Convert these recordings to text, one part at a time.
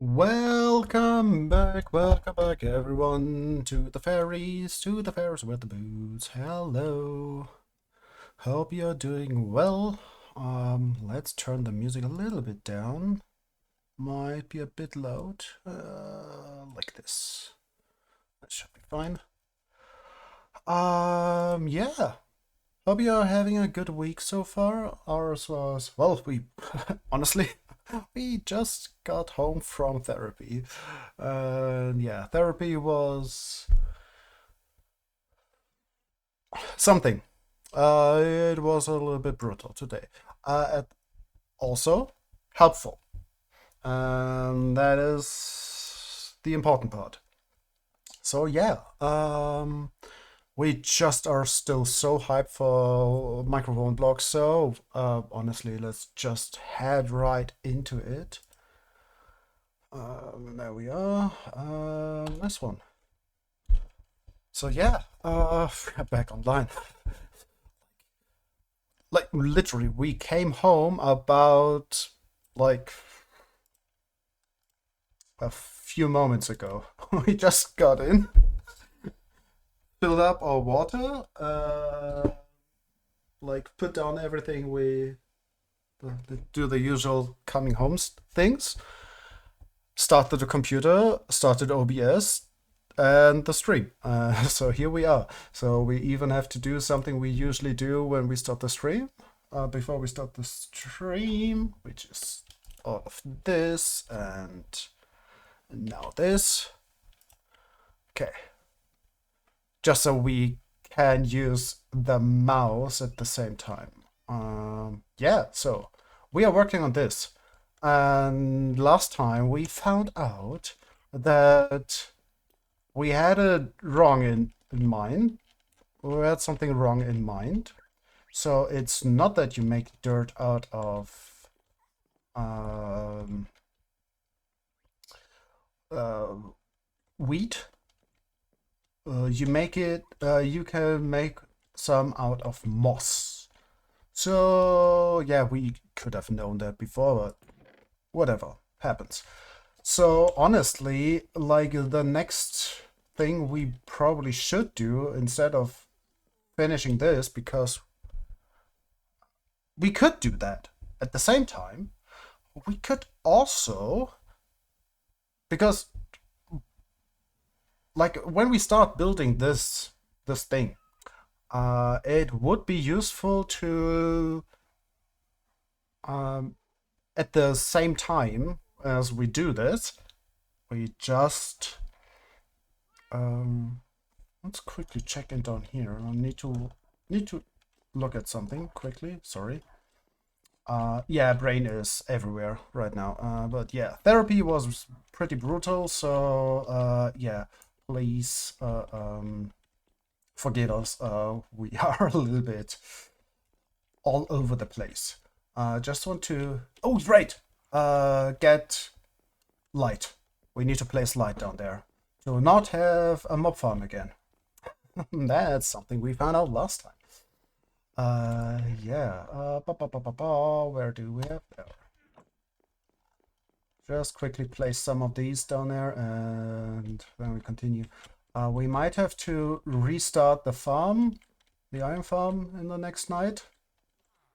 Welcome back everyone to the fairies with the boots. Hello. Hope you're doing well. Let's turn the music a little bit down. Might be a bit loud. Like this. That should be fine. Yeah. Hope you're having a good week so far. Ours was, well, we honestly, we just got home from therapy. Yeah, therapy was something. It was a little bit brutal today. Also helpful. And that is the important part. So yeah, we just are still so hyped for microphone blocks. So honestly, let's just head right into it. There we are. Nice one. So yeah, back online. Like literally, we came home about like a few moments ago. We just got in, filled up our water, like put down everything we do the usual coming home things. Started the computer, started OBS, and the stream. So here we are. So we even have to do something we usually do when we start the stream. Before we start the stream, which is all of this and now this. Okay. Just so we can use the mouse at the same time. Yeah, so we are working on this. And last time we found out that we had it wrong in mind. We had something wrong in mind. So it's not that you make dirt out of wheat. You can make some out of moss. So yeah, we could have known that before, but whatever happens. So honestly, like the next thing we probably should do instead of finishing this, because we could do that at the same time, we could also, because like when we start building this thing, it would be useful to at the same time as we do this, we just let's quickly check in down here. I need to look at something quickly. Sorry. Yeah, brain is everywhere right now. But yeah, therapy was pretty brutal. So yeah, please forgive us. We are a little bit all over the place. Just want to. Oh, right. Get light. We need to place light down there to not have a mob farm again. That's something we found out last time. Yeah. Where do we have there? Just quickly place some of these down there, and then we continue. We might have to restart the farm, the iron farm, in the next night.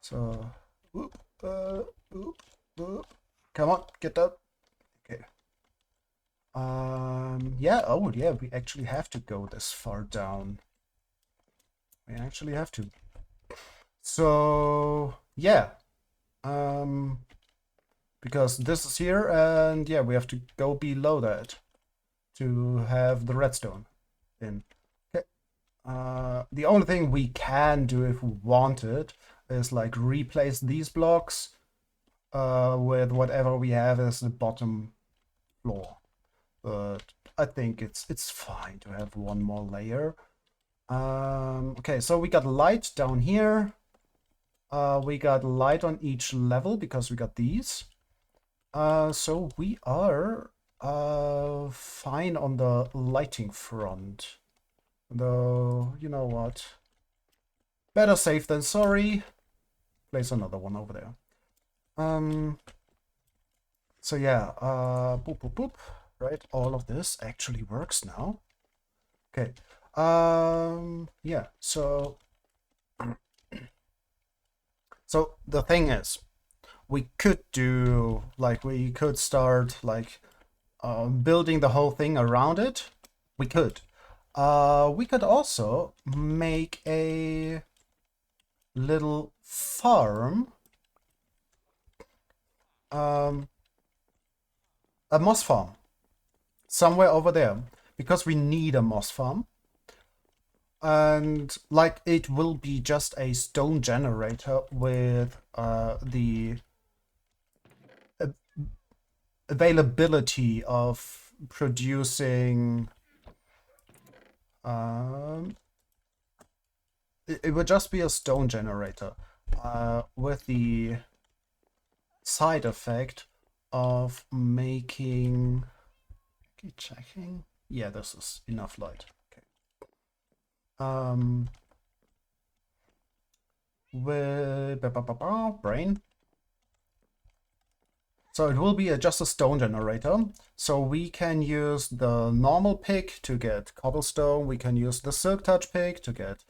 So, whoop, whoop, whoop. Come on, get up. Okay. Yeah. Oh, yeah. We actually have to go this far down. We actually have to. So yeah, because this is here, and yeah, we have to go below that to have the redstone in. Okay. The only thing we can do if we wanted is like replace these blocks with whatever we have as the bottom floor. But I think it's fine to have one more layer. Okay, so we got light down here. We got light on each level because we got these. So we are fine on the lighting front. Though, you know what? Better safe than sorry. Place another one over there. So yeah, boop boop boop. Right, all of this actually works now. Okay. Yeah. So the thing is, we could do like we could start like building the whole thing around it. We could. We could also make a little farm, um, a moss farm, somewhere over there, because we need a moss farm. And like it will be just a stone generator with the availability of producing. Um, it would just be a stone generator with the side effect of making. Okay, checking. Yeah, this is enough light. Okay. With brain. So it will be just a stone generator. So we can use the normal pick to get cobblestone. We can use the silk touch pick to get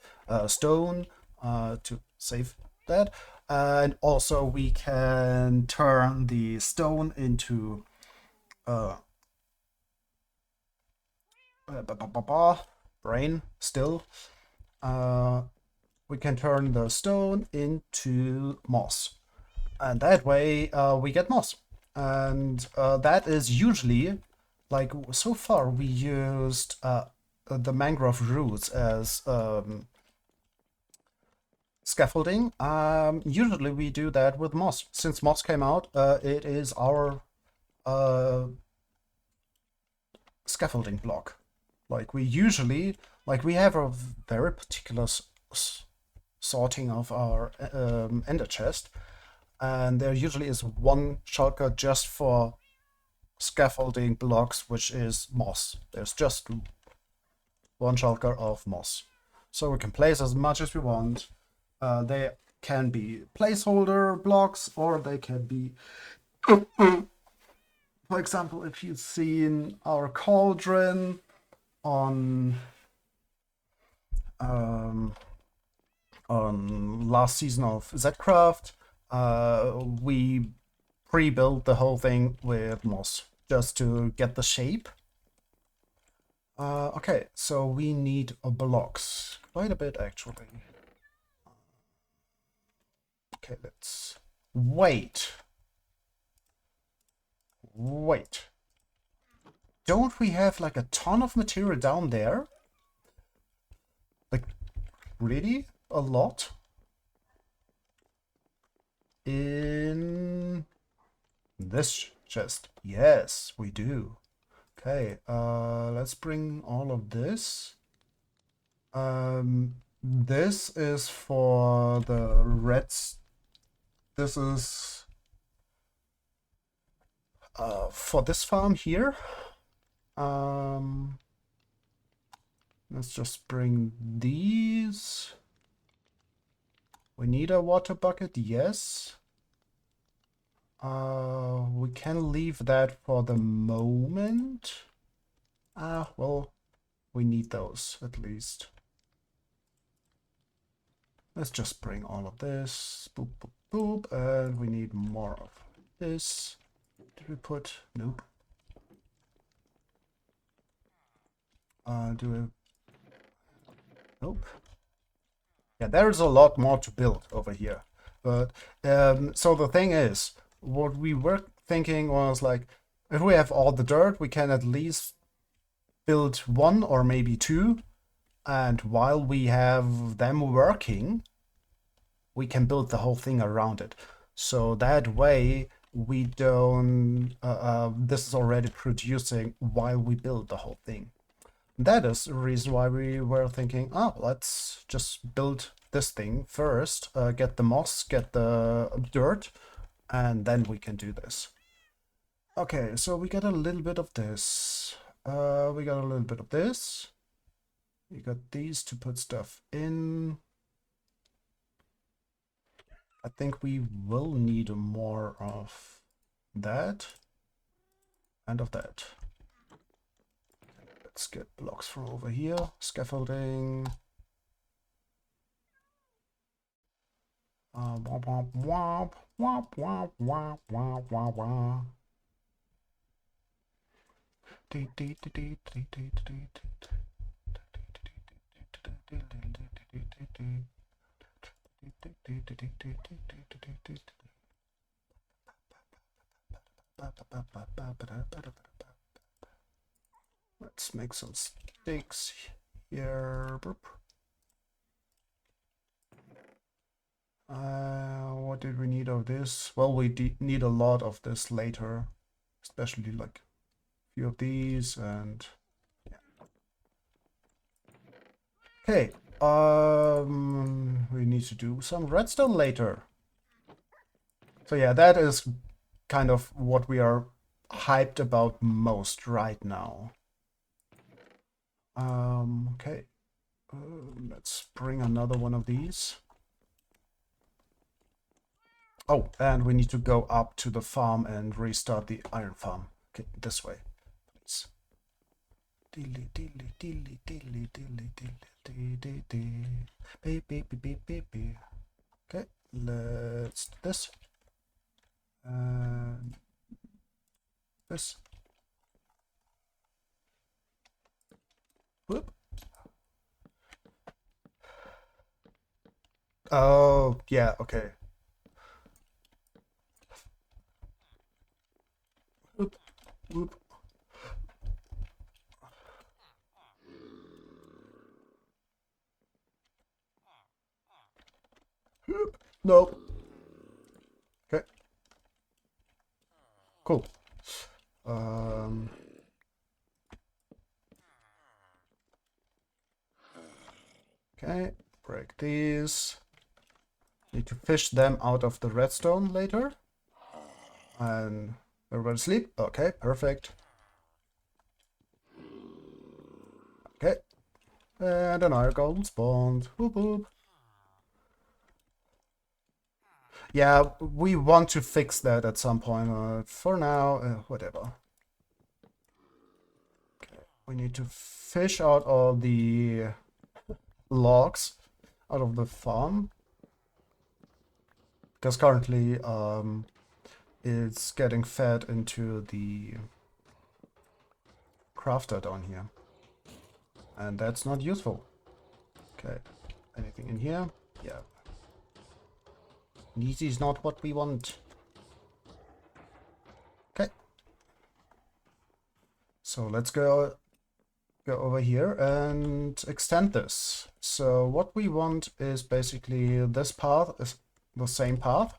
stone to save that. And also we can turn the stone into brain still. We can turn the stone into moss. And that way we get moss. And that is usually, like so far we used the mangrove roots as scaffolding. Usually we do that with moss. Since moss came out, it is our scaffolding block. Like we usually, like we have a very particular sorting of our ender chest. And there usually is one shulker just for scaffolding blocks, which is moss. There's just one shulker of moss. So we can place as much as we want. They can be placeholder blocks, or they can be, for example, if you've seen our cauldron on last season of Zcraft, we pre-built the whole thing with moss just to get the shape. Okay, so we need blocks. Quite a bit, actually. Okay, let's... Wait. Wait. Don't we have, like, a ton of material down there? Like, really? A lot? In this chest. Yes, we do. Okay, let's bring all of this. This is for the reds. This is for this farm here. Let's just bring these. We need a water bucket, yes. We can leave that for the moment. Well, we need those at least. Let's just bring all of this. Boop, boop, boop. And we need more of this. Did we put? Nope. Nope. Yeah, there's a lot more to build over here. But so the thing is, what we were thinking was like, if we have all the dirt, we can at least build one or maybe two. And while we have them working, we can build the whole thing around it. So that way we don't, this is already producing while we build the whole thing. That is the reason why we were thinking, oh, let's just build this thing first, get the moss, get the dirt, and then we can do this. Okay, so we got a little bit of this. We got a little bit of this. We got these to put stuff in. I think we will need more of that. End of that. Let's get blocks from over here. Scaffolding. Womp womp womp womp womp womp womp womp womp. Let's make some sticks here. What did we need of this? Well, we need a lot of this later, especially like a few of these and yeah. Okay, we need to do some redstone later. So yeah, that is kind of what we are hyped about most right now. Okay, let's bring another one of these. Oh, and we need to go up to the farm and restart the iron farm. Okay, this way, please. Dilly dilly dilly dilly dilly dilly dilly dilly. Beep beep beep beep beep beep. Okay, let's do this. This. Whoop. Oh, yeah, okay. Whoop, whoop. Whoop. No. Okay. Cool. Okay, break these. Need to fish them out of the redstone later. And everybody sleep? Okay, perfect. Okay. And another golden spawned. Whoop whoop. Yeah, we want to fix that at some point. For now, whatever. Okay, we need to fish out all the logs out of the farm. Because currently, it's getting fed into the crafter down here. And that's not useful. Okay, anything in here? Yeah. This is not what we want. Okay. So let's go over here and extend this. So what we want is basically this path is the same path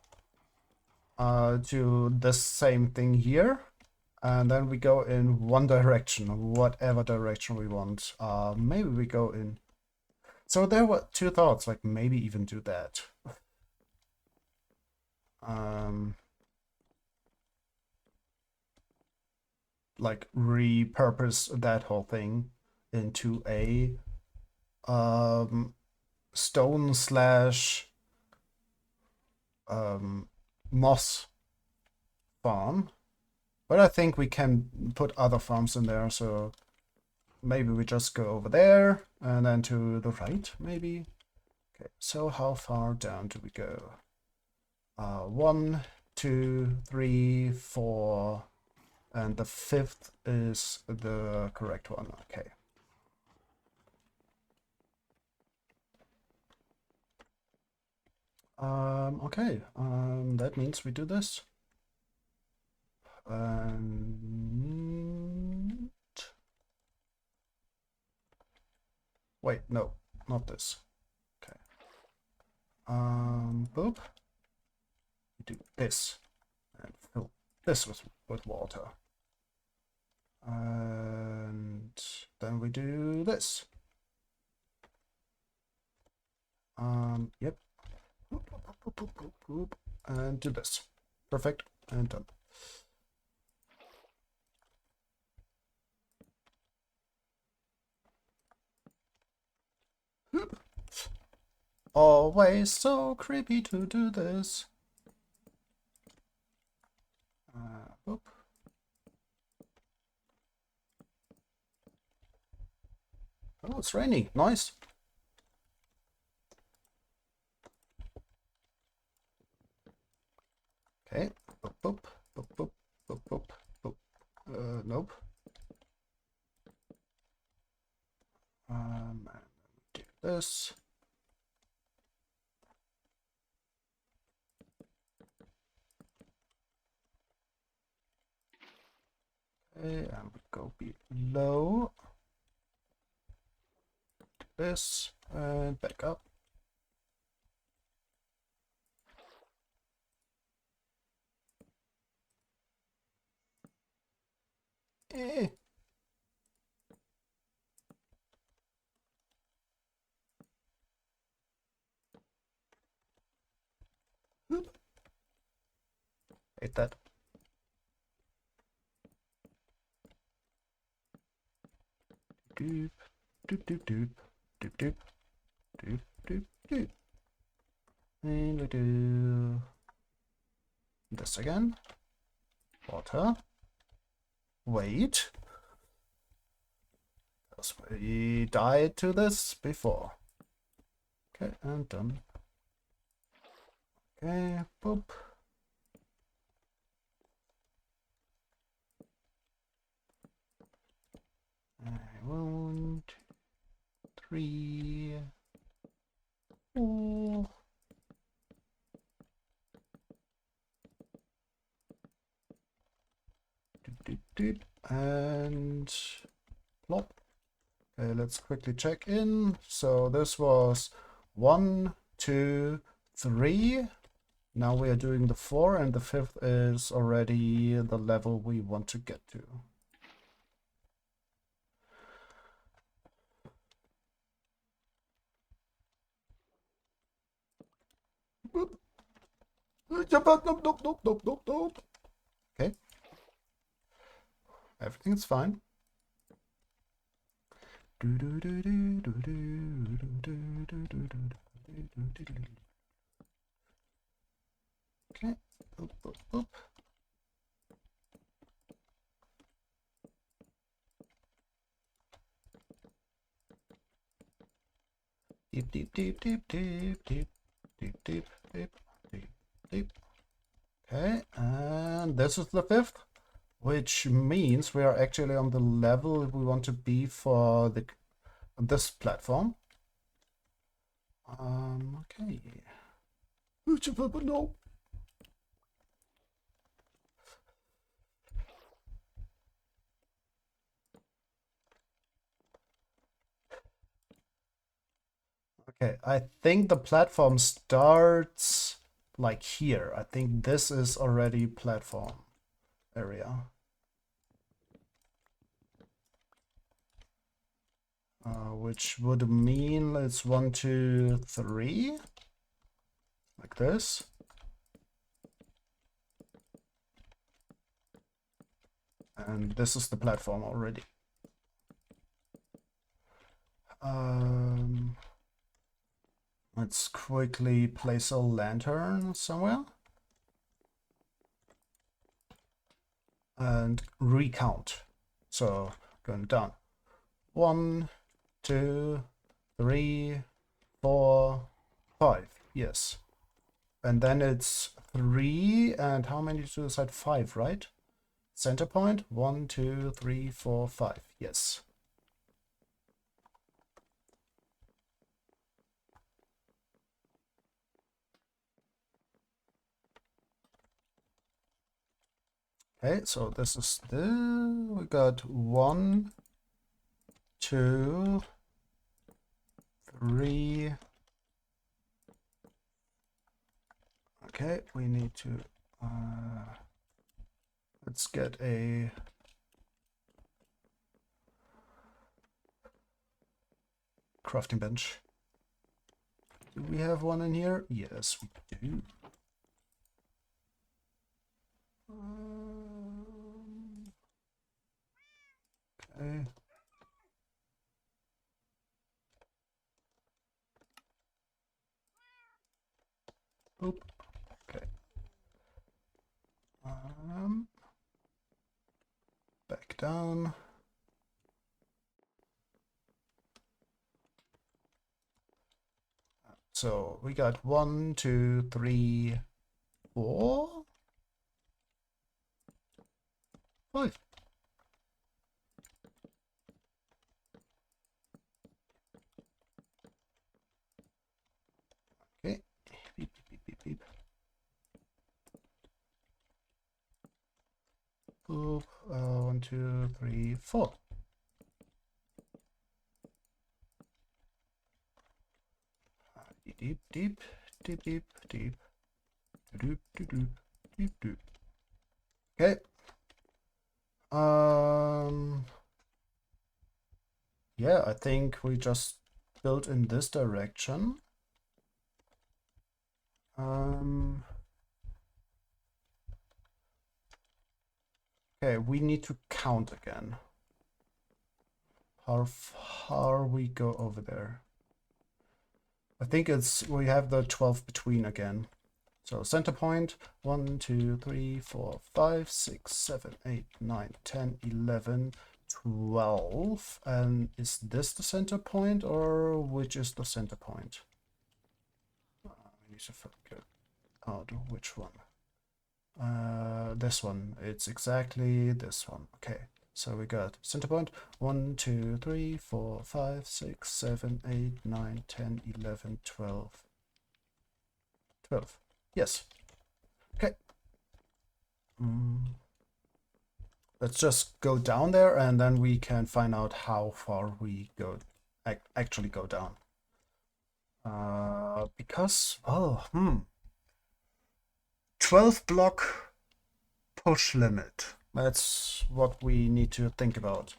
to this same thing here. And then we go in one direction, whatever direction we want. Maybe we go in. So there were two thoughts, like maybe even do that. Like repurpose that whole thing into a stone slash moss farm. But I think we can put other farms in there, so maybe we just go over there and then to the right, maybe. Okay, so how far down do we go? 1, 2, 3, 4, and the 5th is the correct one. Okay. Okay, that means we do this. And wait, no, not this. Okay. Boop. We do this and fill this with water. And then we do this. Yep. And do this. Perfect. And done. Always so creepy to do this. Whoop. it's raining. Nice. Okay. Boop, boop, boop, boop, boop, boop, boop. Nope. And do this. Okay, and we go below. Do this and back up. Eh. Hate that. Doop, doop, doop, doop, doop, doop, doop, doop, doop. And we do this again. Water. Wait. Because we died to this before. Okay, and done. Okay, boop. One, two, three, four. Doop, doop, doop. And plop. Okay, let's quickly check in. So this was 1, 2, 3. Now we are doing the 4, and the 5th is already the level we want to get to. Okay. Everything's fine. Okay. Boop, boop, boop. Deep, deep, deep, deep, deep, deep, deep, deep, deep, deep, deep. Okay, and this is the 5th, which means we are actually on the level we want to be for this platform. Okay. No. Okay, I think the platform starts like here. I think this is already platform area. Which would mean it's 1, 2, 3, like this. And this is the platform already. Let's quickly place a lantern somewhere. And recount. So going down. 1, 2, 3, 4, 5. Yes. And then it's 3, and how many to the side? 5, right? Center point. 1, 2, 3, 4, 5. Yes. Okay, so this is we got 1, 2, 3. Okay, we need to let's get a crafting bench. Do we have one in here? Yes, we do. Okay. Oop. Okay. Back down. So we got 1, 2, 3, 4, 5. Okay. Beep, beep, beep, beep, beep. Boop. 1, 2, 3, 4. Deep, deep, deep, deep, deep. Doop, doop, doop, doop, doop. Okay. Yeah, I think we just built in this direction. Okay, we need to count again. How far we go over there. I think we have the 12 between again. So center point, 1, 2, 3, 4, 5, 6, 7, 8, 9, 10, 11, 12. And is this the center point, or which is the center point? I need to figure out which one. This one. It's exactly this one. Okay. So we got center point 1, 2, 3, 4, 5, 6, 7, 8, 9, 10, 11, 12. 12. Yes. Okay. Let's just go down there and then we can find out how far we go actually go down. Because 12 block push limit. That's what we need to think about.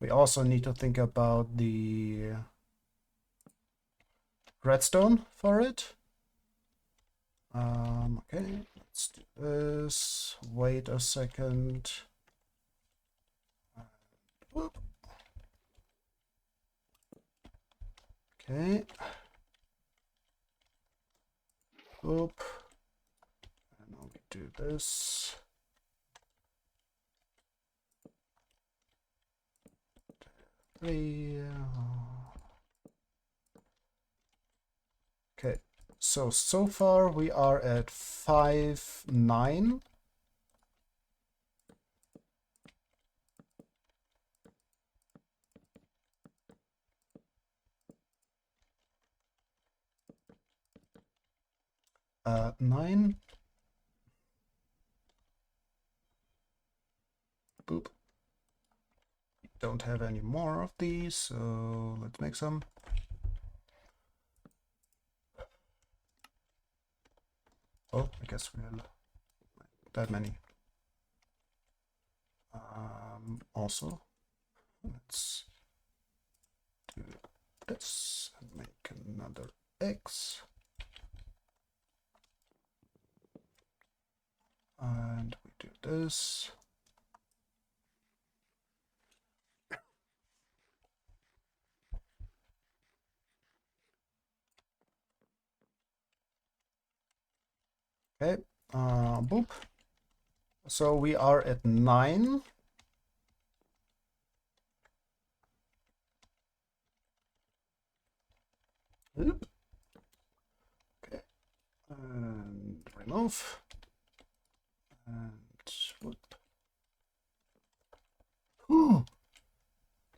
We also need to think about the redstone for it. Okay, let's do this. Wait a second. Whoop. Okay. Oop. And now we do this. Okay, so far we are at 5, 9. Nine. Boop. Don't have any more of these, so let's make some. Oh, I guess we have that many. Also, let's do this and make another X. And we do this. Okay, boop. So we are at 9. Oop. Okay, and remove. And whoop. Ooh,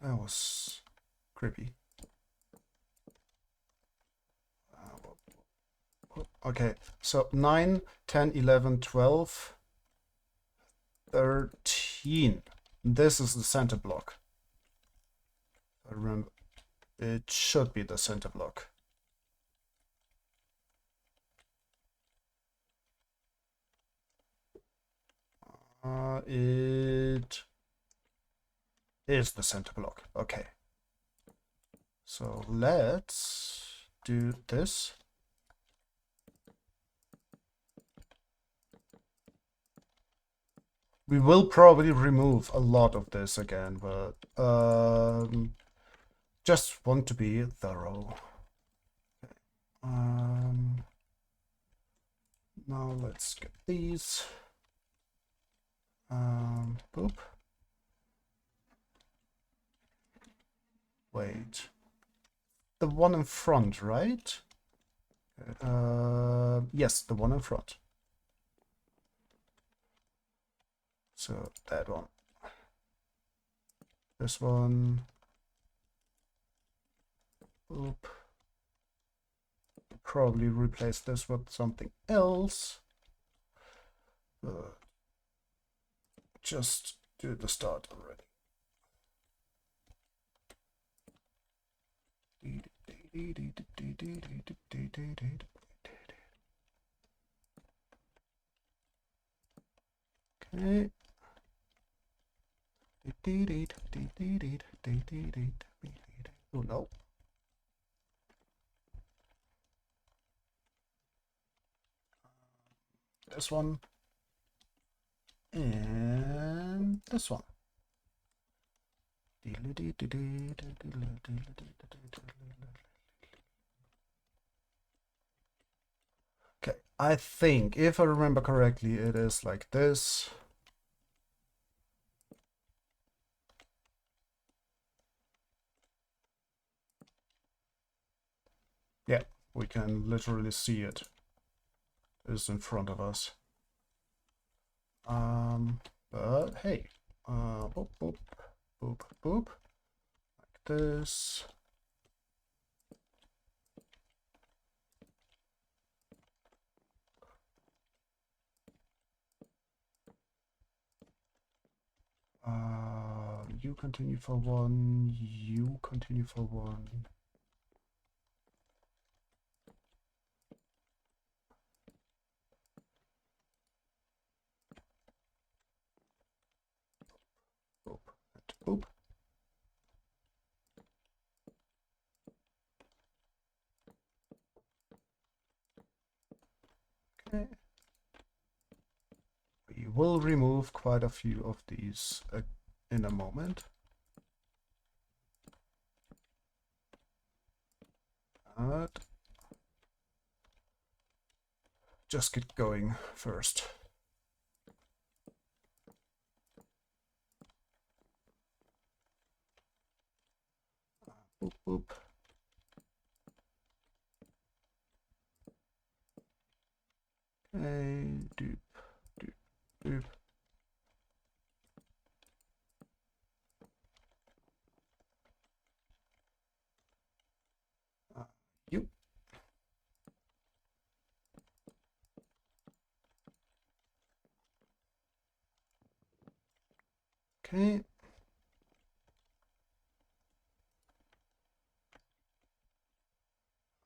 that was creepy. Okay, so 9, 10, 11, 12, 13. This is the center block. I remember, it should be the center block. It is the center block. Okay. So let's do this. We will probably remove a lot of this again, but just want to be thorough. Okay. Now let's get these. Boop. Wait. The one in front, right? Yes, the one in front. So that one. This one. Oop. Probably replace this with something else. Just do the start already. Okay. Oh no. This one. And this one. Okay, I think, if I remember correctly, it is like this. Yeah, we can literally see it. It's in front of us. But hey, boop, boop, boop, boop, like this. You continue for one, you continue for one. Boop, and boop. Okay. We will remove quite a few of these in a moment. But just get going first. Boop, boop. Okay, doop, doop, doop. You. Okay.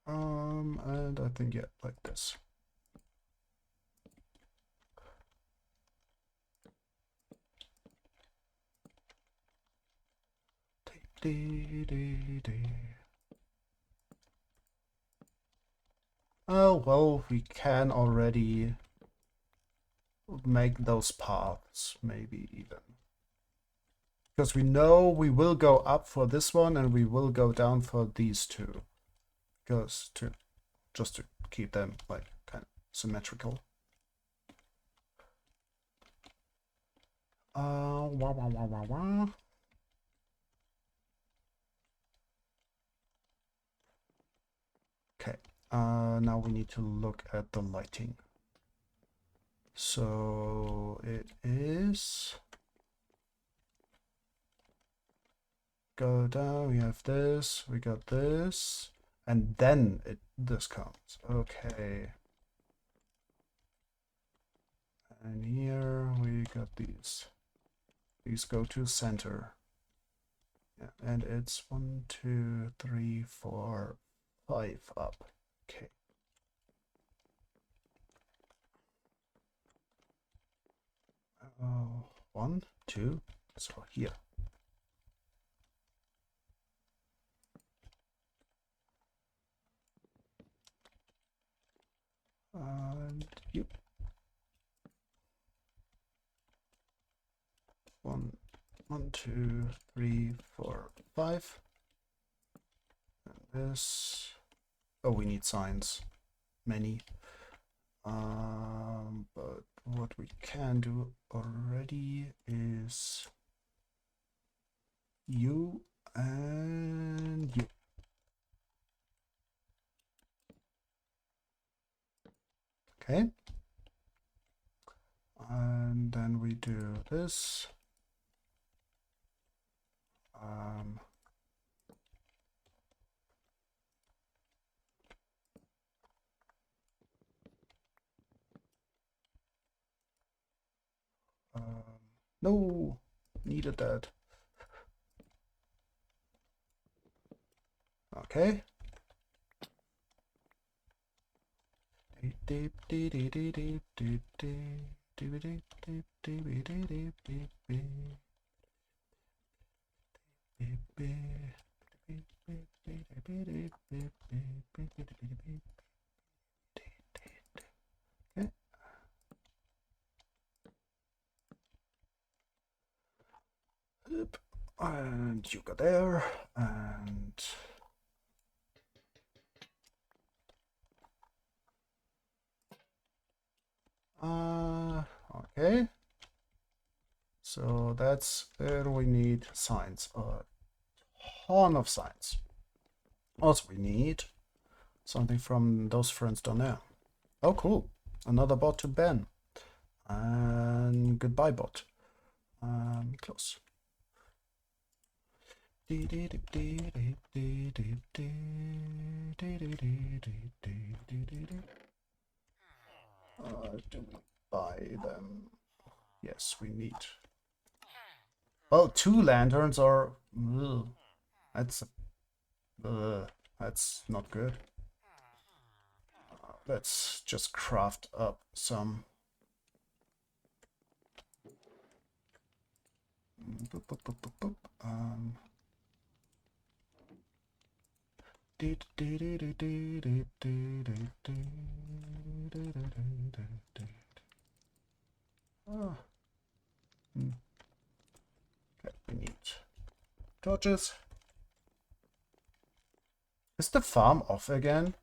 And I think, yeah, like this. Oh, well, we can already make those paths, maybe even. Because we know we will go up for this one and we will go down for these two. Because just to keep them like kind of symmetrical. Wah, wah, wah, wah, wah. Okay, now we need to look at the lighting. So it is, go down, we have this, we got this, and then this comes. Okay. And here we got these. These go to center. Yeah, and it's 1, 2, 3, 4, 5 up. Okay. Oh, 1, 2. So here. And you. 1, 1, 2, 3, 4, 5. And this. Oh, we need signs. Many. But what we can do already is you and you. Okay. And then we do this. No, needed that. Okay. Okay. And you go there, and okay. So that's where we need signs, a ton of signs. Also, we need something from those friends down there. Oh, cool. Another bot to ban. And goodbye, bot. Close. Do we buy them? Yes, we need. Well, 2 lanterns are. That's not good. Let's just craft up some. Okay, we need torches. Is the farm off again?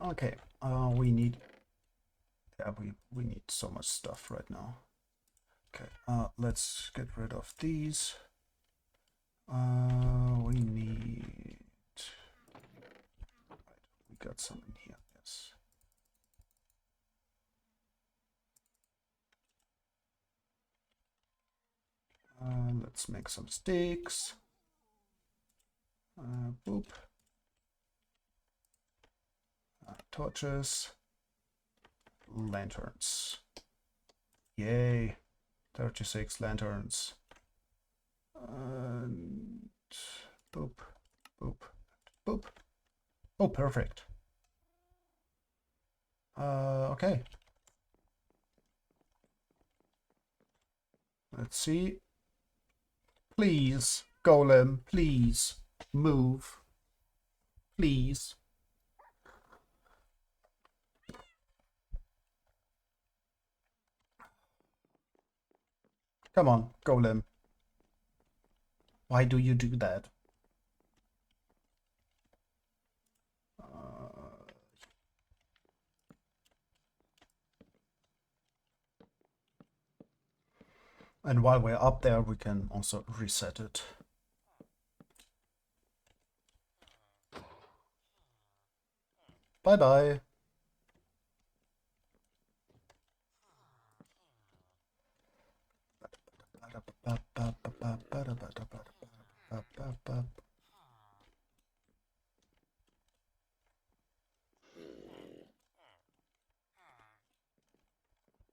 Okay, we need. Yeah, we need so much stuff right now. Okay, let's get rid of these. We need. Right, we got some in here. Yes. Let's make some sticks. Boop. Torches. Lanterns. Yay. 36 lanterns. And boop, boop, boop. Oh, perfect. Okay. Let's see. Please, golem, please move. Please. Come on, golem. Why do you do that? And while we're up there, we can also reset it. Bye-bye.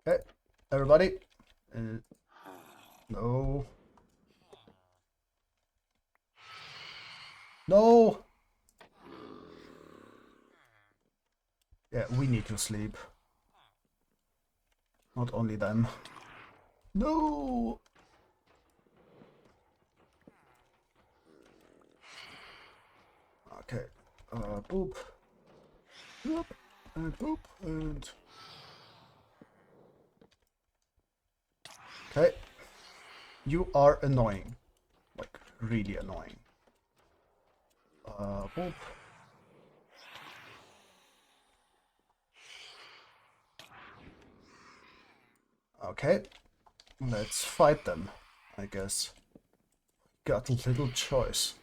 Okay, everybody. No. No. Yeah, we need to sleep. Not only them. No. Okay. Boop. Boop. And boop. And. Okay. You are annoying. Like, really annoying. Boop. Okay. Let's fight them. I guess. Got little choice.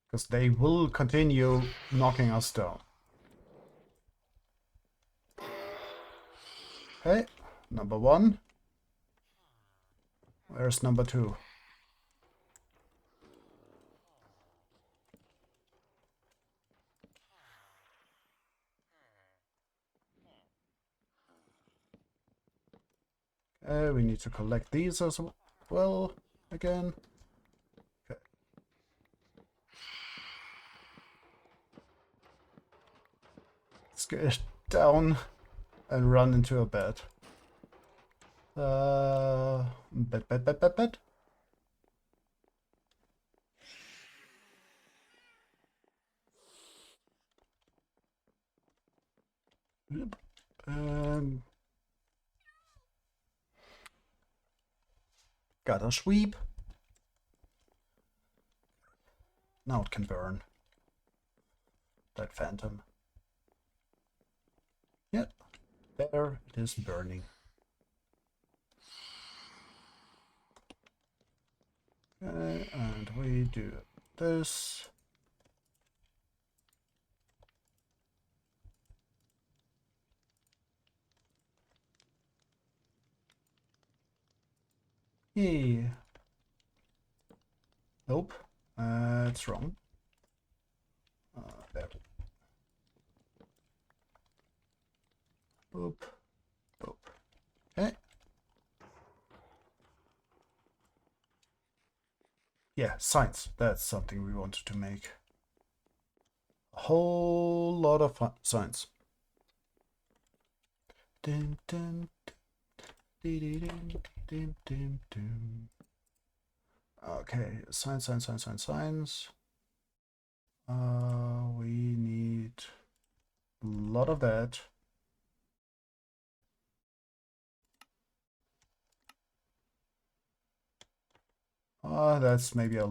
Because they will continue knocking us down. Okay, number 1. Where's number 2? We need to collect these as well again. Okay. Let's get down and run into a bed. Bed. Yep. Gotta sweep. Now it can burn. That phantom. Yep. There it is burning. Okay, and we do this. Yeah. Nope. It's wrong. There. Boop. Boop. Okay. Yeah, signs. That's something we wanted to make. A whole lot of signs. Dun, dun, dun, dun, dun, dun, dun. Okay, signs. We need a lot of that. That's maybe a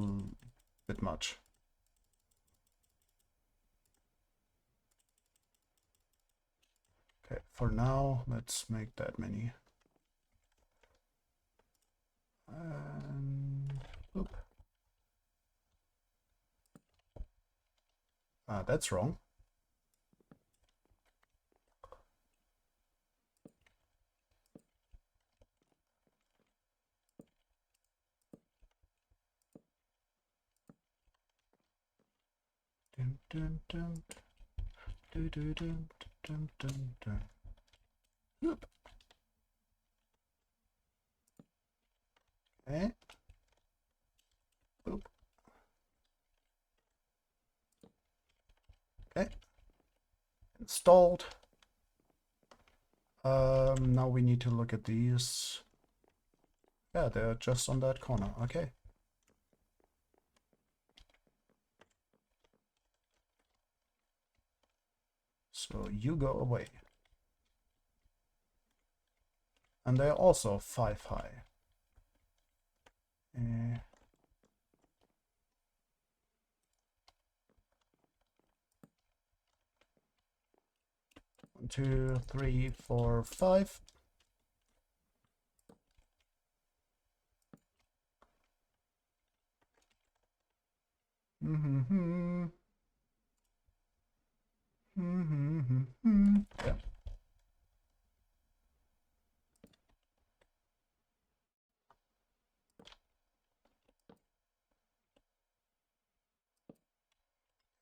bit much. Okay, for now, let's make that many. And oop. That's wrong. Dun, dun, dun. Dun, dun, dun, dun, dun, dun. Oop. Okay. Boop. Okay. Installed. Now we need to look at these. Yeah, they're just on that corner. Okay. So you go away. And they're also 5 high. 1, 2, 3, 4, 5. Yeah.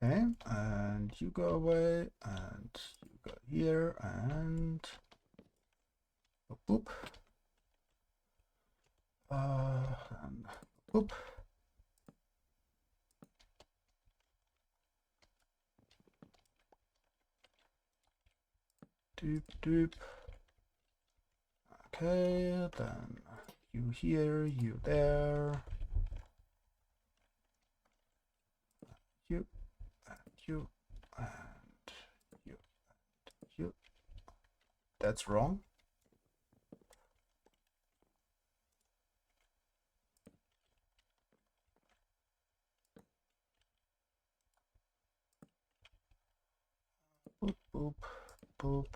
Okay, and you go away, and you go here, and boop, boop. And boop. Doop, doop. Okay, then you here, you there. You, and you, and you, and you. That's wrong. Boop, boop.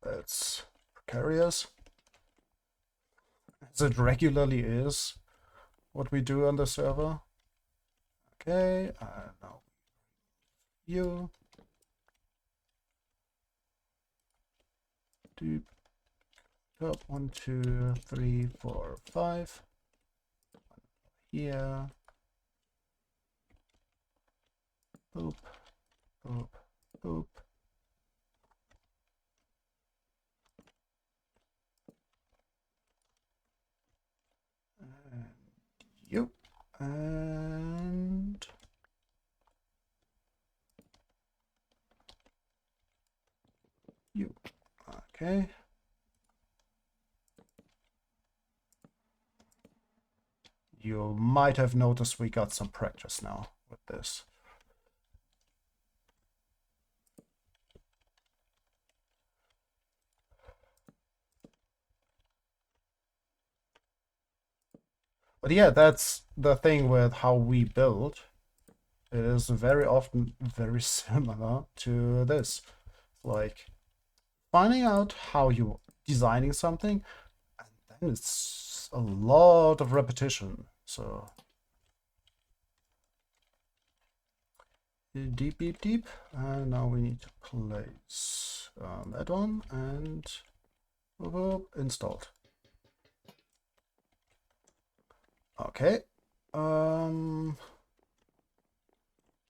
That's precarious. As it regularly is what we do on the server. Okay, now you. Doop. Up 1, 2, 3, 4, 5. Here. Boop, boop, boop. And you. And you. Okay. You might have noticed we got some practice now with this. But yeah, that's the thing with how we build. It is very often very similar to this. Like finding out how you're designing something, and then it's a lot of repetition. So deep, deep, deep. And now we need to place that one and installed. Okay.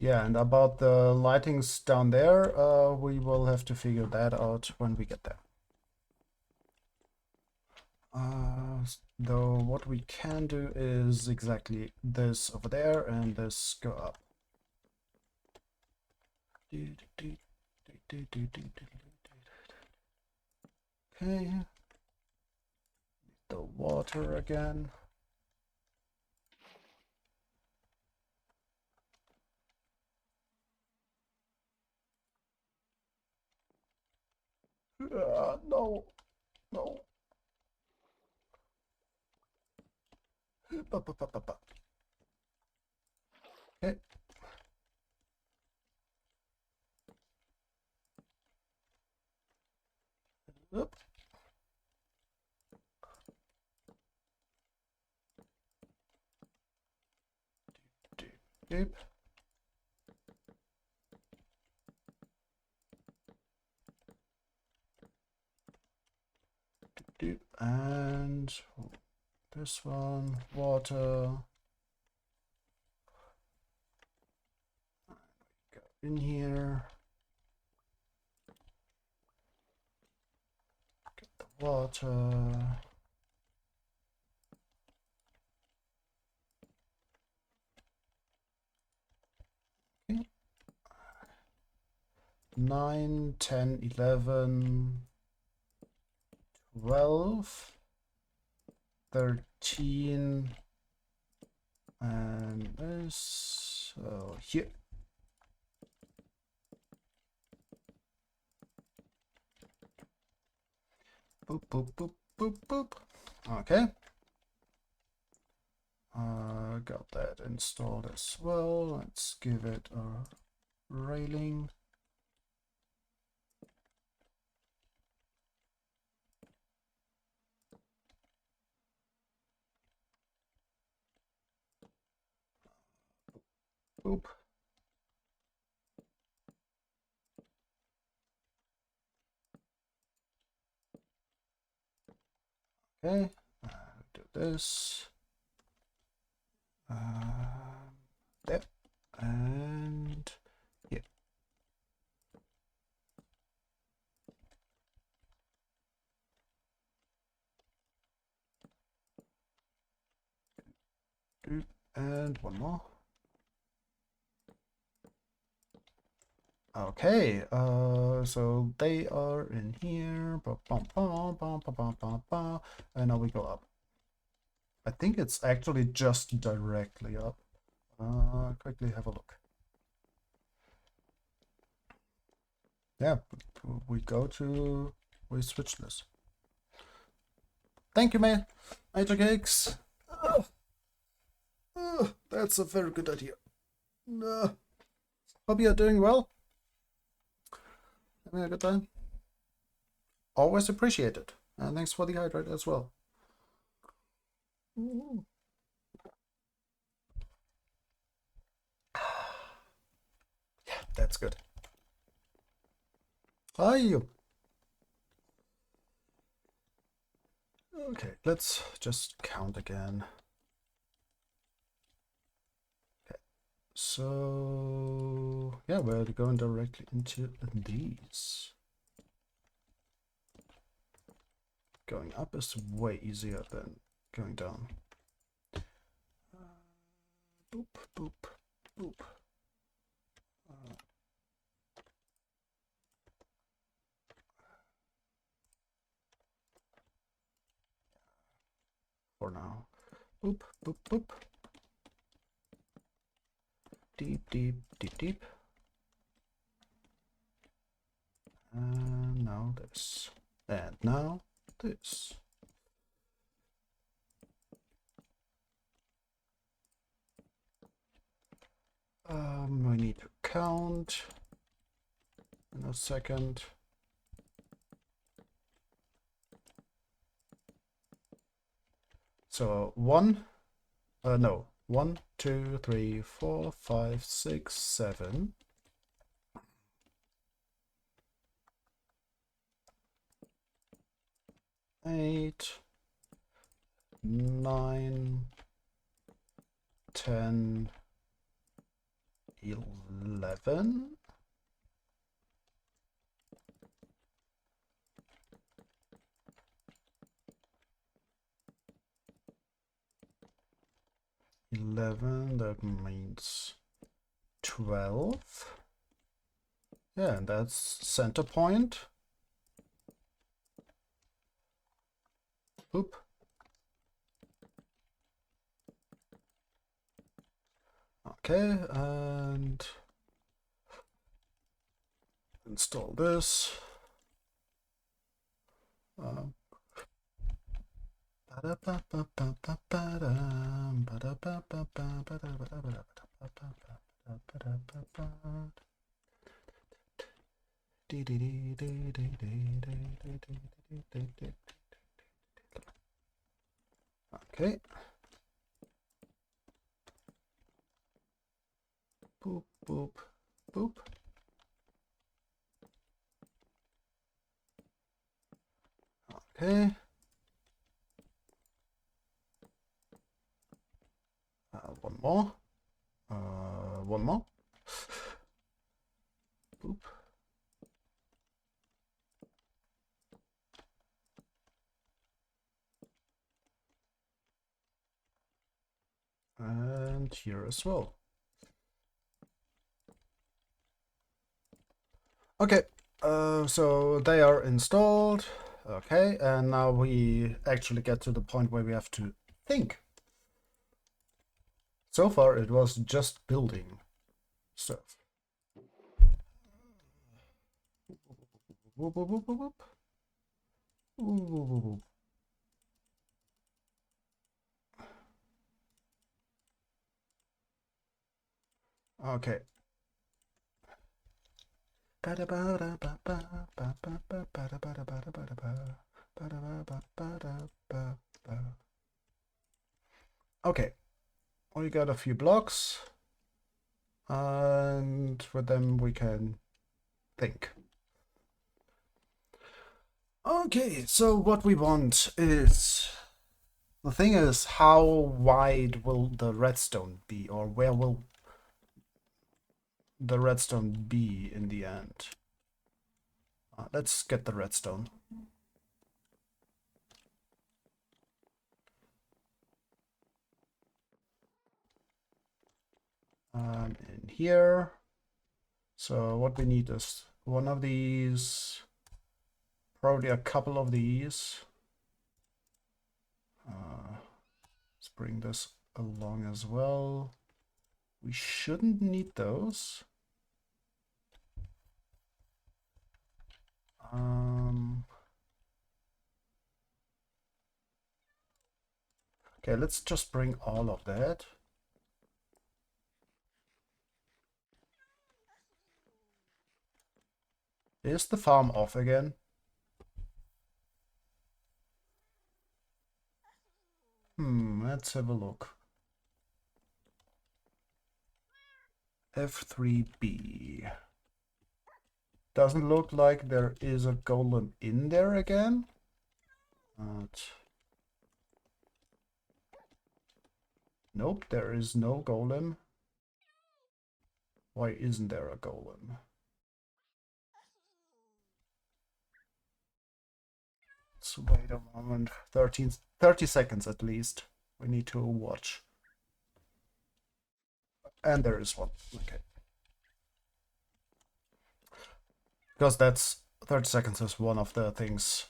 Yeah, and about the lightings down there, we will have to figure that out when we get there. Though what we can do is exactly this over there and this go up. Okay. The water again. No. No. Okay. Oop. Deep. Deep. And this one, water. Go in here. Get the water. Okay. 9, 10, 11, 12, 13, and this, here. Boop, boop, boop, boop, boop. Okay. Got that installed as well. Let's give it a railing. Boop. Okay, do this. There. And yeah. And one more. Okay, so they are in here. And now we go up. I think it's actually just directly up. Quickly have a look. Yeah, we switch this. Thank you, man. Major Cakes. That's a very good idea. Hope you're doing well. Having a good time. Always appreciate it. And thanks for the hydrate as well. Yeah, that's good. Hi, you. Okay, let's just count again. Okay, so yeah, we're going directly into these. Going up is way easier than going down. Boop, boop, boop. For now. Boop, boop, boop. Deep, deep, deep, deep. And now this. And now this. We need to count in a second. So 1, 2, 3, 4, 5, 6, 7. 8, 9, 10, 11. 11, that means 12. Yeah, and that's center point. Boop. Okay, and install this. Okay. Boop, boop, boop. Okay. One more. One more. Boop. And here as well. Okay, so they are installed. Okay, and now we actually get to the point where we have to think. So far, it was just building stuff. Whoop, whoop, whoop, whoop, whoop. Whoop, whoop, whoop, whoop. Okay. Okay, we got a few blocks, and with them we can think. Okay, so what we want is, the thing is, how wide will the redstone be, or where will the redstone be in the end? Let's get the redstone. In here. So what we need is one of these, probably a couple of these. Let's bring this along as well. We shouldn't need those. Okay, let's just bring all of that. Is the farm off again? Let's have a look. F3B. Doesn't look like there is a golem in there again. Nope, there is no golem. Why isn't there a golem? Let's wait a moment. 30 seconds at least. We need to watch. And there is one. Okay. Because that's 30 seconds is one of the things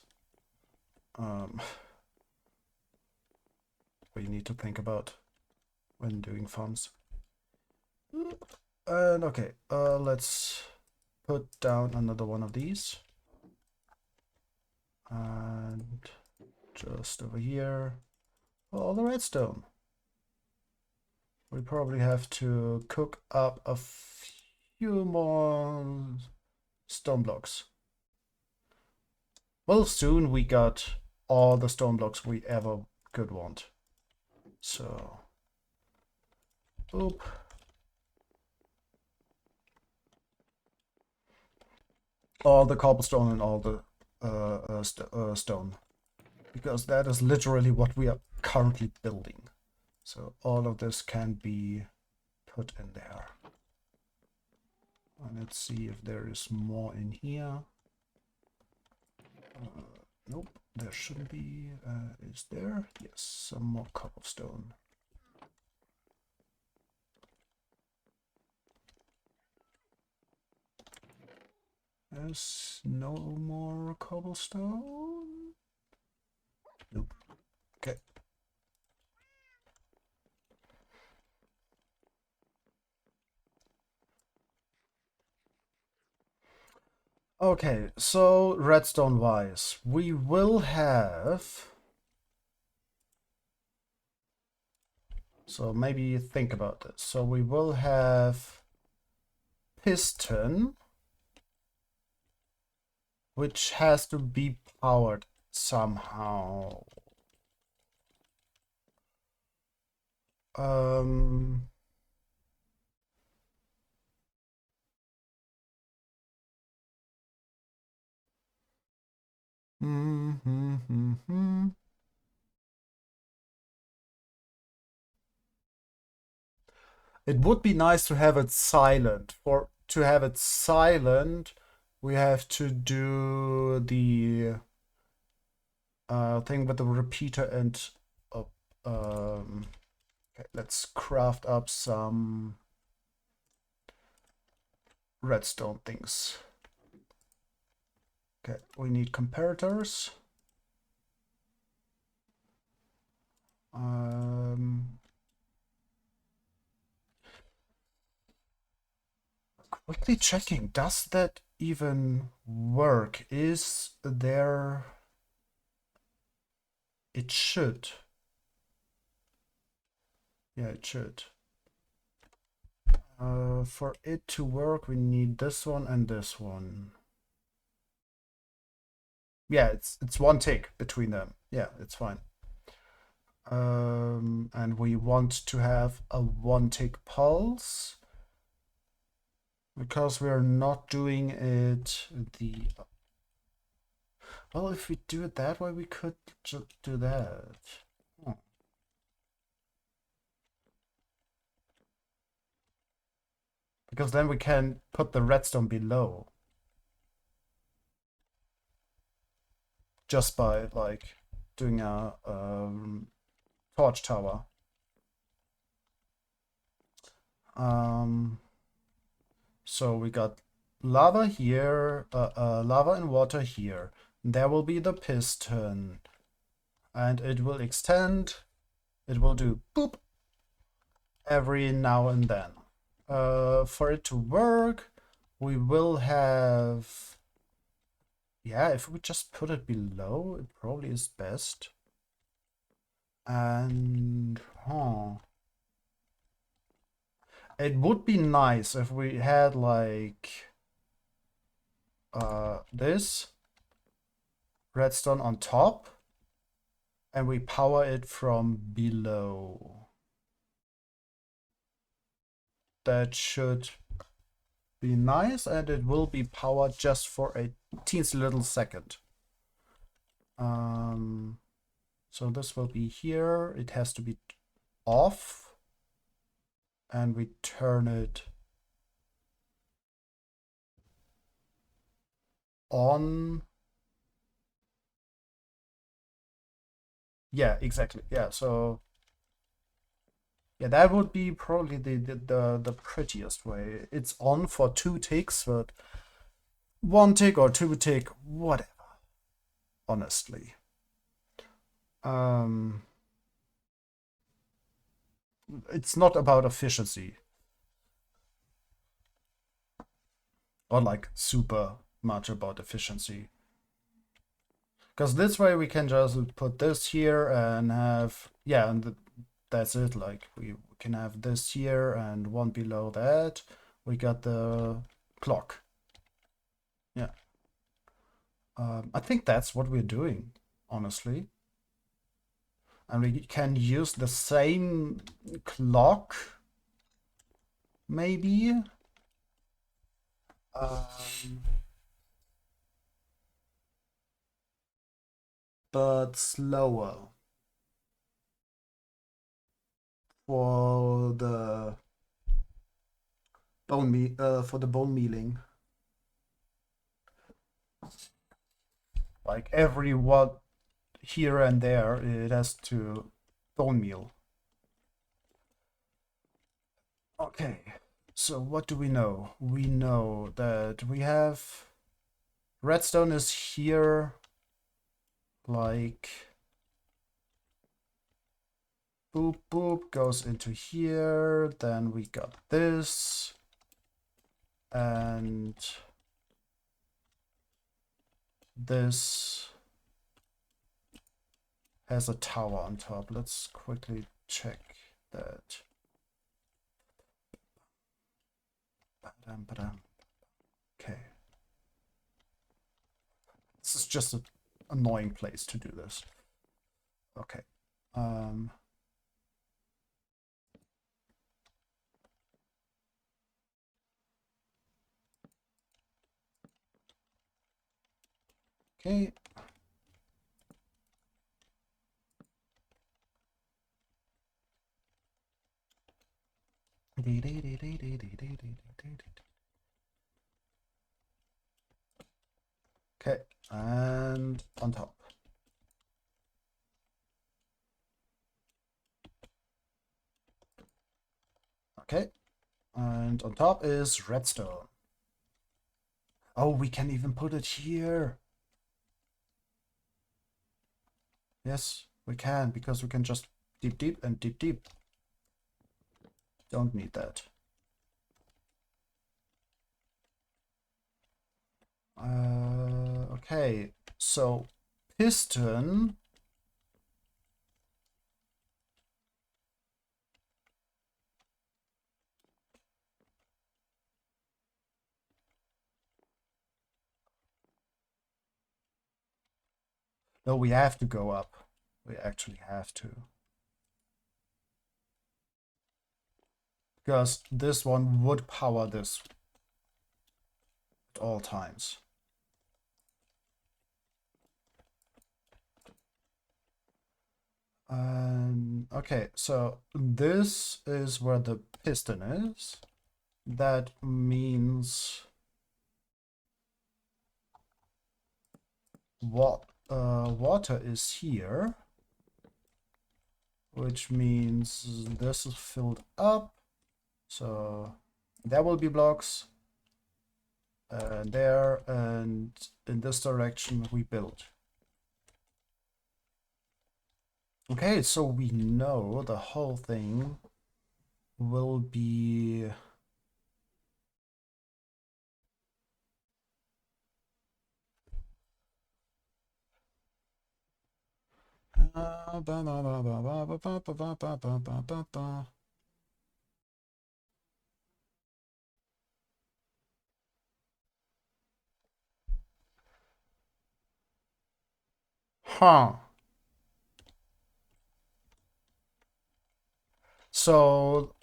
we need to think about when doing farms. And okay, let's put down another one of these. And just over here, all the redstone. We probably have to cook up a few more stone blocks. Well, soon we got all the stone blocks we ever could want. So, oop. All the cobblestone and all the stone, because that is literally what we are currently building. So all of this can be put in there. And let's see if there is more in here. Nope, there shouldn't be. Is there? Yes, some more cobblestone. There's no more cobblestone. Nope. Okay. Okay, so redstone wise, we will have. So maybe think about this. So we will have piston, which has to be powered somehow. It would be nice to have it silent. To have it silent, we have to do the thing with the repeater and okay, let's craft up some redstone things. Okay, we need comparators. Quickly checking, does that even work? Is there... It should. Yeah, it should. For it to work, we need this one and this one. Yeah, it's one tick between them. Yeah, it's fine. And we want to have a one tick pulse. Because we're not doing it the... Well, if we do it that way, we could just do that. Because then we can put the redstone below. Just by, like, doing a torch tower. So we got lava here, lava and water here. There will be the piston. And it will extend. It will do boop every now and then. For it to work, we will have... Yeah, if we just put it below, it probably is best. And it would be nice if we had like this redstone on top and we power it from below. That should be nice, and it will be powered just for a teensy little second. So this will be here. It has to be off, and we turn it on. Yeah, exactly. Yeah, so yeah, that would be probably the prettiest way. It's on for 2 ticks, but 1 tick or 2 tick, whatever. Honestly. It's not about efficiency. Or like super much about efficiency. Because this way we can just put this here and have, yeah, and that's it. Like we can have this here and one below that. We got the clock. Yeah. I think that's what we're doing, honestly. And we can use the same clock, maybe. But slower for the bone mealing. Like every what here and there, it has to bone meal. Okay, so what do we know? We know that we have redstone is here, like boop boop goes into here. Then we got this, and this has a tower on top. Let's quickly check that. Okay. This is just an annoying place to do this. Okay. Okay. Okay, and on top. Okay, and on top is redstone. Oh, we can even put it here. Yes, we can, because we can just deep, deep, and deep, deep. Don't need that. Okay, so piston. No, we have to go up. We actually have to. Because this one would power this at all times. Okay, so this is where the piston is. That means what water is here, which means this is filled up. So there will be blocks, and there, and in this direction we build. Okay, so we know the whole thing will be Huh. So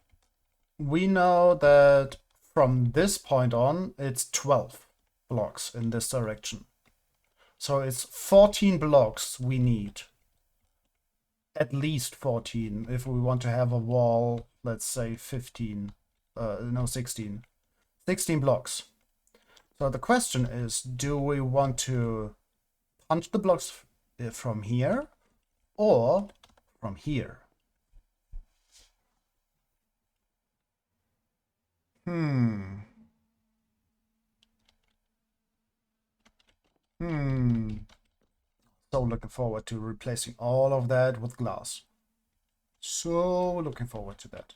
we know that from this point on, it's 12 blocks in this direction. So it's 14 blocks we need. At least 14 if we want to have a wall, let's say 15. No, 16. 16 blocks. So the question is, do we want to punch the blocks from here or from here? Hmm. So looking forward to replacing all of that with glass. So looking forward to that.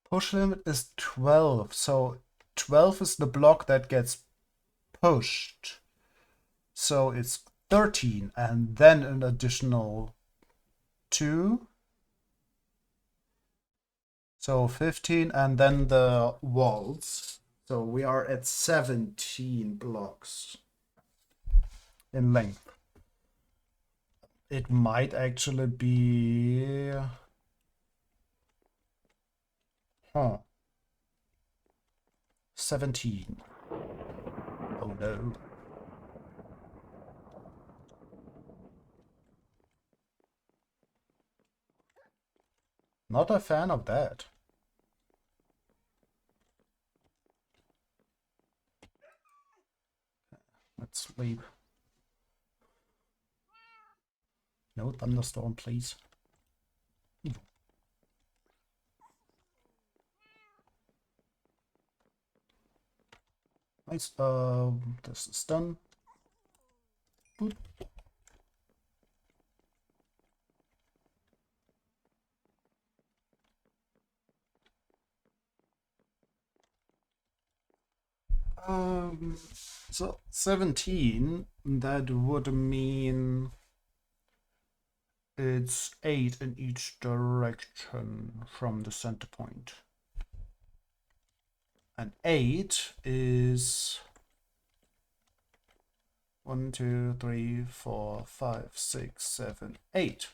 Push limit is 12, so 12 is the block that gets pushed. So it's 13 and then an additional 2. So 15 and then the walls. So we are at 17 blocks in length. It might actually be... Huh. 17. Oh no. Not a fan of that. Let's sleep. No thunderstorm, please. Nice. This is done. Boop. So 17, that would mean it's 8 in each direction from the center point. And 8 is 1, 2, 3, 4, 5, 6, 7, 8.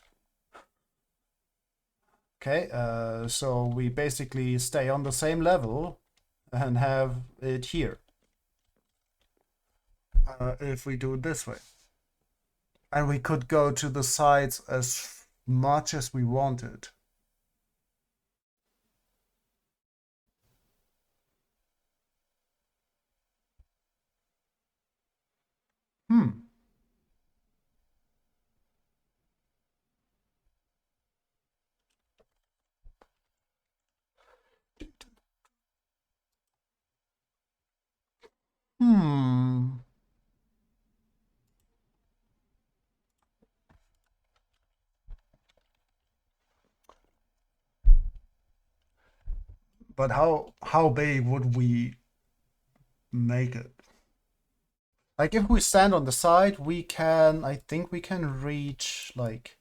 Okay, so we basically stay on the same level and have it here. If we do it this way. And we could go to the sides as much as we wanted. But how big would we make it? Like if we stand on the side, we can, I think we can reach like,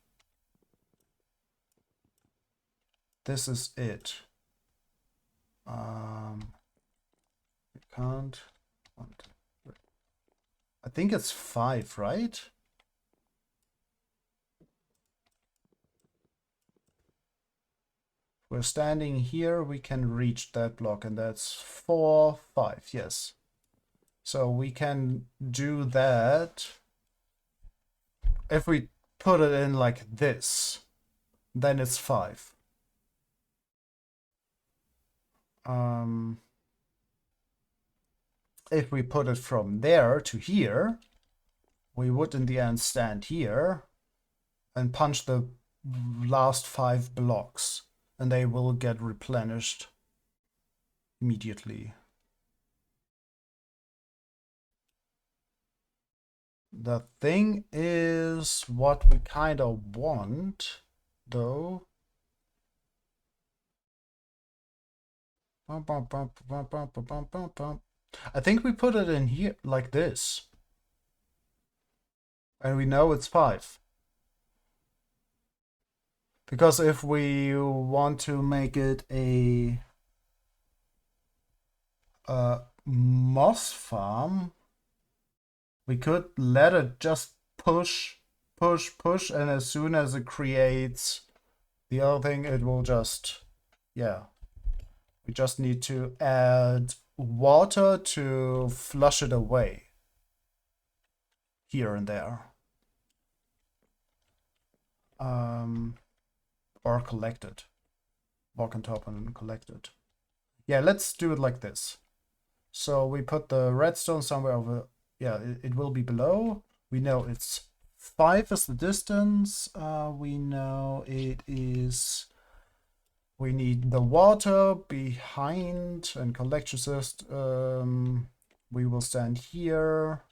this is it. We can't. I think it's 5, right? We're standing here, we can reach that block, and that's 4, 5, yes. So we can do that. If we put it in like this, then it's 5. If we put it from there to here, we would in the end stand here and punch the last 5 blocks. and they will get replenished immediately. The thing is, what we kind of want, though. I think we put it in here like this. And we know it's 5. Because if we want to make it a moss farm, we could let it just push, and as soon as it creates the other thing, it will just, yeah. We just need to add water to flush it away. Here and there. Or collect it. Walk on top and collect it. Yeah, let's do it like this. So we put the redstone somewhere over. Yeah, it will be below. We know it's 5 is the distance. We know it is. We need the water behind and collection system. We will stand here.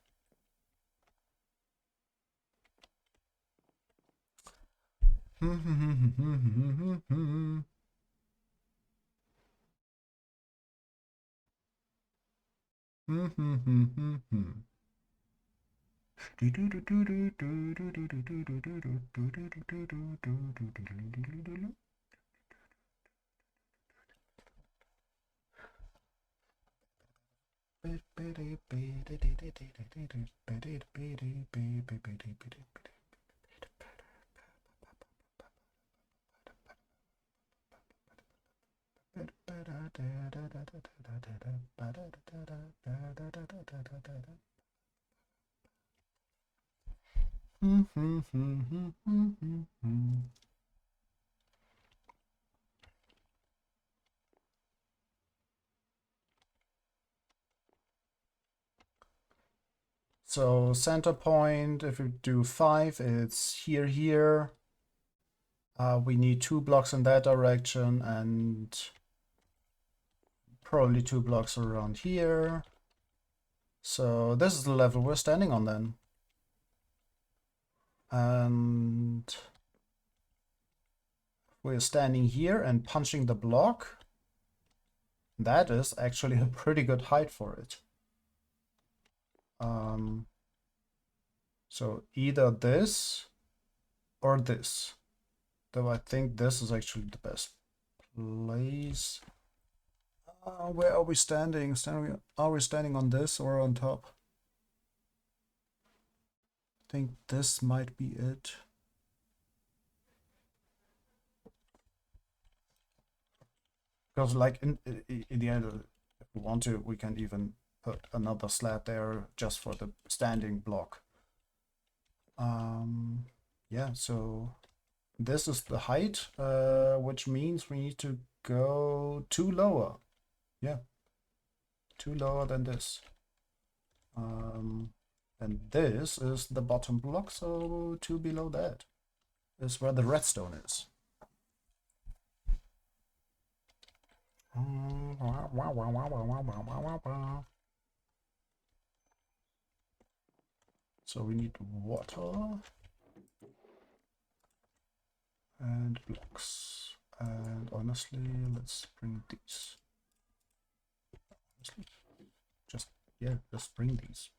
So center point, if we do 5, it's here. We need 2 blocks in that direction and probably 2 blocks around here. So this is the level we're standing on then. And we're standing here and punching the block. That is actually a pretty good height for it. So either this or this. Though I think this is actually the best place. Where are we standing? Are we standing on this or on top? I think this might be it. Because like in the end, if we want to, we can even put another slab there just for the standing block. Yeah, so this is the height, which means we need to go 2 lower. Yeah, 2 lower than this. And this is the bottom block, so 2 below that is where the redstone is. So we need water and blocks. And honestly, let's bring these. Honestly, just bring these.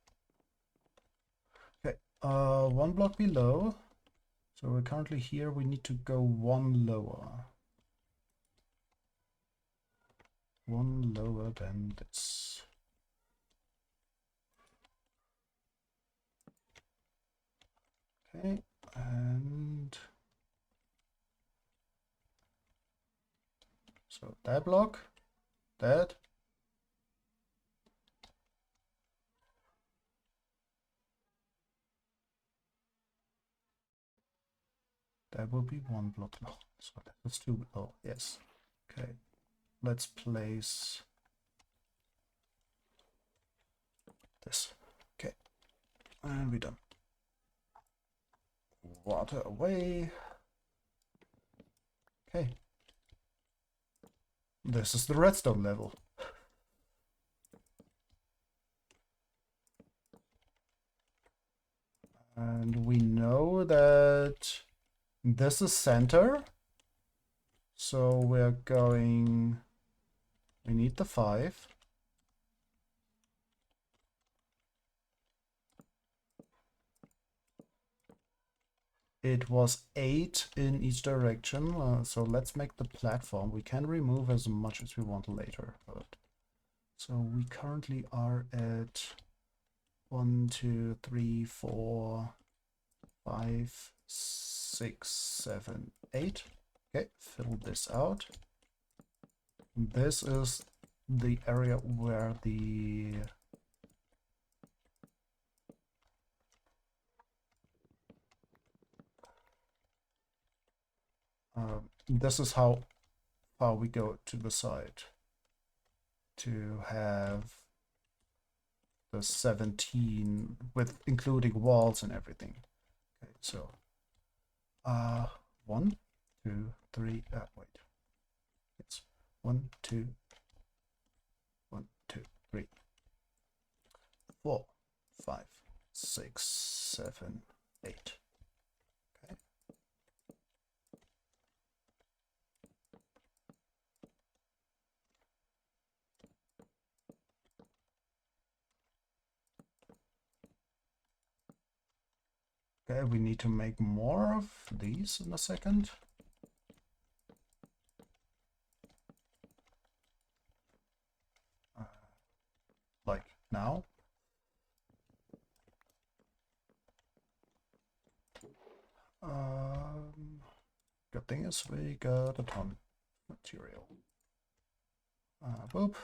Okay, 1 block below. So we're currently here. We need to go 1 lower. 1 lower than this. Okay, and so that block, that. That will be 1 block low. So that's 2 low, yes. Okay, let's place this. Okay, and we're done. Water away. Okay. this is the redstone level. And we know that this is center. So we're going, we need the 5. It was 8 in each direction. So let's make the platform. We can remove as much as we want later. So we currently are at 1, 2, 3, 4, 5, 6, 7, 8. Okay, fill this out. This is the area where the this is how far we go to the side to have the 17 with including walls and everything. Okay, so 1, 2, 3, wait. It's 1, 2, 1, 2, 3, 4, 5, 6, 7, 8. Okay. Okay, we need to make more of these in a second. Like now. Good thing is we got a ton of material. Boop.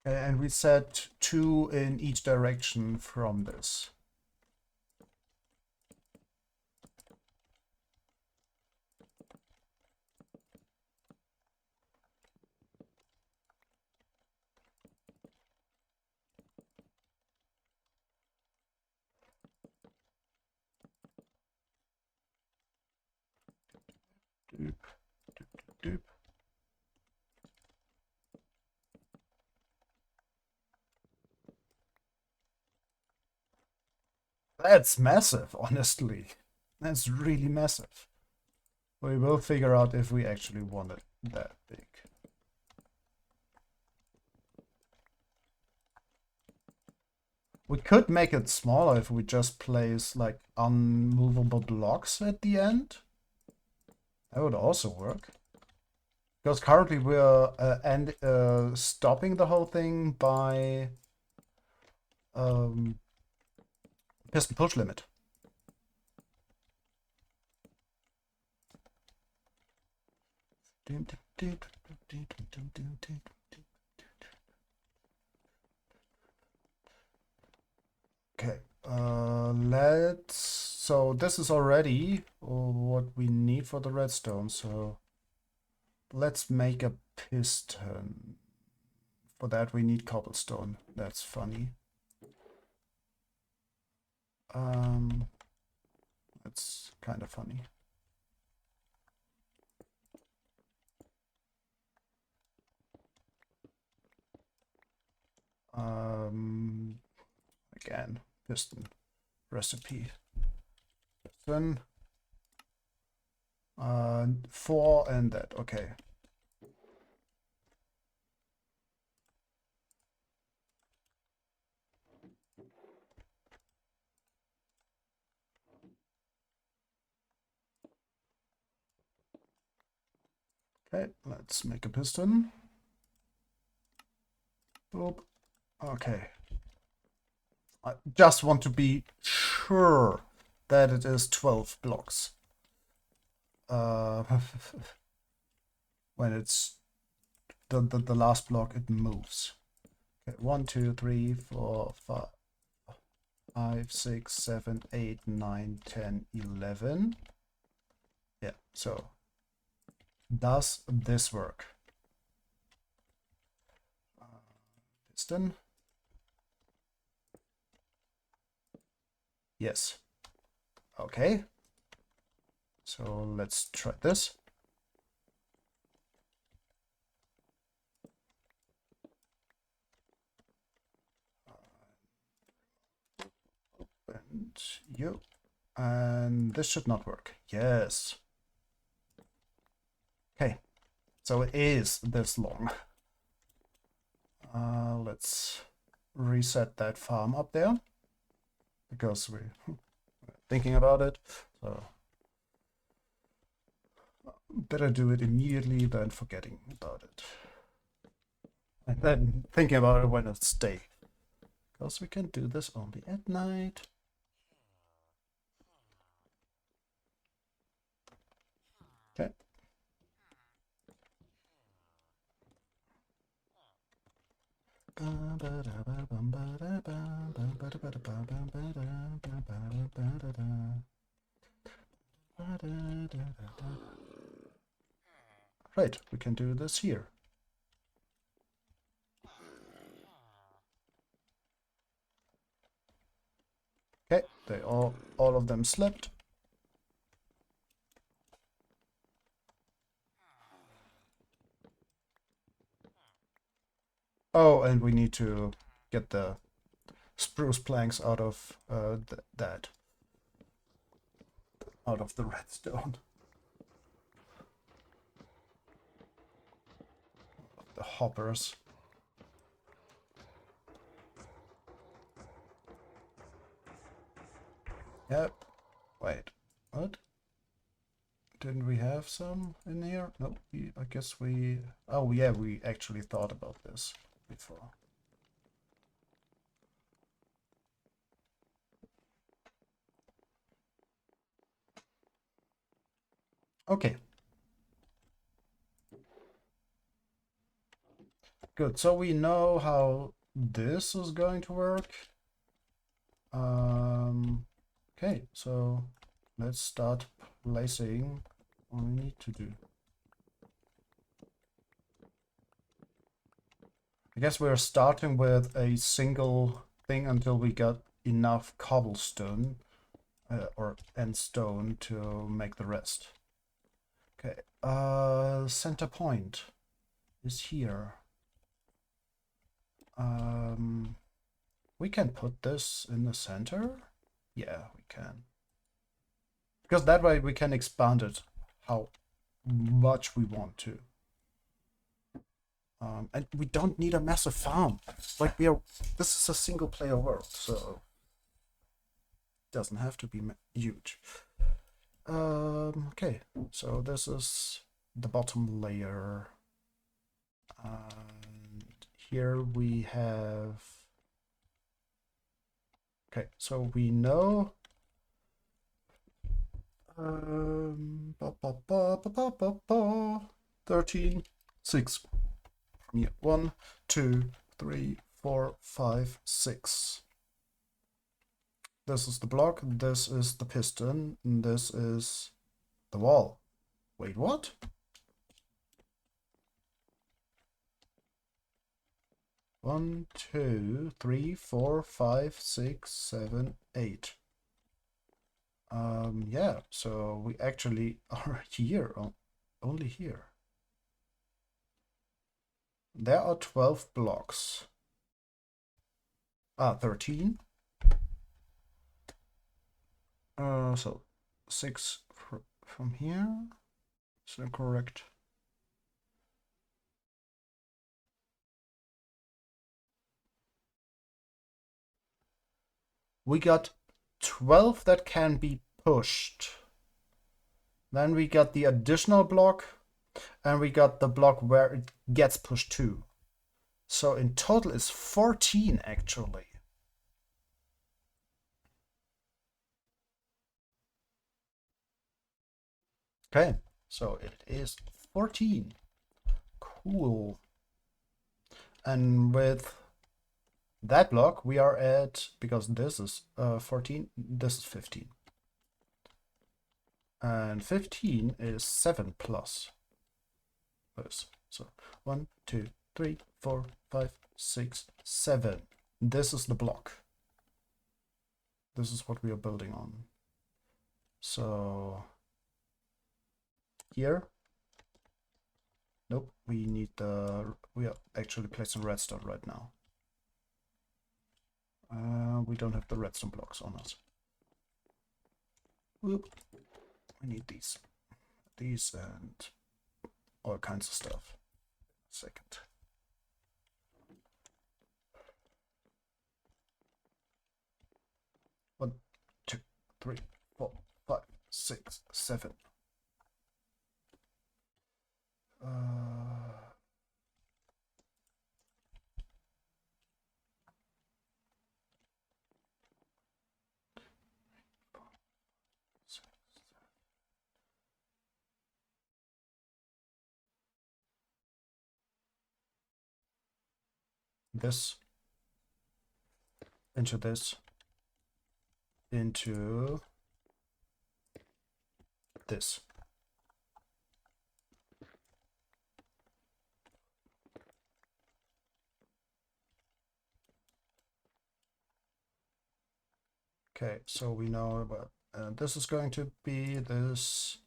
And we set 2 in each direction from this. Doop, doop, doop, doop. That's massive, honestly. That's really massive. We will figure out if we actually want it that big. We could make it smaller if we just place like unmovable blocks at the end. That would also work. Because currently we're stopping the whole thing by piston push limit. Okay, so this is already what we need for the redstone, so let's make a piston. For that we need cobblestone. That's funny. That's kind of funny. Again, piston recipe. Piston. 4 and that. Okay. Okay, let's make a piston. Boop. Okay. I just want to be sure that it is 12 blocks. When it's the last block, it moves. Okay, 1, 2, 3, 4, 5, 5, 6, 7, 8, 9, 10, 11. Yeah, so does this work? Piston. Yes. Okay. So let's try this. And you. And this should not work. Yes. Okay. So it is this long. Let's reset that farm up there. Because we're thinking about it. So better do it immediately than forgetting about it. And then thinking about it when it's day. Because we can do this only at night. Okay. Right, we can do this here. Okay, they all of them slept. Oh, and we need to get the spruce planks out of that. Out of the redstone. The hoppers. Yep. Wait. What? Didn't we have some in here? No, I guess we... Oh, yeah, we actually thought about this before. Okay. Good, so we know how this is going to work. Okay, so let's start placing what we need to do. I guess we're starting with a single thing until we got enough cobblestone and stone to make the rest. Okay, center point is here. We can put this in the center. Yeah, we can. Because that way we can expand it how much we want to. And we don't need a massive farm. Like this is a single player world, so it doesn't have to be huge. Okay, so this is the bottom layer. And here we have... Okay, so we know 13, 6. From here. 1, 2, 3, 4, 5, 6. This is the block, this is the piston, and this is the wall. Wait, what? One, 2, 3, 4, 5, 6, 7, 8. Yeah, so we actually are here, only here. There are 12 blocks. 13. So 6 from here. Is that correct? We got 12 that can be pushed. Then we got the additional block, and we got the block where it gets pushed to. So in total it's 14 actually. Okay, so it is 14. Cool. And with that block we are at, because this is 14, this is 15. And 15 is 7 plus this. So 1, 2, 3, 4, 5, 6, 7. This is the block. This is what we are building on. So here, nope, we need we are actually placing redstone right now. We don't have the redstone blocks on us. Whoop. We need these and all kinds of stuff. Second. One, 2, 3, 4, 5, 6, 7. This into this into this. Okay, so we know about this is going to be this,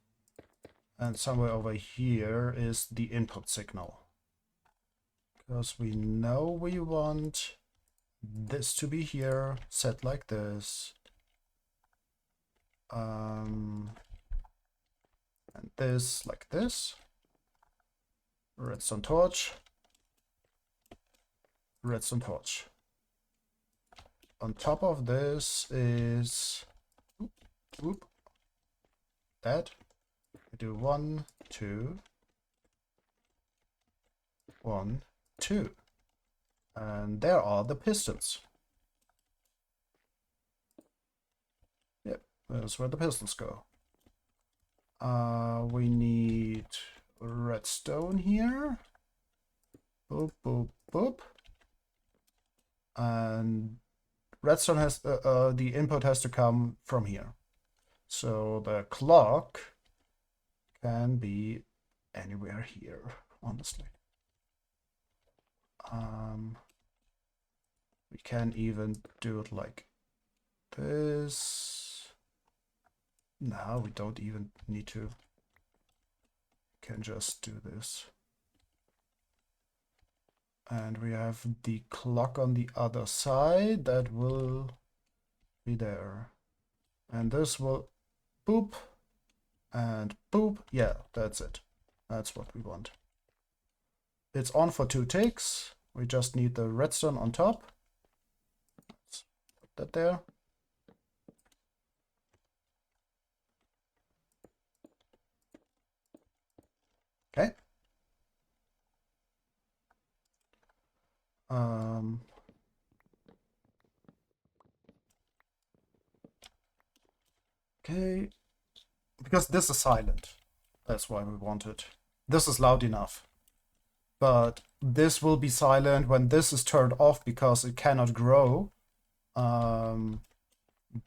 and somewhere over here is the input signal. Because we know we want this to be here, set like this. And this like this. Redstone torch. Redstone torch. On top of this is that. We do 1, 2, 1, 2. And there are the pistons. Yep, that's where the pistons go. We need redstone here. Boop, boop, boop. And redstone has the input has to come from here. So the clock can be anywhere here, honestly. We can even do it like this. No, we don't even need to. We can just do this. And we have the clock on the other side that will be there. And this will boop and boop. Yeah, that's it. That's what we want. It's on for 2 ticks. We just need the redstone on top. Let's put that there. Okay. Okay. Because this is silent. That's why we want it. This is loud enough. But this will be silent when this is turned off because it cannot grow.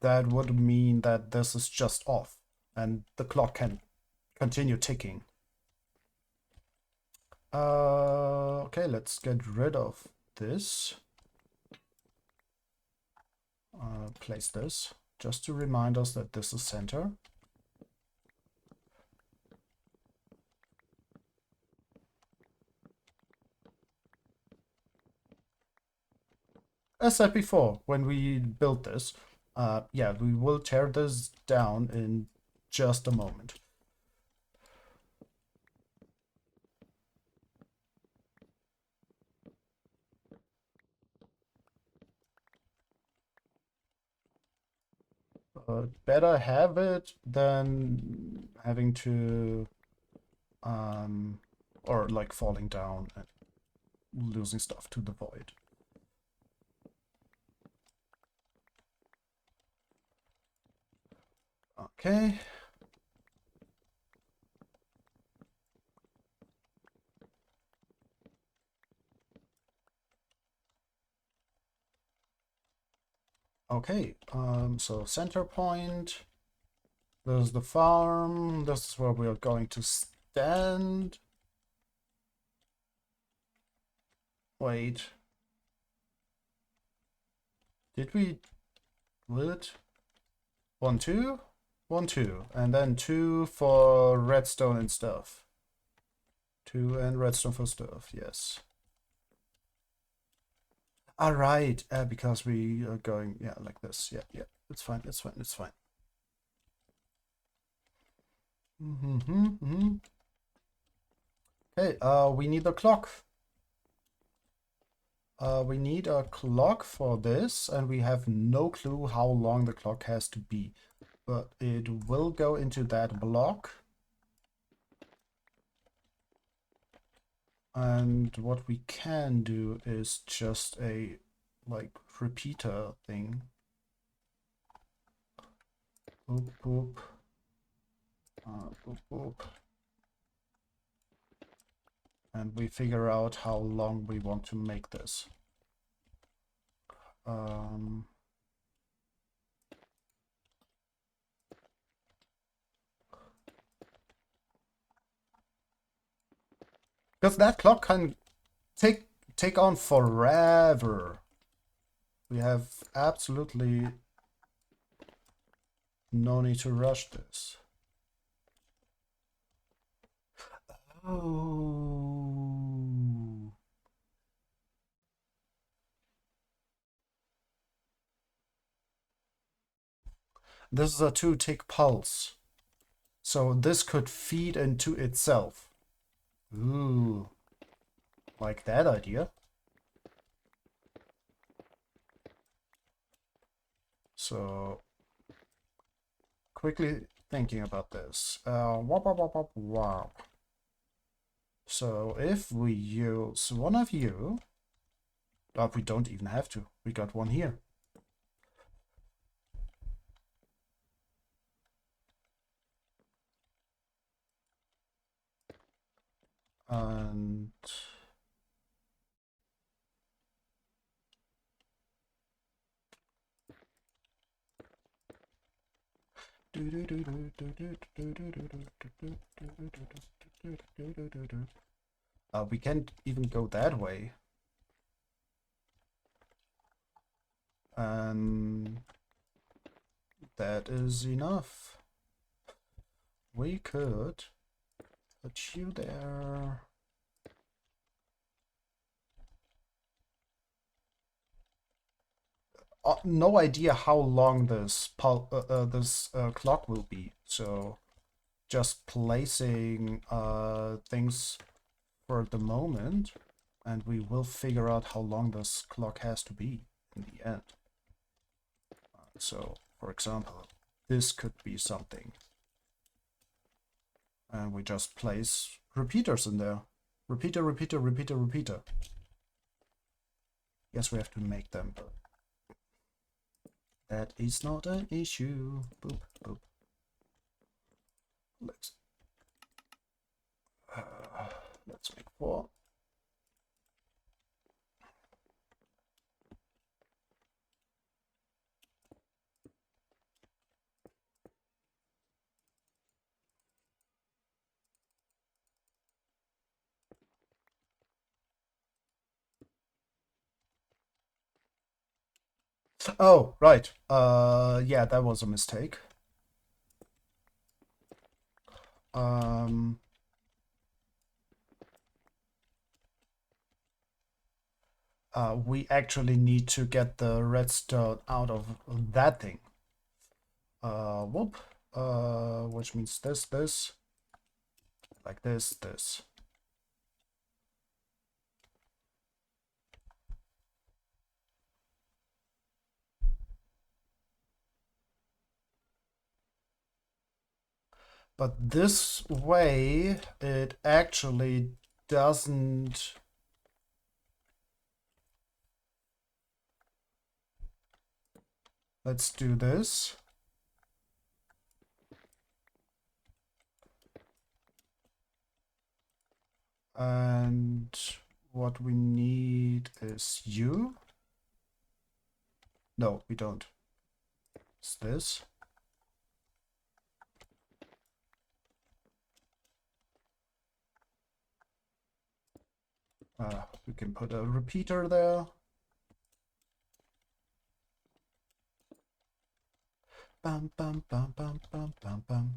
That would mean that this is just off and the clock can continue ticking. Okay, let's get rid of this. Place this just to remind us that this is center. As said before, when we built this, yeah, we will tear this down in just a moment. Better have it than having to, or like falling down and losing stuff to the void. Okay. Okay, so center point. There's the farm. This is where we are going to stand. Wait. Did we do it? 1, 2? 1, 2. And then 2 for redstone and stuff. 2 and redstone for stuff, yes. Alright, because we are going, yeah, like this. Yeah, yeah. It's fine, it's fine, it's fine. Okay, we need a clock. We need a clock for this, and we have no clue how long the clock has to be. But it will go into that block. And what we can do is just a, like, repeater thing. Boop, boop. Boop, boop. And we figure out how long we want to make this. Because that clock can take on forever. We have absolutely no need to rush this. Oh. This is a 2-tick pulse. So this could feed into itself. Ooh. Like that idea. So, quickly thinking about this. Wow. So if we use one of you, we don't even have to. We got one here. And we can't even go that way. And that is enough. We could put you there. No idea how long this clock will be, so just placing things for the moment, and we will figure out how long this clock has to be in the end. So, for example, this could be something, and we just place repeaters in there. Repeater, repeater, repeater, repeater. Yes, we have to make them, but that is not an issue. Boop, boop. Let's make 4. Oh, right. Yeah, that was a mistake. We actually need to get the redstone out of that thing. Whoop. Which means this, like this. But this way, it actually doesn't. Let's do this. And what we need is you. No, we don't. It's this. We can put a repeater there. Bum bum bum bum bum bum bum.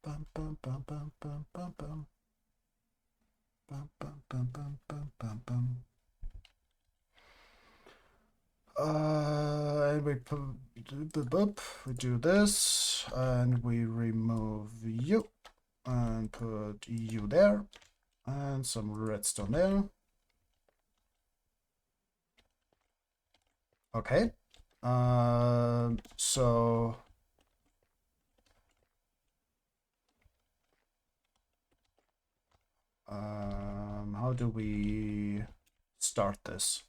Bum bum bum bum bum bum bum. Bum bum bum bum bum bum bum. And we do this, and we remove you, and put you there, and some redstone there. Okay. So how do we start this?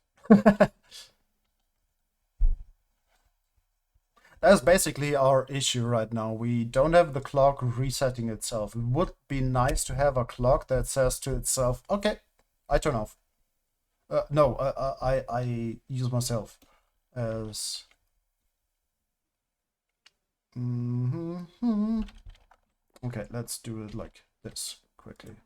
That's basically our issue right now. We don't have the clock resetting itself. It would be nice to have a clock that says to itself, okay, I turn off. No, I use myself as... Okay, let's do it like this quickly.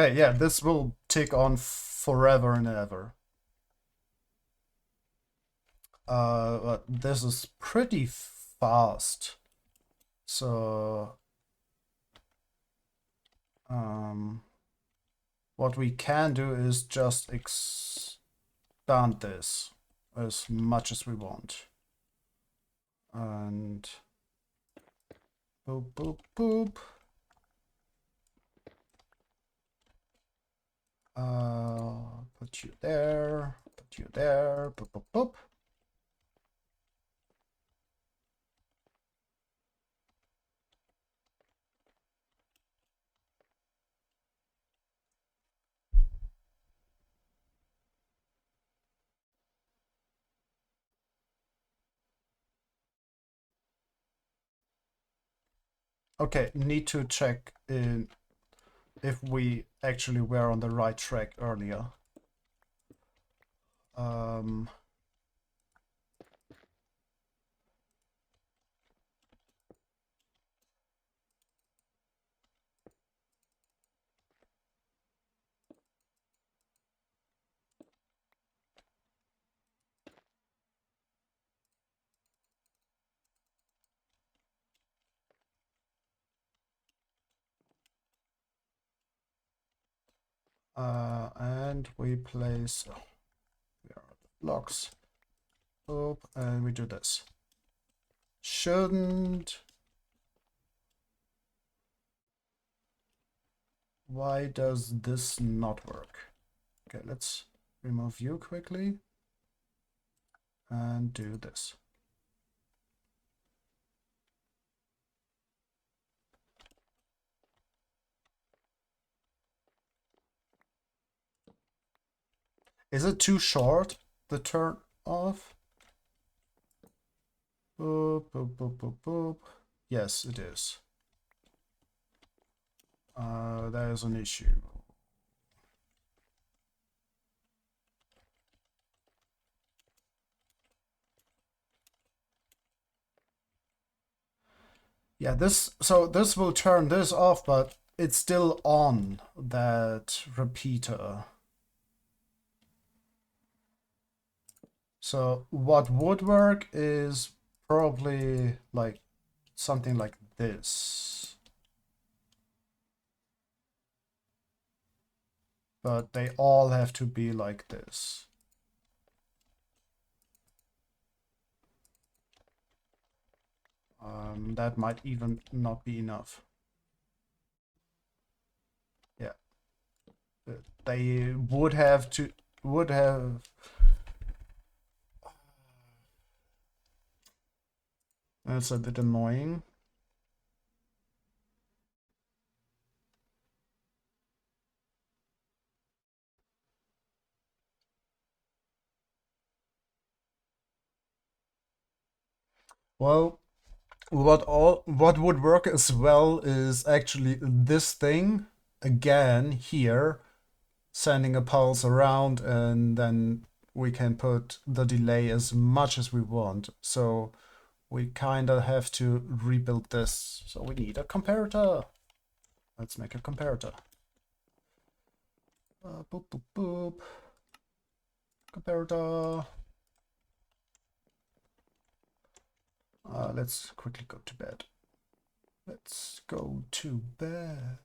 Okay, yeah, this will tick on forever and ever. But this is pretty fast. So, what we can do is just expand this as much as we want. And boop, boop, boop. Put you there, boop, boop, boop. Okay, need to check in if we actually were on the right track earlier. And we place we are the blocks. Boop, and we do this. Shouldn't. Why does this not work? Okay, let's remove you quickly and do this. Is it too short, the turn off? Boop, boop, boop, boop, boop. Yes, it is. That is an issue. Yeah, this will turn this off, but it's still on, that repeater. So what would work is probably like something like this. But they all have to be like this. That might even not be enough. Yeah. They would have. That's a bit annoying. Well, what would work as well is actually this thing again here, sending a pulse around, and then we can put the delay as much as we want. So we kind of have to rebuild this. So we need a comparator. Let's make a comparator. Boop, boop, boop. Comparator. Let's quickly go to bed. Let's go to bed.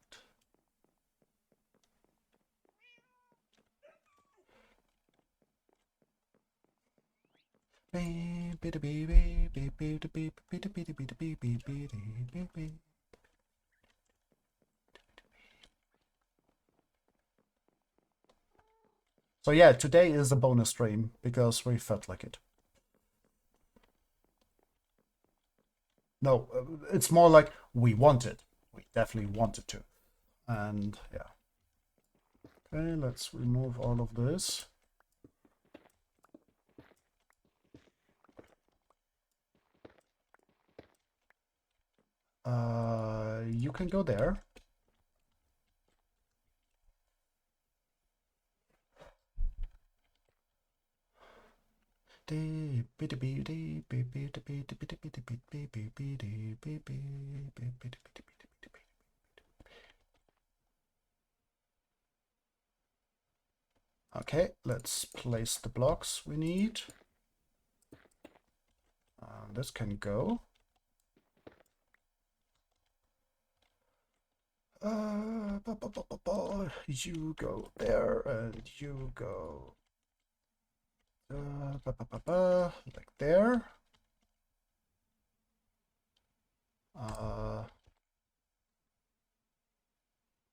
So yeah, today is a bonus stream because we felt like it. No, it's more like we wanted. We definitely wanted to. And yeah. Okay, let's remove all of this. You can go there. Okay, let's place the blocks we need. This can go. You go there, and you go like there.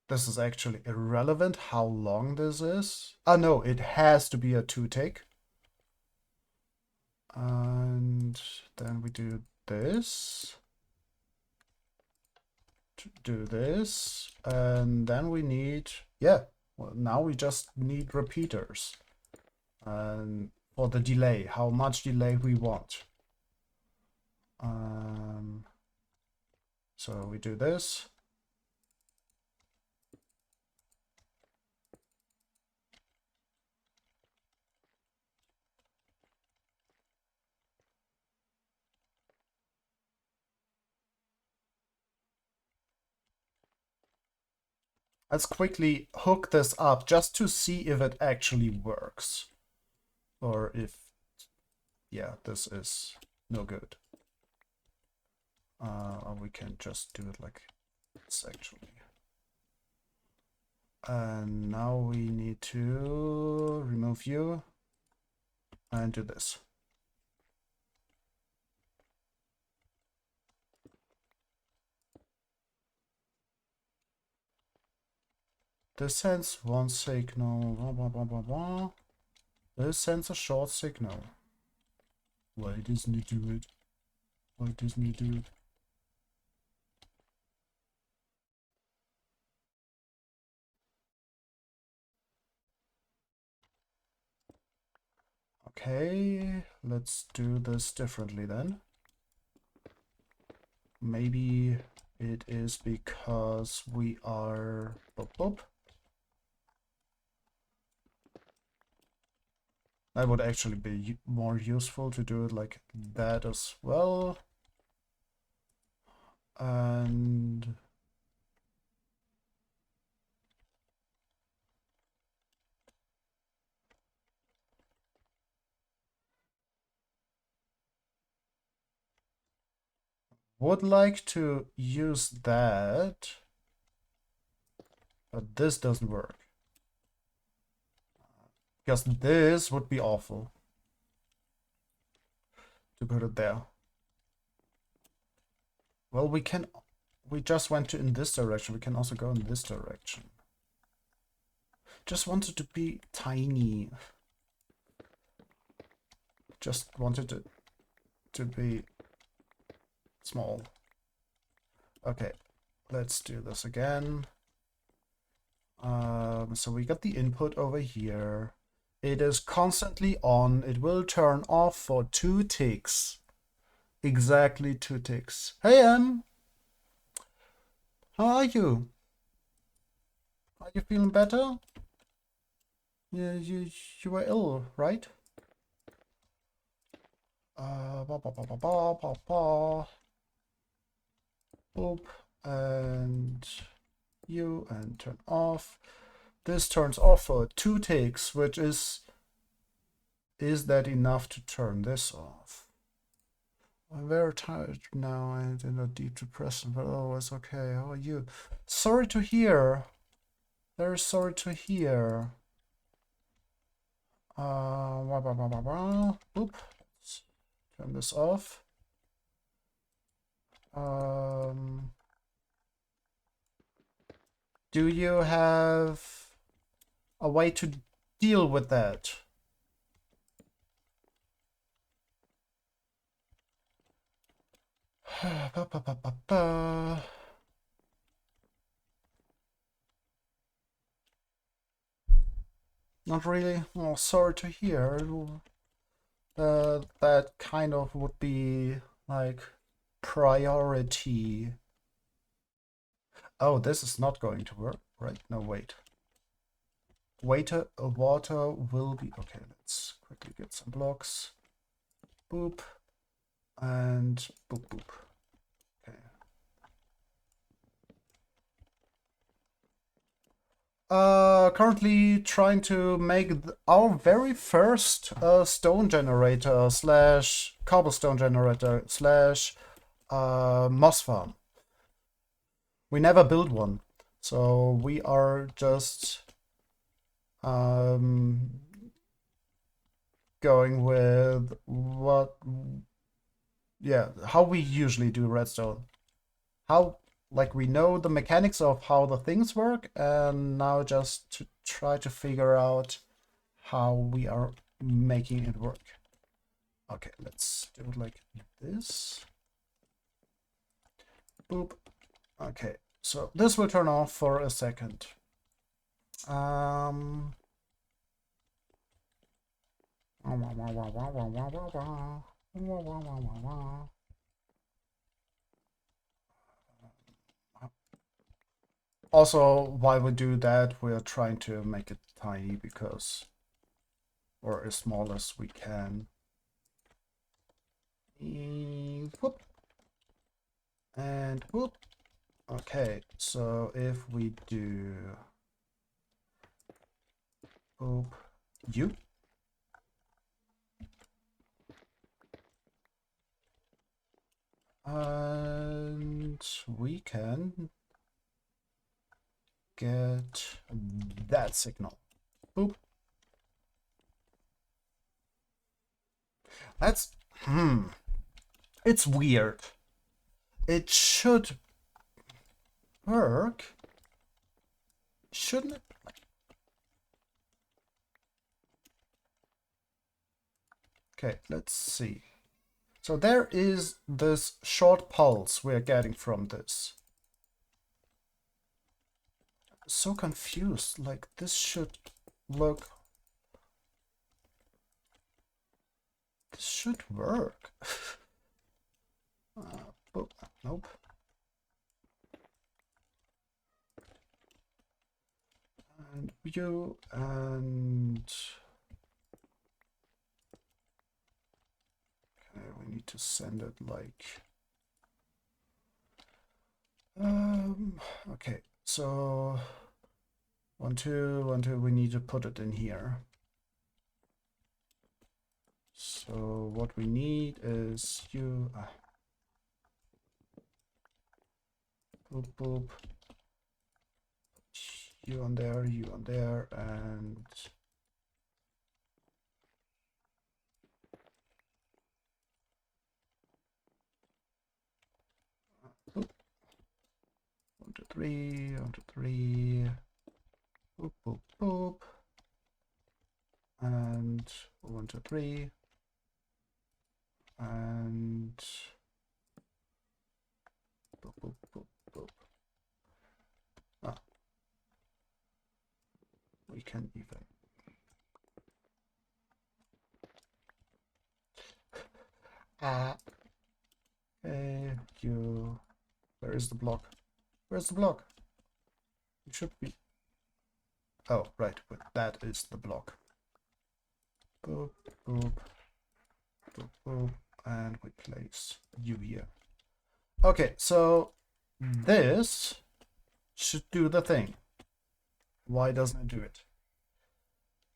This is actually irrelevant how long this is. Ah, no, it has to be a 2-tick. And then we do this. Do this, and then we need, yeah, well, now we just need repeaters. And for the delay, how much delay we want. So we do this. Let's quickly hook this up just to see if it actually works. Or if, yeah, this is no good. Or we can just do it like this actually. And now we need to remove you and do this. This sends one signal. This sends a short signal. Why doesn't it do it? Why doesn't it do it? Okay, let's do this differently then. Maybe it is because we are... Boop, boop. That would actually be more useful to do it like that as well. And... would like to use that, but this doesn't work. Because this would be awful to put it there. Well, we just went in this direction. We can also go in this direction. Just wanted to be tiny. Just wanted it to be small. Okay, let's do this again. So we got the input over here. It is constantly on. It will turn off for 2 ticks. Exactly 2 ticks. Hey, Em! How are you? Are you feeling better? Yeah, you were ill, right? Ba ba ba ba ba ba ba. Boop. And you, and turn off. This turns off for 2 takes, which is that enough to turn this off? I'm very tired now and in a deep depression, but oh, it's okay. How are you? Sorry to hear. Very sorry to hear. Boop. Let's turn this off. Do you have a way to deal with that? Not really. Oh, sorry to hear. That kind of would be like priority. Oh, this is not going to work, right? No, wait. Water will be okay. Let's quickly get some blocks. Boop and boop boop. Okay. Currently trying to make our very first stone generator slash cobblestone generator slash moss farm. We never built one, so we are just going with how we usually do redstone. How, like, we know the mechanics of how the things work, and now just to try to figure out how we are making it work. Okay, let's do it like this. Boop. Okay, so this will turn off for a second. Also, while we do that, we are trying to make it tiny because, or as small as we can. Whoop. And whoop. Okay, so if we do boop you. And we can get that signal. Boop. That's it's weird. It should work, shouldn't it? Okay, let's see. So there is this short pulse we're getting from this. So confused, like this should look... This should work. Nope. And you and... Okay, we need to send it like... okay, so 1, 2, 1, 2, we need to put it in here. So what we need is you... boop, boop. You on there, and... Boop. 1, 2, 3, 1, 2, 3. Boop, boop, boop. And 1, 2, 3. And boop, boop, boop, boop. Ah. We can even. Okay, you. Where is the block? Where's the block? It should be. Oh, right, that is the block. Boop, boop, boop, boop, and we place you here. Okay, so this should do the thing. Why doesn't it do it?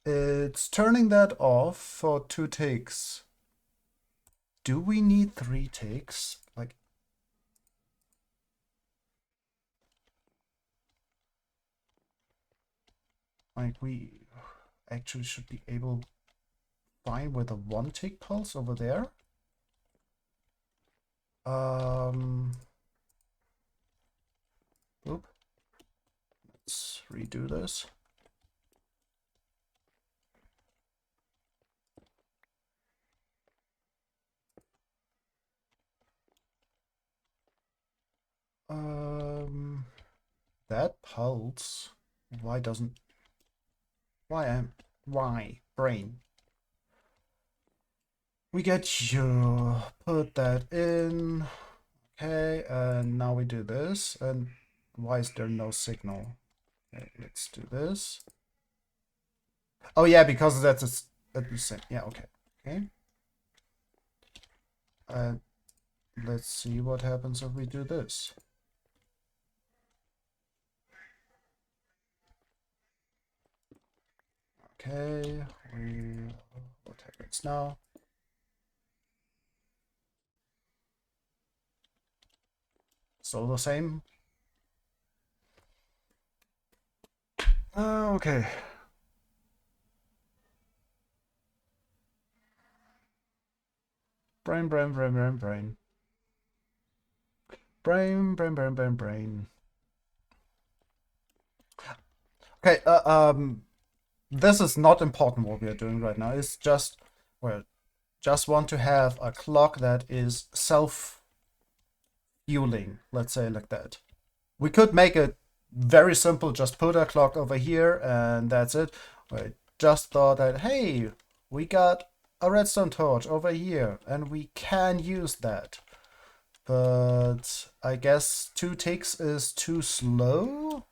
It's turning that off for 2 takes. Do we need 3 takes? Like we actually should be able fine with a 1 tick pulse over there. Oop. Let's redo this. That pulse. Why brain? We get you. Put that in. Okay, and now we do this. And why is there no signal? Okay, let's do this. Oh yeah, because that's the same. Yeah, okay. Okay. And let's see what happens if we do this. Okay, what happens now? Still the same. Okay. Brain. Brain. Okay, this is not important what we are doing right now. It's just, well, just want to have a clock that is self-fueling, let's say like that. We could make it very simple, just put a clock over here and that's it. I just thought that, hey, we got a redstone torch over here and we can use that. But I guess 2 ticks is too slow.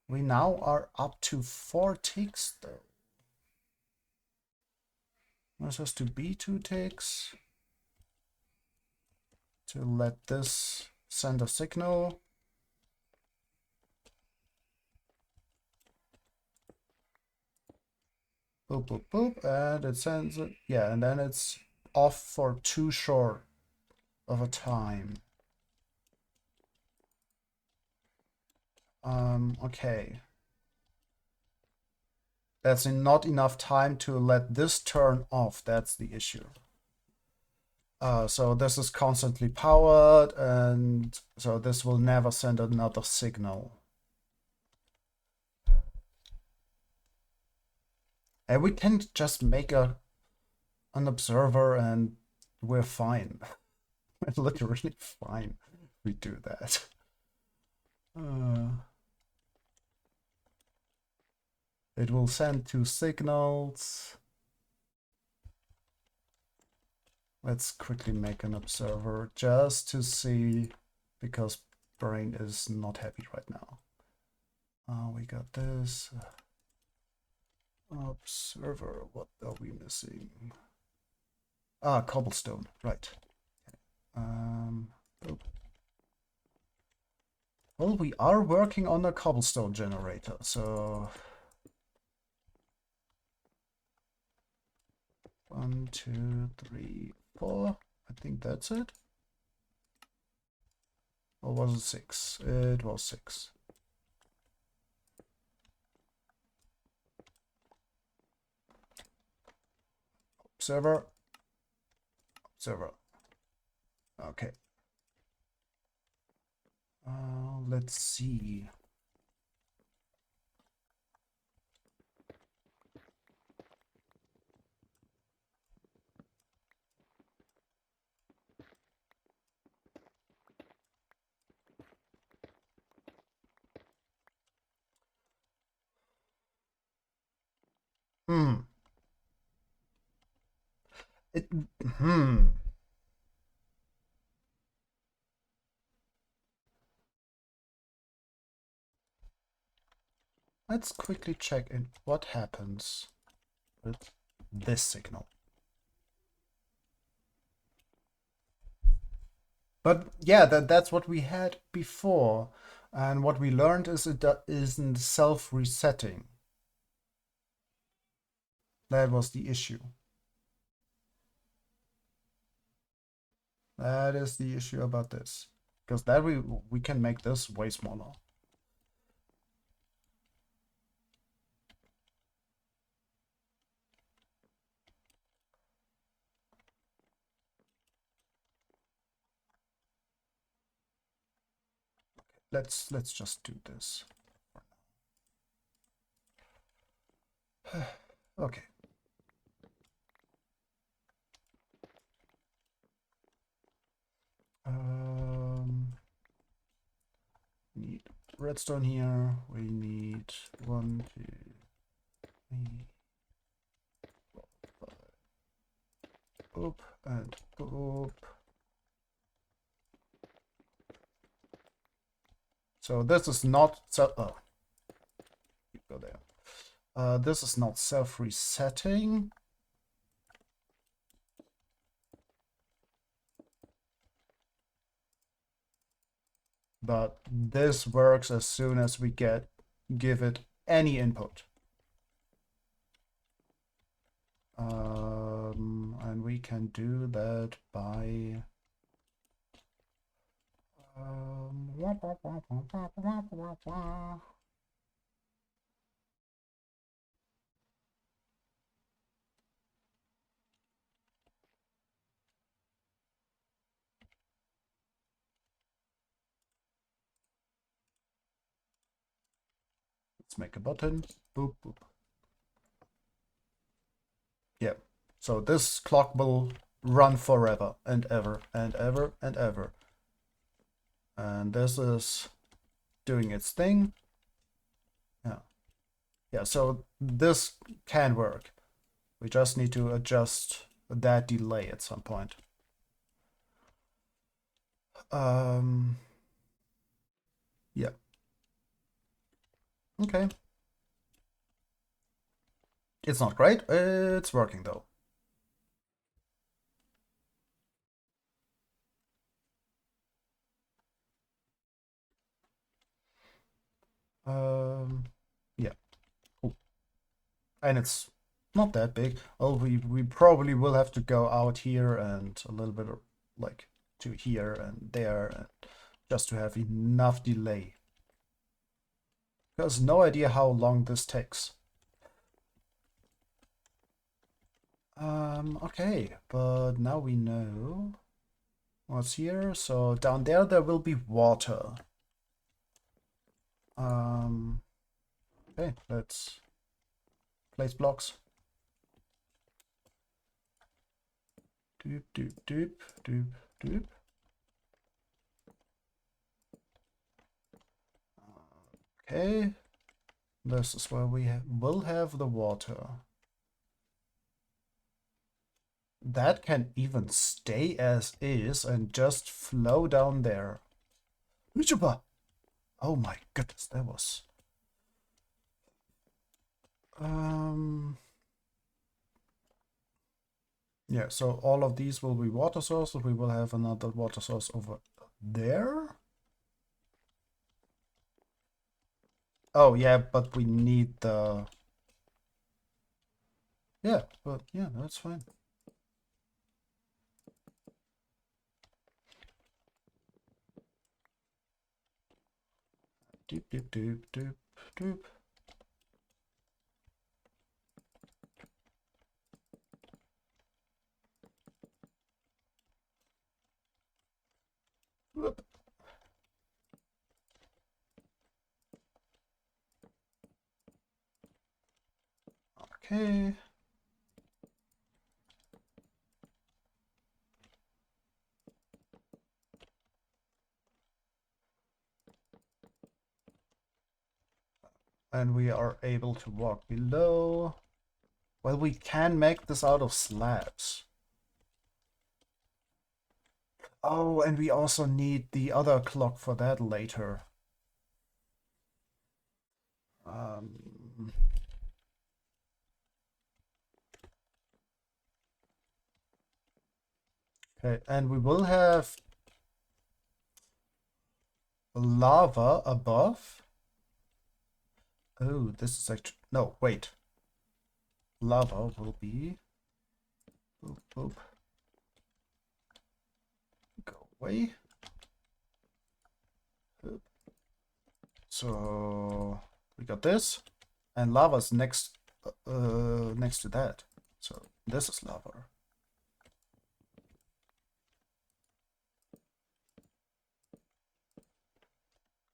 We now are up to 4 ticks though. This has to be 2 ticks to let this send a signal. Boop, boop, boop, and it sends it. Yeah, and then it's off for too short of a time. Okay. That's not enough time to let this turn off. That's the issue. So this is constantly powered, and so this will never send another signal. And we can just make an observer and we're fine. We're literally fine if we do that. It will send 2 signals. Let's quickly make an observer just to see, because brain is not happy right now. We got this. Observer, what are we missing? Cobblestone, right. Well, we are working on a cobblestone generator, so 1, 2, 3, 4. I think that's it. Or was it 6? It was 6. Observer. Okay. Let's see. Let's quickly check in what happens with this signal. But yeah, that's what we had before. And what we learned is it isn't self-resetting. That was the issue. That is the issue about this. Because that we can make this way smaller. Let's just do this. Okay. Need redstone here. We need 1, 2, 3, 4, 5. Oop and oop. So this is not go there. This is not self-resetting. But this works as soon as we give it any input. And we can do that by let's make a button. Boop, boop. Yeah. So this clock will run forever and ever and ever and ever. And this is doing its thing. Yeah. Yeah, so this can work. We just need to adjust that delay at some point. Yeah. Okay. It's not great. It's working though. Yeah. Cool. And it's not that big. Well, we probably will have to go out here and a little bit of, like to here and there, and just to have enough delay. Because no idea how long this takes. Okay, but now we know what's here. So down there will be water. Okay, let's place blocks. Doop, doop, doop, doop, doop. Okay, this is where we will have the water. That can even stay as is and just flow down there. Oh my goodness, that was... Yeah, so all of these will be water sources. We will have another water source over there. Oh yeah, but we need the... Yeah, but yeah, that's fine. Doop, doop, doop, doop, doop. Whoop. Okay. And we are able to walk below. Well, we can make this out of slabs. Oh, and we also need the other clock for that later. Okay, and we will have lava above. Oh, this is actually... No, wait. Lava will be... Boop, boop. Go away. Boop. So we got this, and lava's next to that. So this is lava.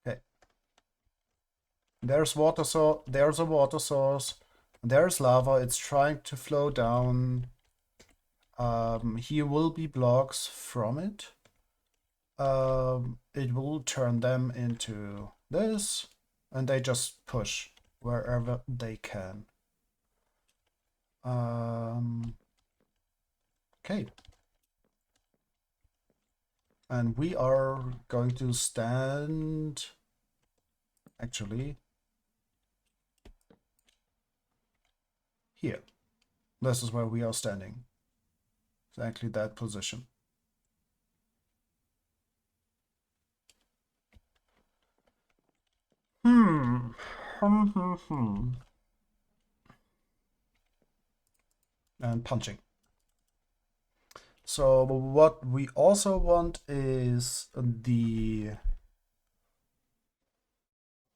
Okay. There's water, so there's a water source. There's lava. It's trying to flow down. Here will be blocks from it. It will turn them into this, and they just push wherever they can. Okay. And we are going to stand, actually, here. This is where we are standing. Exactly that position. And punching. So what we also want is the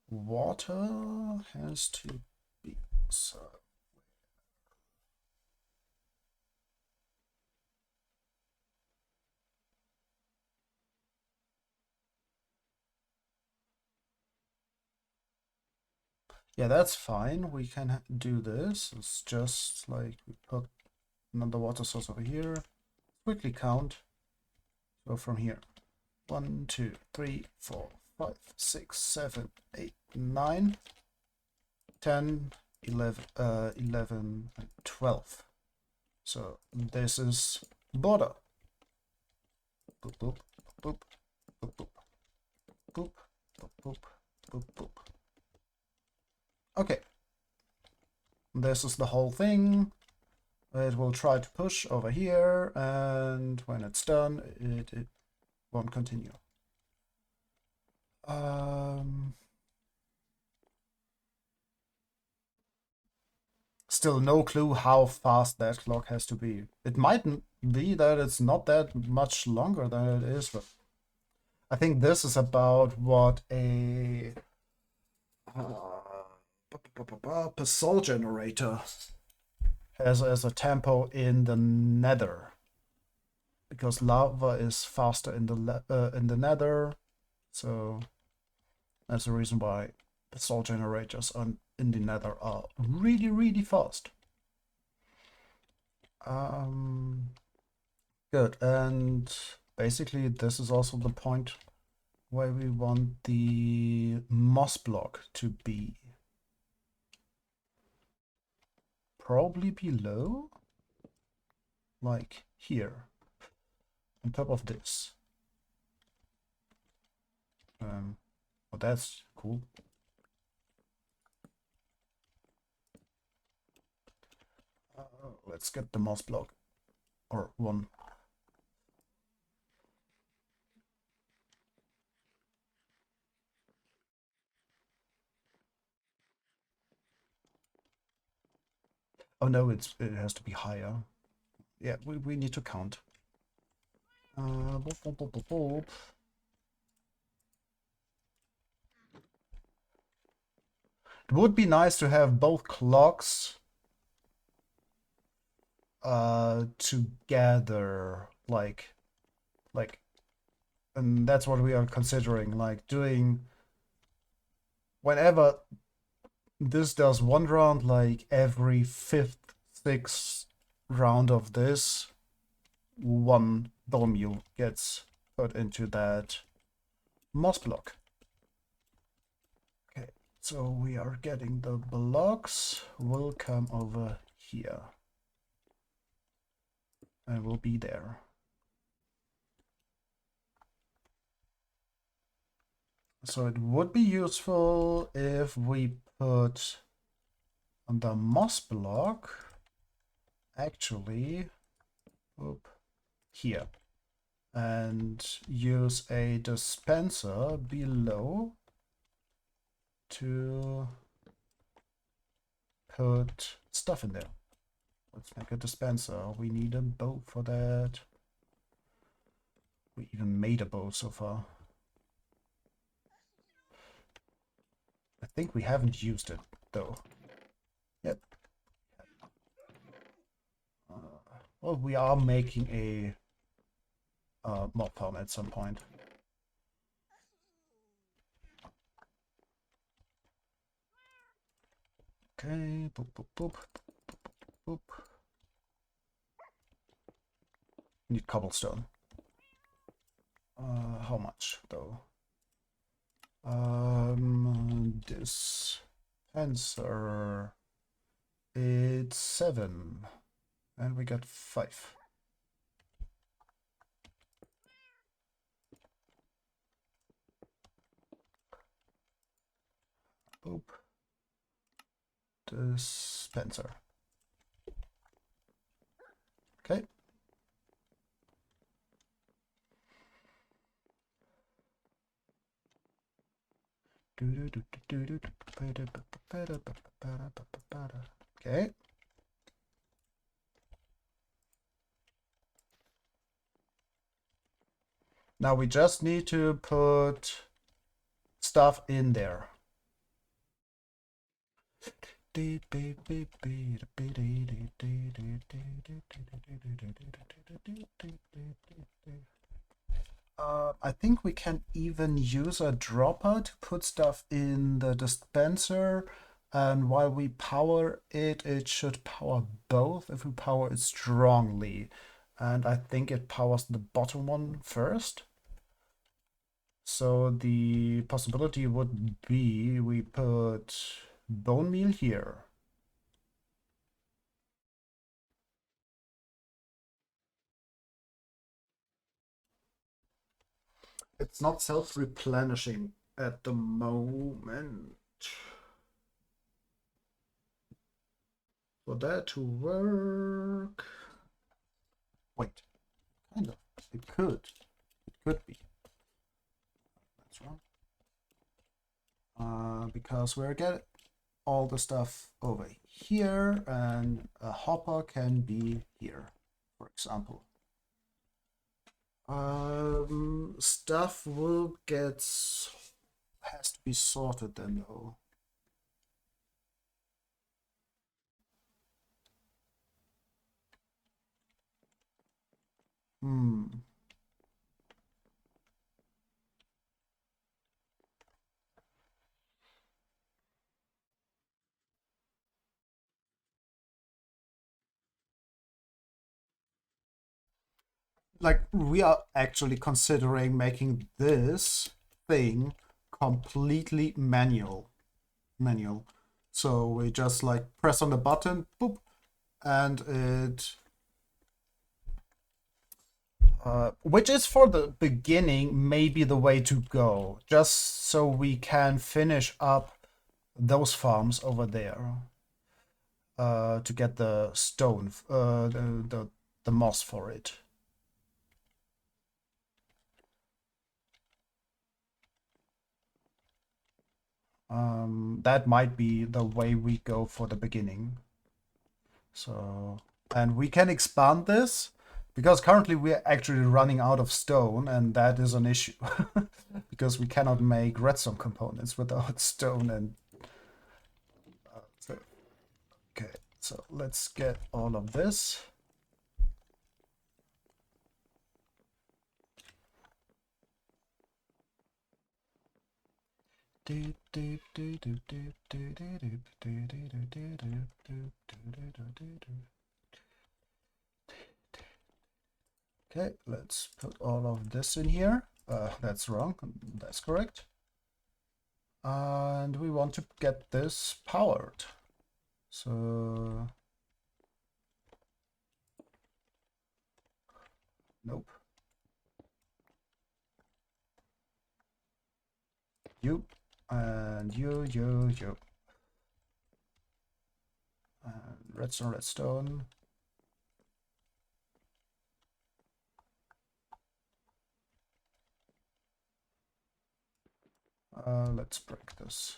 water has to be so. Yeah, that's fine. We can do this. It's just like we put another water source over here. Quickly count. So from here, 1, 2, 3, 4, 5, 6, 7, 8, 9, 10, 11, 11, 12. So this is border. Boop, boop, boop, boop, boop, boop, boop, boop, boop, boop. Okay. This is the whole thing. It will try to push over here, and when it's done, it won't continue. Still no clue how fast that clock has to be. It might be that it's not that much longer than it is, but I think this is about what a pixel generator has as a tempo in the nether, because lava is faster in the nether, so that's the reason why pixel generators in the nether are really fast. Good, and basically this is also the point where we want the moss block to be. Probably below, like here, on top of this. Well, that's cool. Let's get the moss block, or one. Oh no, it has to be higher. Yeah, we need to count. Boop, boop, boop, boop, boop. It would be nice to have both clocks together, like, and that's what we are considering, like doing whenever this does one round, like every 5th, 6th round of this, one bone gets put into that moss block. Okay, so we are getting the blocks, will come over here. And will be there. So it would be useful if we put on the moss block, actually, here, and use a dispenser below to put stuff in there. Let's make a dispenser. We need a bow for that. We even made a bow so far. I think we haven't used it though. Yep. Well, we are making a mob farm at some point. Okay, boop, boop, boop, boop, boop. Need cobblestone. How much though? Dispenser. It's 7, and we got 5. Boop. Dispenser. Okay. Okay. Now we just need to put stuff in there. I think we can even use a dropper to put stuff in the dispenser, and while we power it, it should power both if we power it strongly. And I think it powers the bottom one first. So the possibility would be we put bone meal here. It's not self-replenishing at the moment. For that to work... Wait, kind of. It could. It could be. That's wrong. Because we're getting all the stuff over here, and a hopper can be here, for example. Stuff will has to be sorted then though. Like, we are actually considering making this thing completely manual. So we just like press on the button, boop, and it which is for the beginning maybe the way to go, just so we can finish up those farms over there to get the stone, the moss for it. That might be the way we go for the beginning. So, and we can expand this because currently we're actually running out of stone, and that is an issue because we cannot make redstone components without stone. And okay, so let's get all of this. Okay, let's put all of this in here. That's wrong. That's correct. And we want to get this powered. So... Nope. You. And you. redstone, redstone. Let's break this.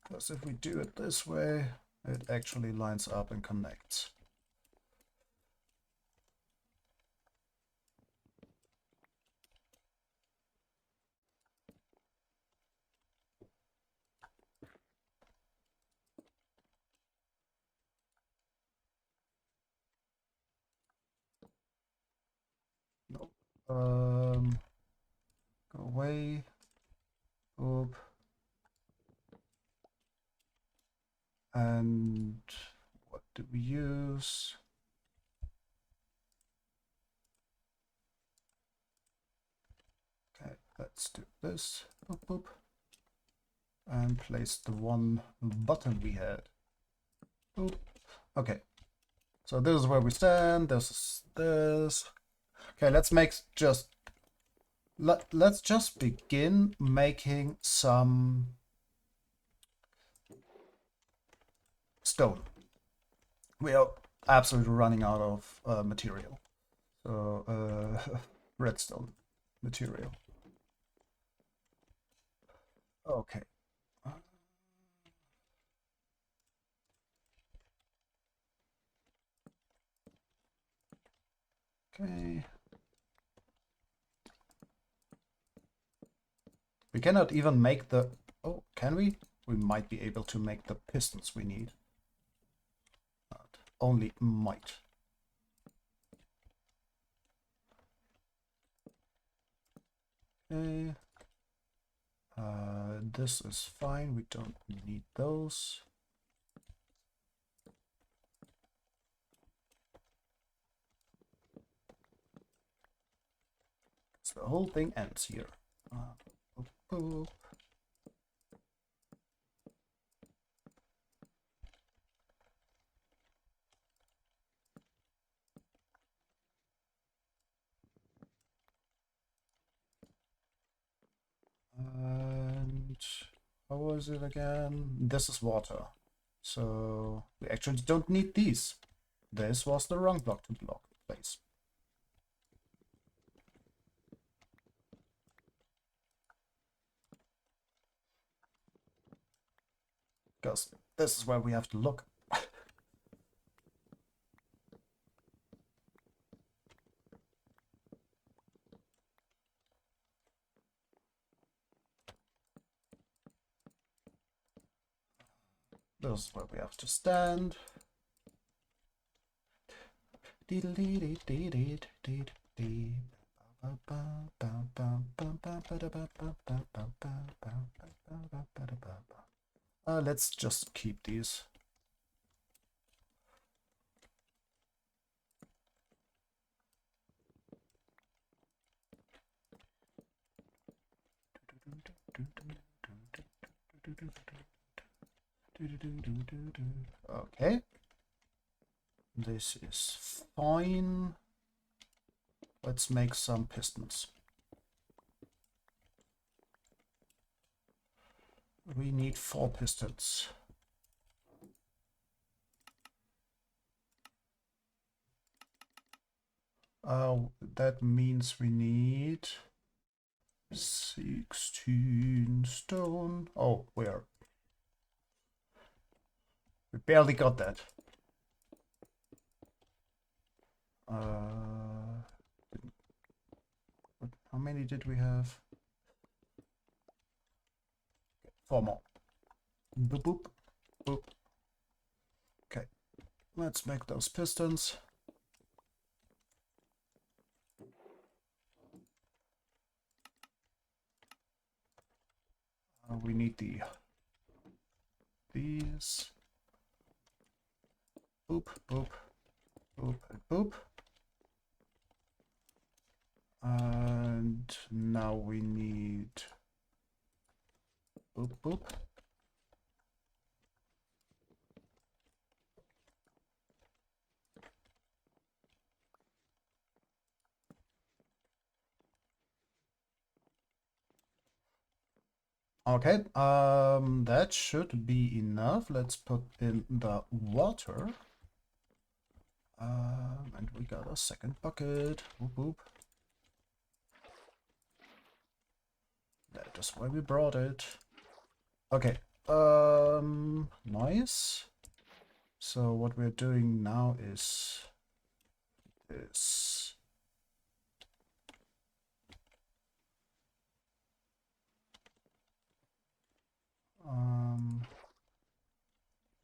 Because if we do it this way, it actually lines up and connects. Nope. Go away. Oop. And what do we use? Okay, let's do this. Boop, boop. And place the one button we had. Boop. Okay. So this is where we stand. This is this. Okay, let's just begin making some stone. We are absolutely running out of material. So redstone material. Okay. Okay. We cannot even make the... Oh, can we? We might be able to make the pistons we need. But only might. Okay. This is fine. We don't need those. So the whole thing ends here. Boop, boop. And how was it again? This is water. So we actually don't need these. This was the wrong block to block place. Because this is where we have to look. This is where we have to stand. Let's just keep these. Okay. This is fine. Let's make some pistons. We need 4 pistons. That means we need 16 stone. Oh, where? We barely got that. How many did we have? 4 more. Boop, boop, boop. Okay, let's make those pistons. We need these. Boop, boop, boop, and boop. And now we need boop, boop. Okay, that should be enough. Let's put in the water. And we got a second bucket. Whoop whoop. That is why we brought it. Okay, nice. So what we're doing now is this.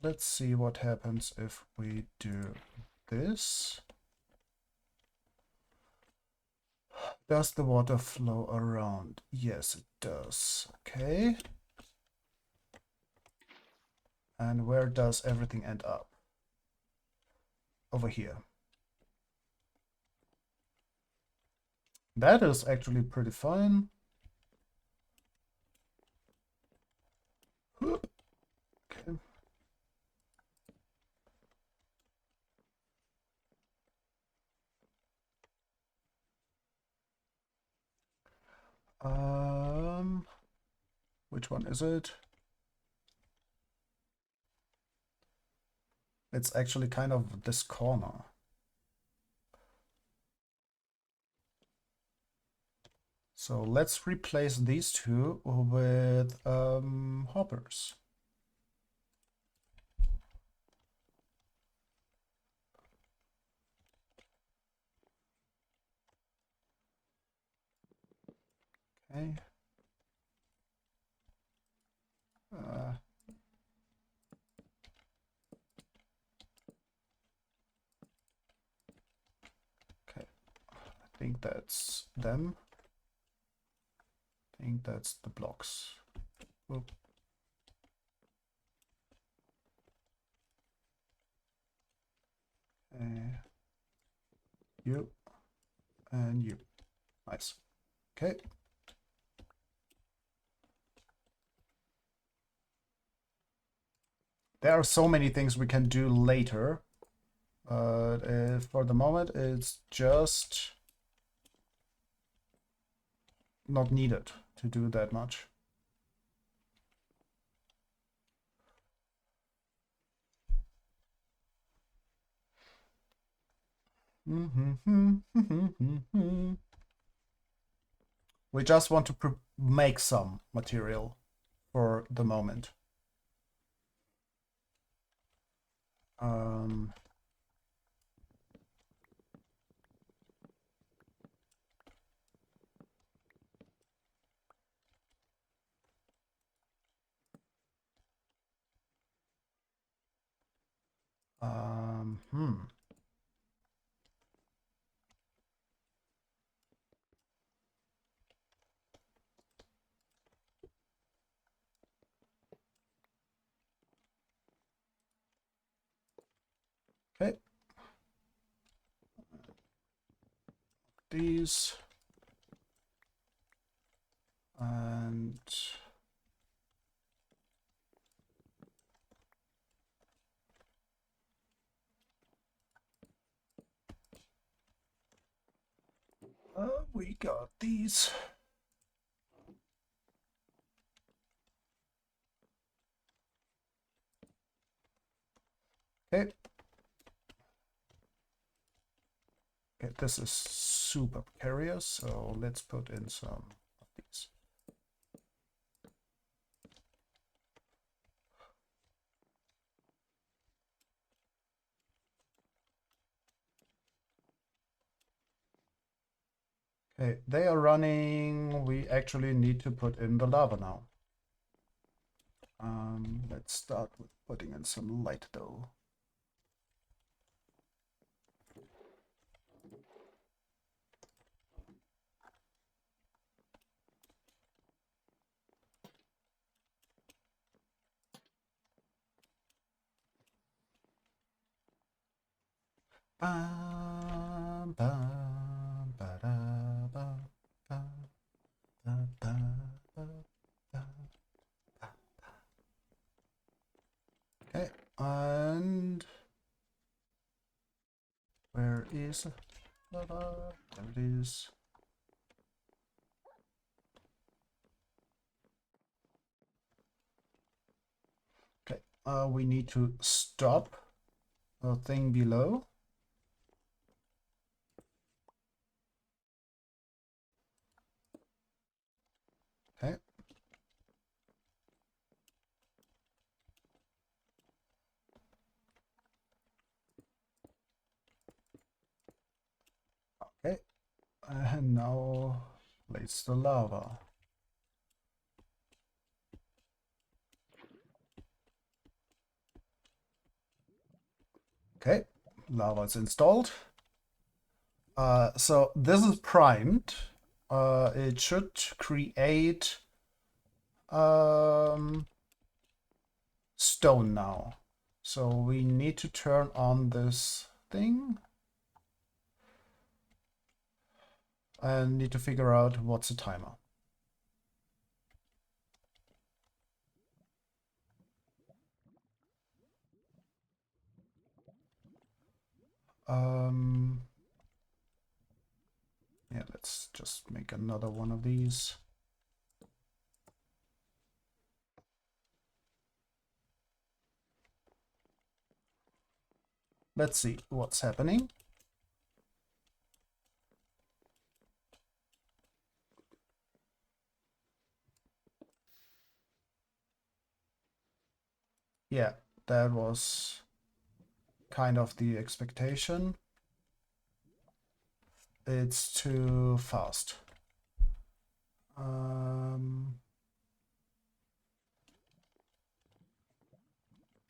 Let's see what happens if we do this. Does the water flow around? Yes, it does. Okay. And where does everything end up? Over here. That is actually pretty fine. Okay. Which one is it? It's actually kind of this corner. So let's replace these two with hoppers. Okay. Okay. I think that's them. I think that's the blocks. Oop. You and you. Nice. Okay. There are so many things we can do later. For the moment, it's just not needed to do that much. We just want to make some material for the moment. Okay. These. And we got these. Okay. Okay, this is super precarious, so let's put in some of these. Okay, they are running. We actually need to put in the lava now. Let's start with putting in some light though. Bam, bam, ba, da, bam, bam, ba, ba, ba, ba, ba. Okay, and where is lava? There it is. we need to stop the thing below. Okay. Okay. And now place the lava. Okay, lava is installed. So this is primed. It should create stone now. So we need to turn on this thing. And need to figure out what's the timer. Yeah, let's just make another one of these. Let's see what's happening. Yeah, that was kind of the expectation. It's too fast.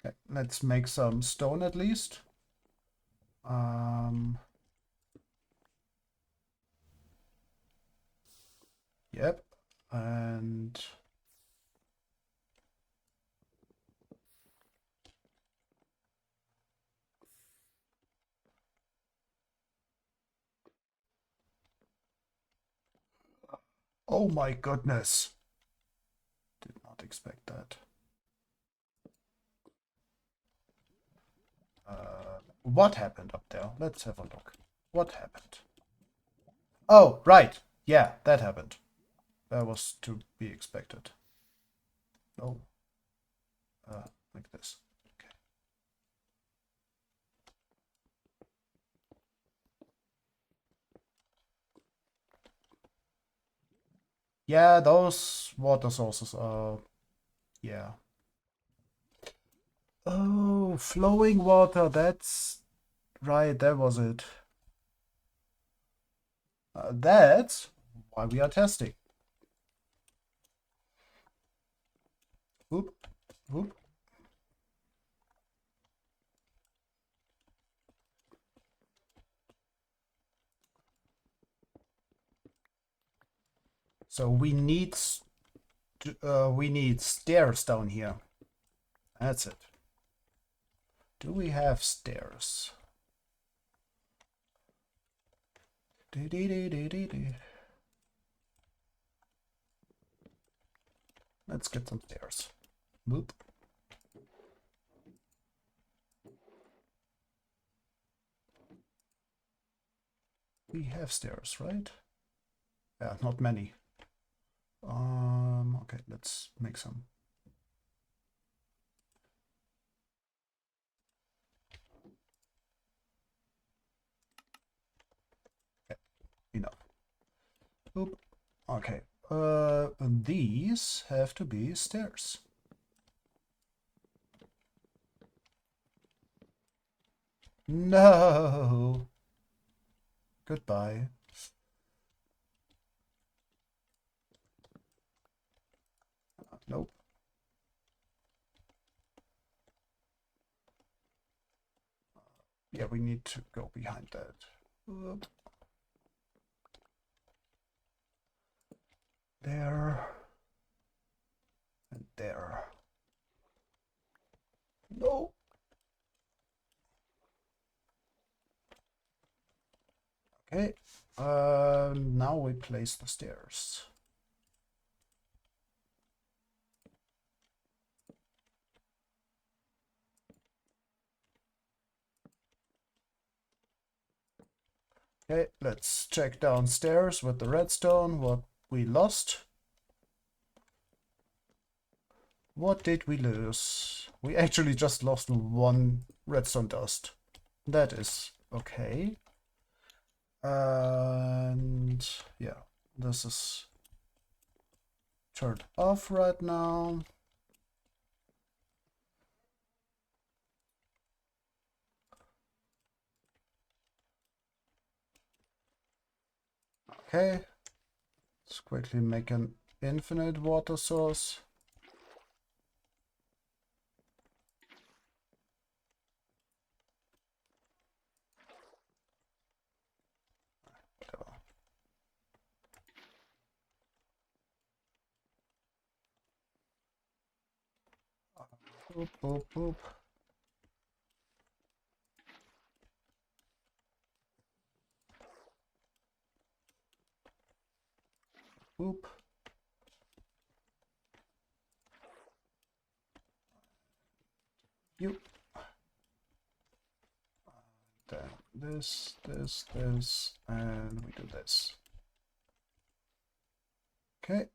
Okay, let's make some stone at least. Yep, and oh my goodness. Did not expect that. What happened up there? Let's have a look. What happened? Oh, right. Yeah, that happened. That was to be expected. Oh. Like this. Okay. Yeah, those water sources are... Yeah. Oh, flowing water. That's right. That was it. That's why we are testing. Oop, oop. So we need stairs down here. That's it. Do we have stairs? Let's get some stairs. Boop. We have stairs, right? Yeah, not many. Okay, let's make some. Okay, enough. Oop. Okay. These have to be stairs. No. Goodbye. Nope. Yeah, we need to go behind that. Oop. There. And there. No. Okay. Now we place the stairs. Okay, let's check downstairs with the redstone what we lost. What did we lose? We actually just lost 1 redstone dust. That is okay. And yeah, this is turned off right now. Okay, let's quickly make an infinite water source. Boop, boop, boop. Boop. You. Then this, and we do this. Okay.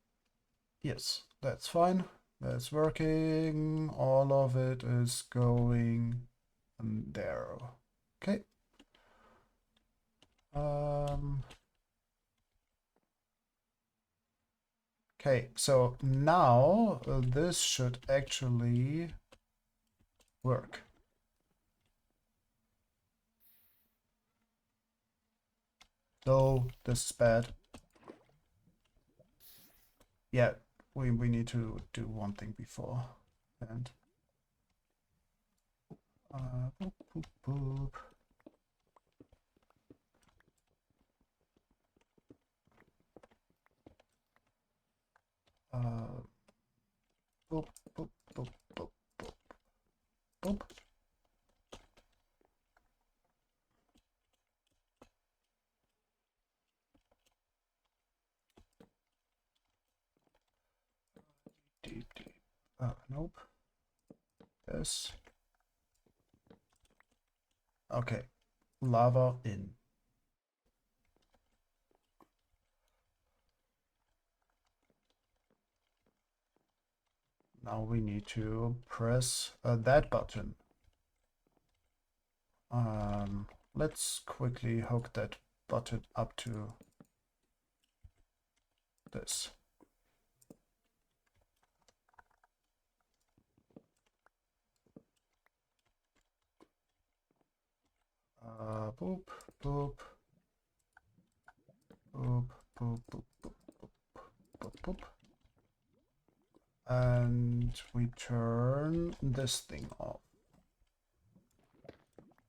Yes, that's fine. That's working. All of it is going there. Okay. Okay, so now this should actually work. Though this is bad. Yeah, we need to do one thing before. And boop, boop, boop. Boop, boop, boop, boop, boop, boop. Deep, deep. Nope. Yes. Okay. Lava in. Now we need to press that button. Let's quickly hook that button up to this. Boop, boop, boop, boop, boop, boop, boop, boop. And we turn this thing off.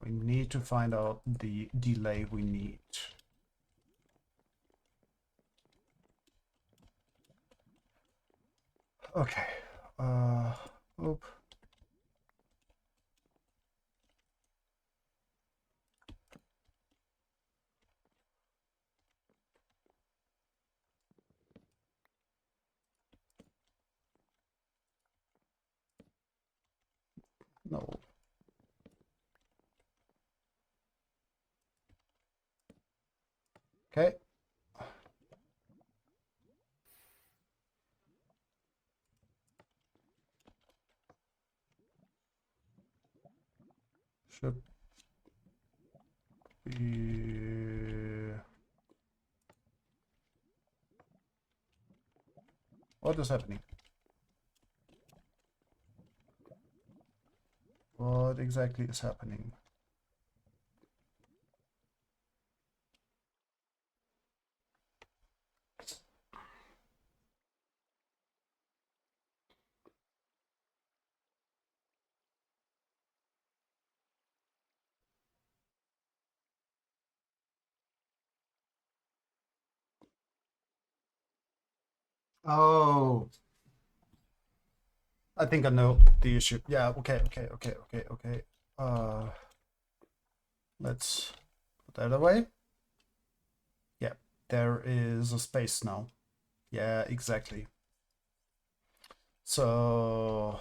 We need to find out the delay we need. Okay. Boop. No. Okay. Should be... What is happening? What exactly is happening? Oh, I think I know the issue. Yeah, okay. Let's put that away. Yeah, there is a space now. Yeah, exactly. So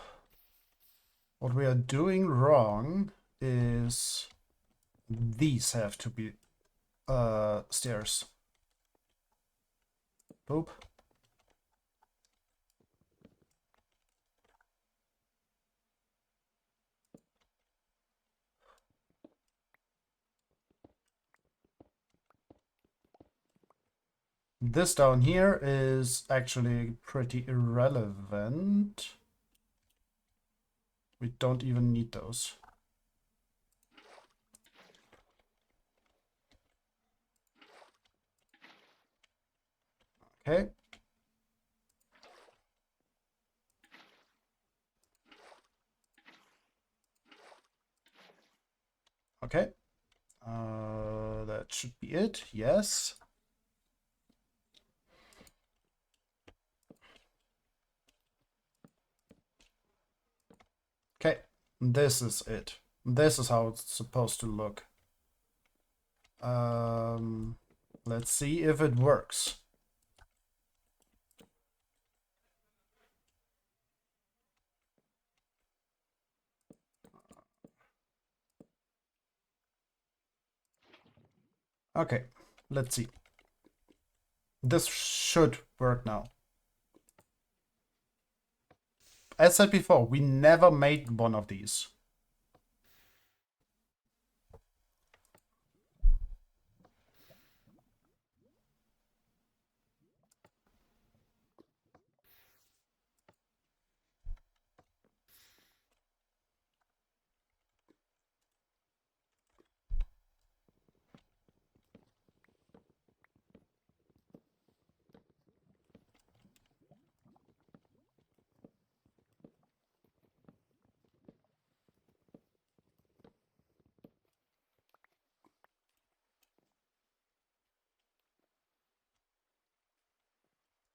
what we are doing wrong is these have to be stairs. Boop. This down here is actually pretty irrelevant. We don't even need those. Okay. Okay. That should be it. Yes. Okay. This is it. This is how it's supposed to look. Let's see if it works. Okay, let's see. This should work now. As said before, we never made one of these.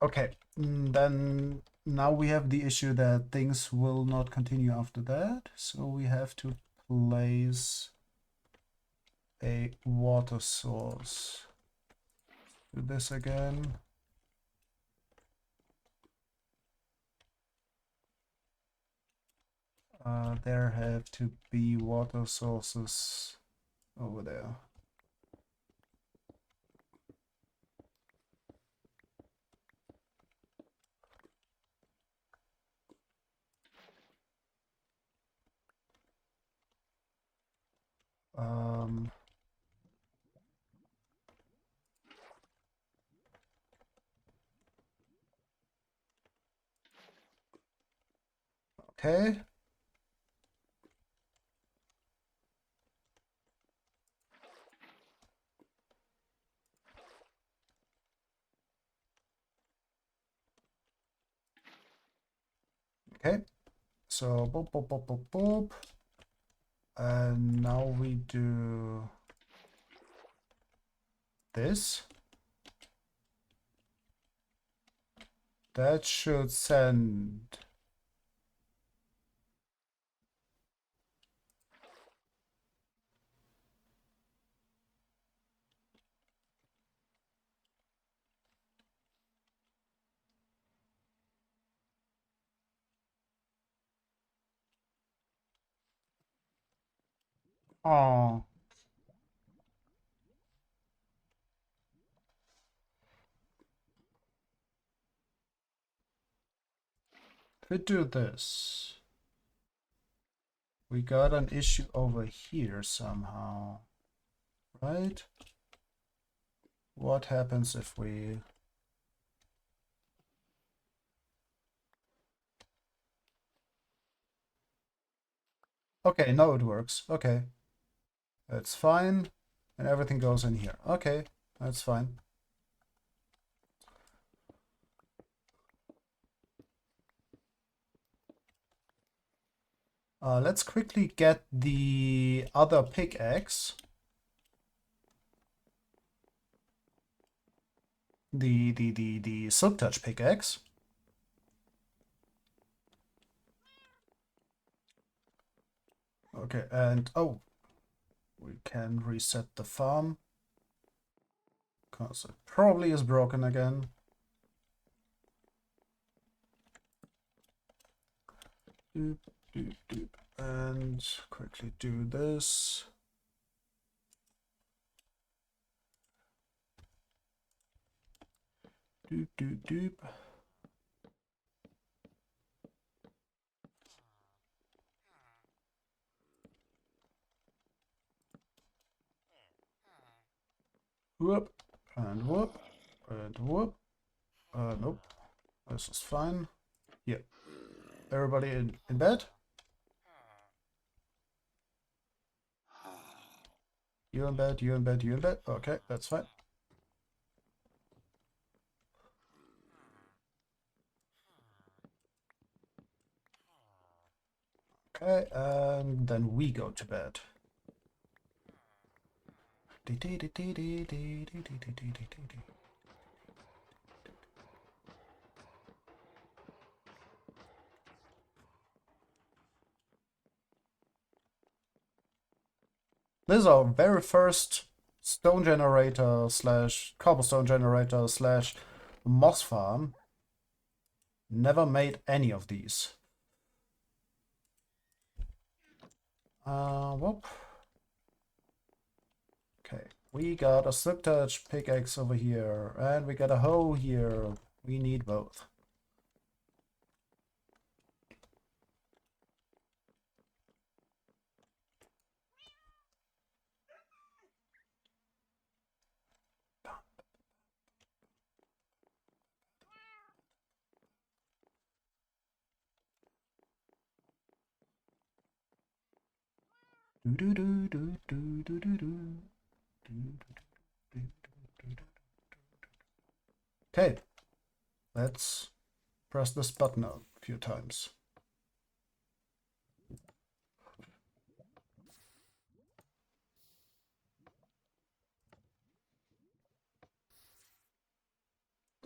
Okay, then now we have the issue that things will not continue after that. So we have to place a water source. Do this again. There have to be water sources over there. Okay. Okay. So boop, boop, boop, boop, boop. And now we do this. That should send. Oh, if we do this, we got an issue over here somehow, right? What happens if we... Okay, now it works. Okay. That's fine. And everything goes in here. Okay, that's fine. Let's quickly get the other pickaxe. The Silk Touch pickaxe. Okay, and oh, we can reset the farm. Because it probably is broken again. Doop, doop, doop. And quickly do this. Doop, doop, doop. Whoop, and whoop, And whoop. Nope. This is fine. Here. Everybody in bed? You in bed, you in bed, you in bed. Okay, that's fine. Okay, and then we go to bed. This is our very first stone generator slash cobblestone generator slash moss farm. Never made any of these. Whoop. Okay, we got a slip touch pickaxe over here, and we got a hoe here. We need both. Okay, let's press this button a few times.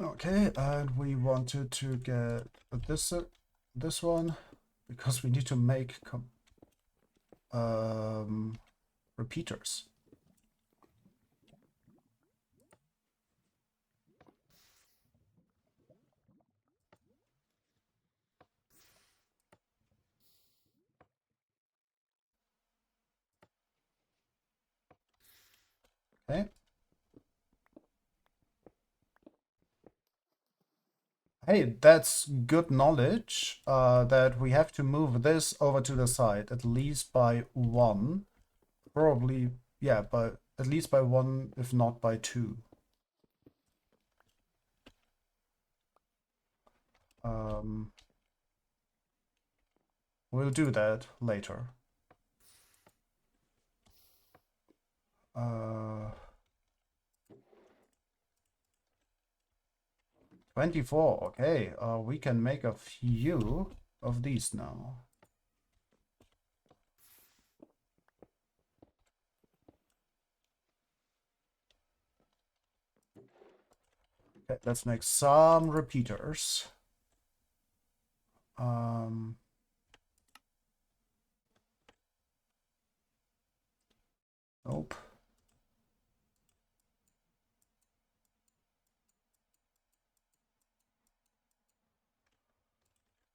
Okay, and we wanted to get this one because we need to make repeaters. Okay. Hey, that's good knowledge that we have to move this over to the side at least by one. Probably, yeah, but at least by one, if not by two. We'll do that later. 24, okay. We can make a few of these now. Okay, let's make some repeaters. Nope.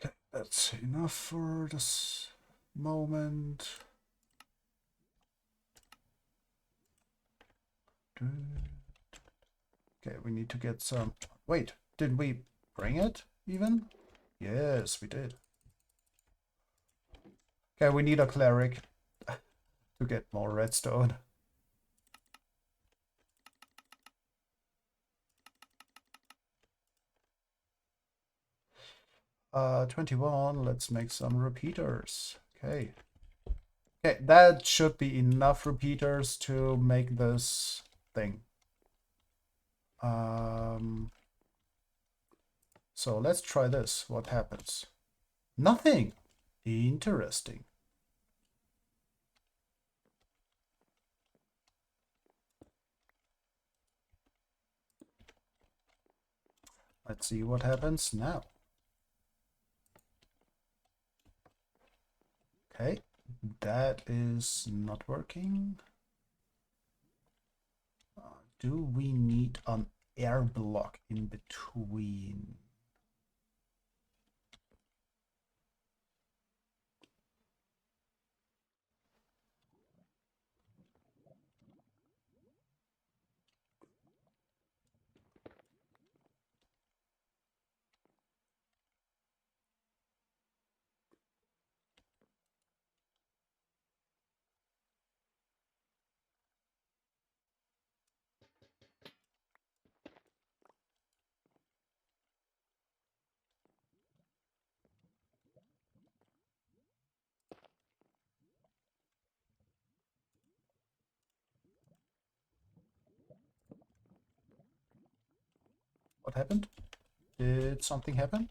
Okay, that's enough for this moment. Okay, we need to get some... Wait, did we bring it even? Yes, we did. Okay, we need a cleric to get more redstone. 21, let's make some repeaters. Okay. Okay, that should be enough repeaters to make this thing. So let's try this. What happens? Nothing. Interesting. Let's see what happens now. Okay, that is not working. Do we need an air block in between? What happened? Did something happen?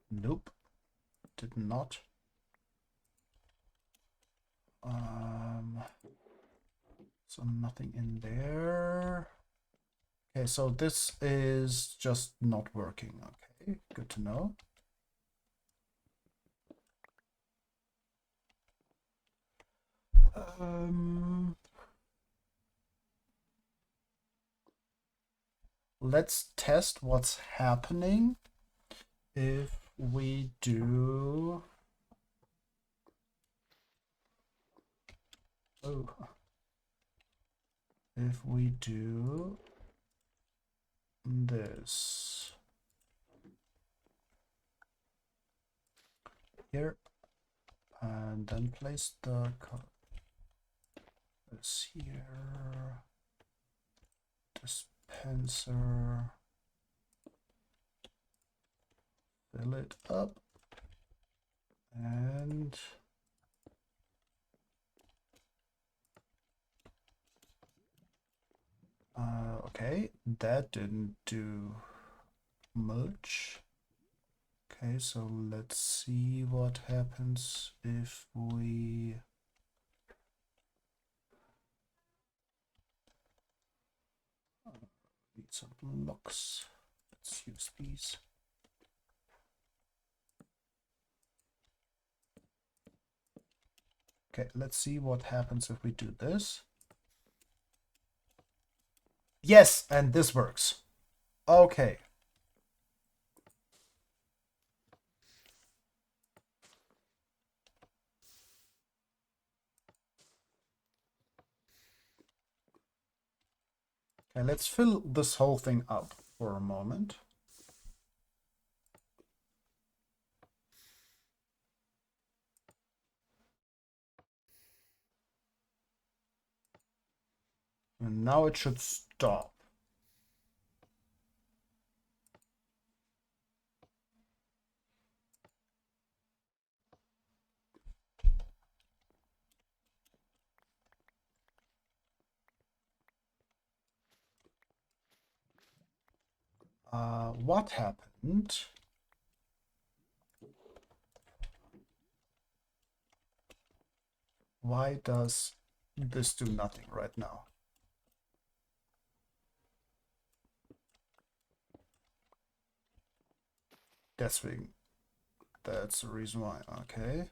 Nope. Did not. So nothing in there. Okay, so this is just not working. Okay, good to know. Let's test what's happening if we do... Oh. If we do this here, and then place the this here, dispenser, fill it up, and okay, that didn't do much. Okay, so let's see what happens if we need some blocks. Let's use these. Okay, let's see what happens if we do this. Yes, and this works. Okay. Okay, let's fill this whole thing up for a moment. And now it should stop. What happened? Why does this do nothing right now? That's the reason why. Okay.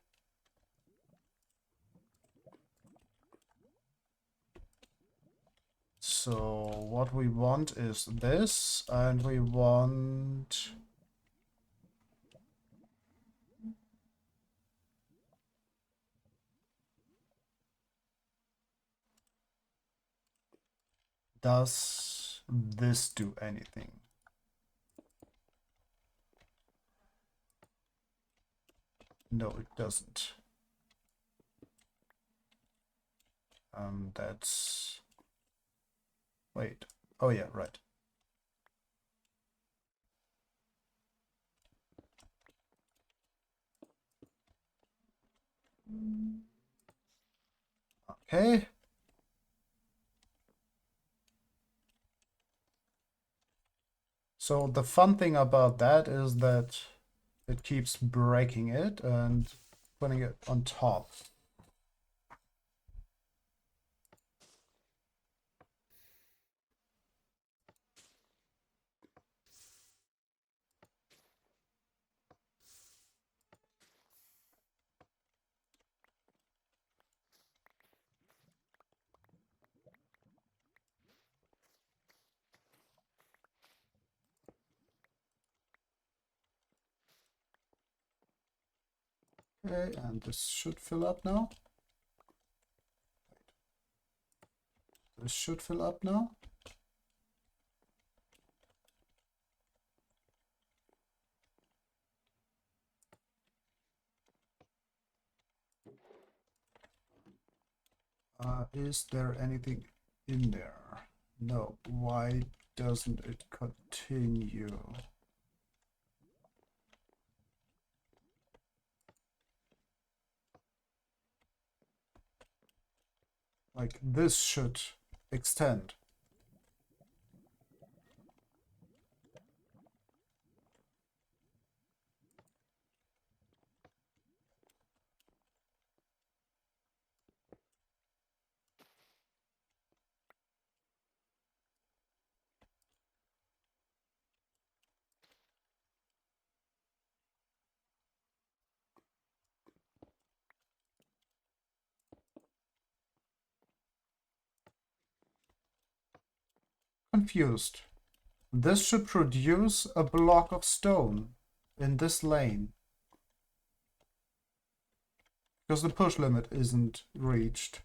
So what we want is this, and we want does this do anything? No, it doesn't. That's... Wait. Oh yeah, right. Okay. So the fun thing about that is that it keeps breaking it and putting it on top. Okay, and this should fill up now. This should fill up now. Is there anything in there? No. Why doesn't it continue? Like, this should extend. confused. This should produce a block of stone in this lane. Because the push limit isn't reached.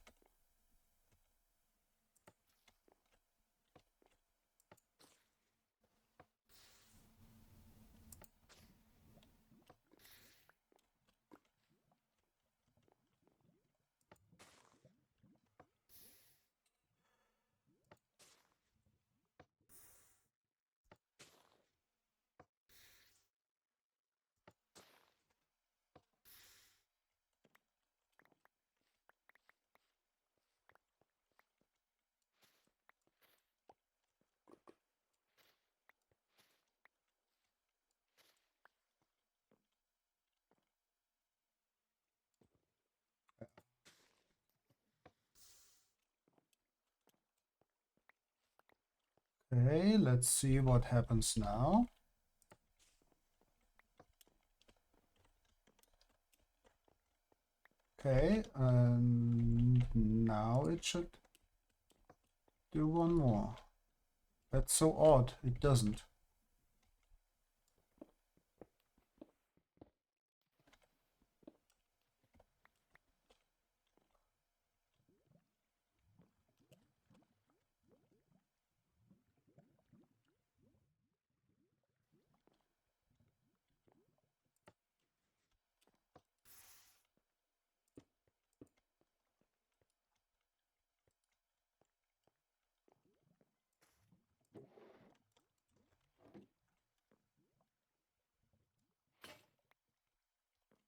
Okay, let's see what happens now. Okay, and now it should do one more. That's so odd, it doesn't.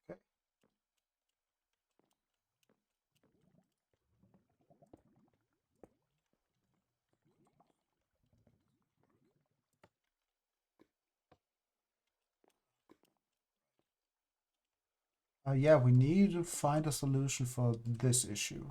Okay. Yeah, we need to find a solution for this issue.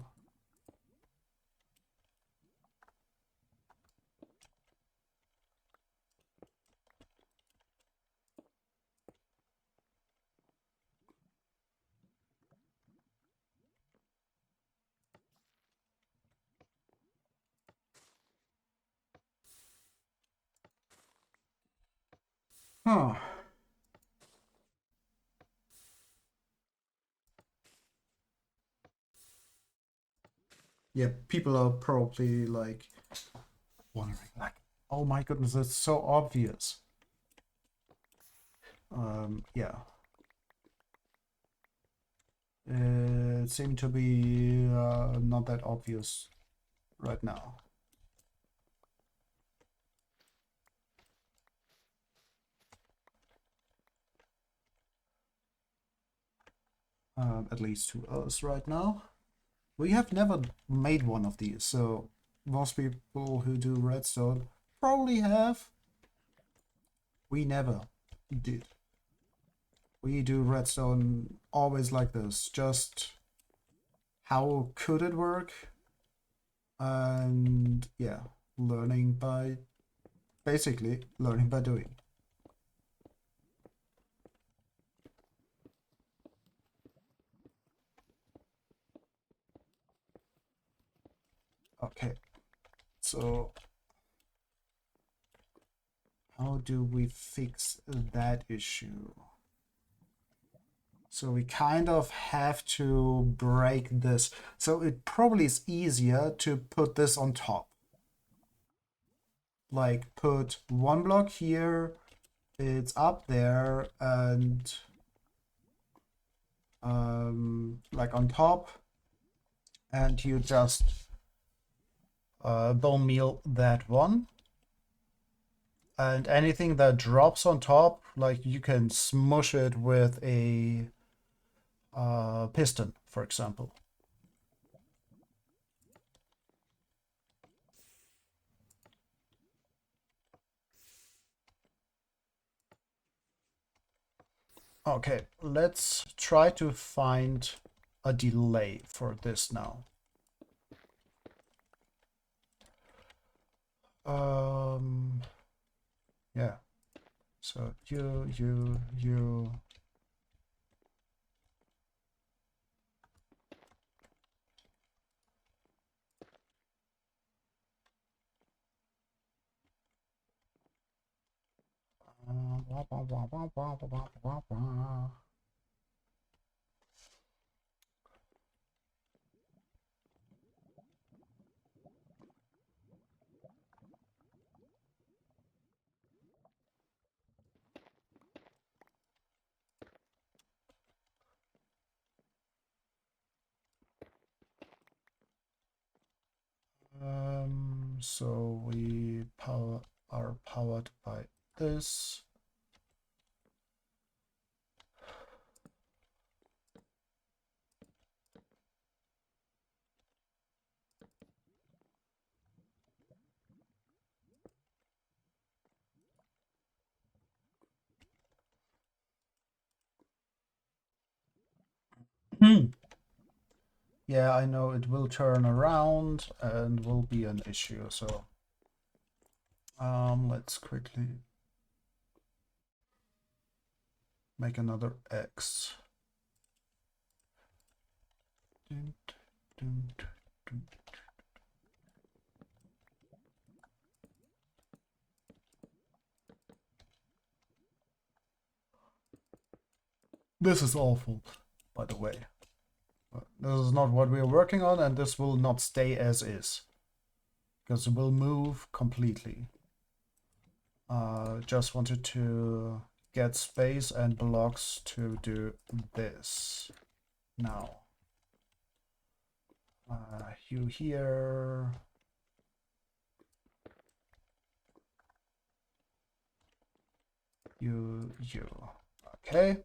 Huh. Yeah, people are probably like wondering, like, oh my goodness, it's so obvious. Yeah. It seemed to be not that obvious right now. At least to us right now. We have never made one of these, so most people who do redstone probably have. We never did. We do redstone always like this, just how could it work? And yeah, basically learning by doing. Okay, so how do we fix that issue? So we kind of have to break this. So it probably is easier to put this on top. Like put one block here, it's up there, and like on top, and you just bone meal that one. And anything that drops on top, like you can smush it with a piston, for example. Okay, let's try to find a delay for this now. Yeah. So you. So we are powered by this. Yeah, I know it will turn around and will be an issue, so let's quickly make another X. This is awful, by the way. This is not what we're working on, and this will not stay as is, because it will move completely. Just wanted to get space and blocks to do this now. You here. You. Okay.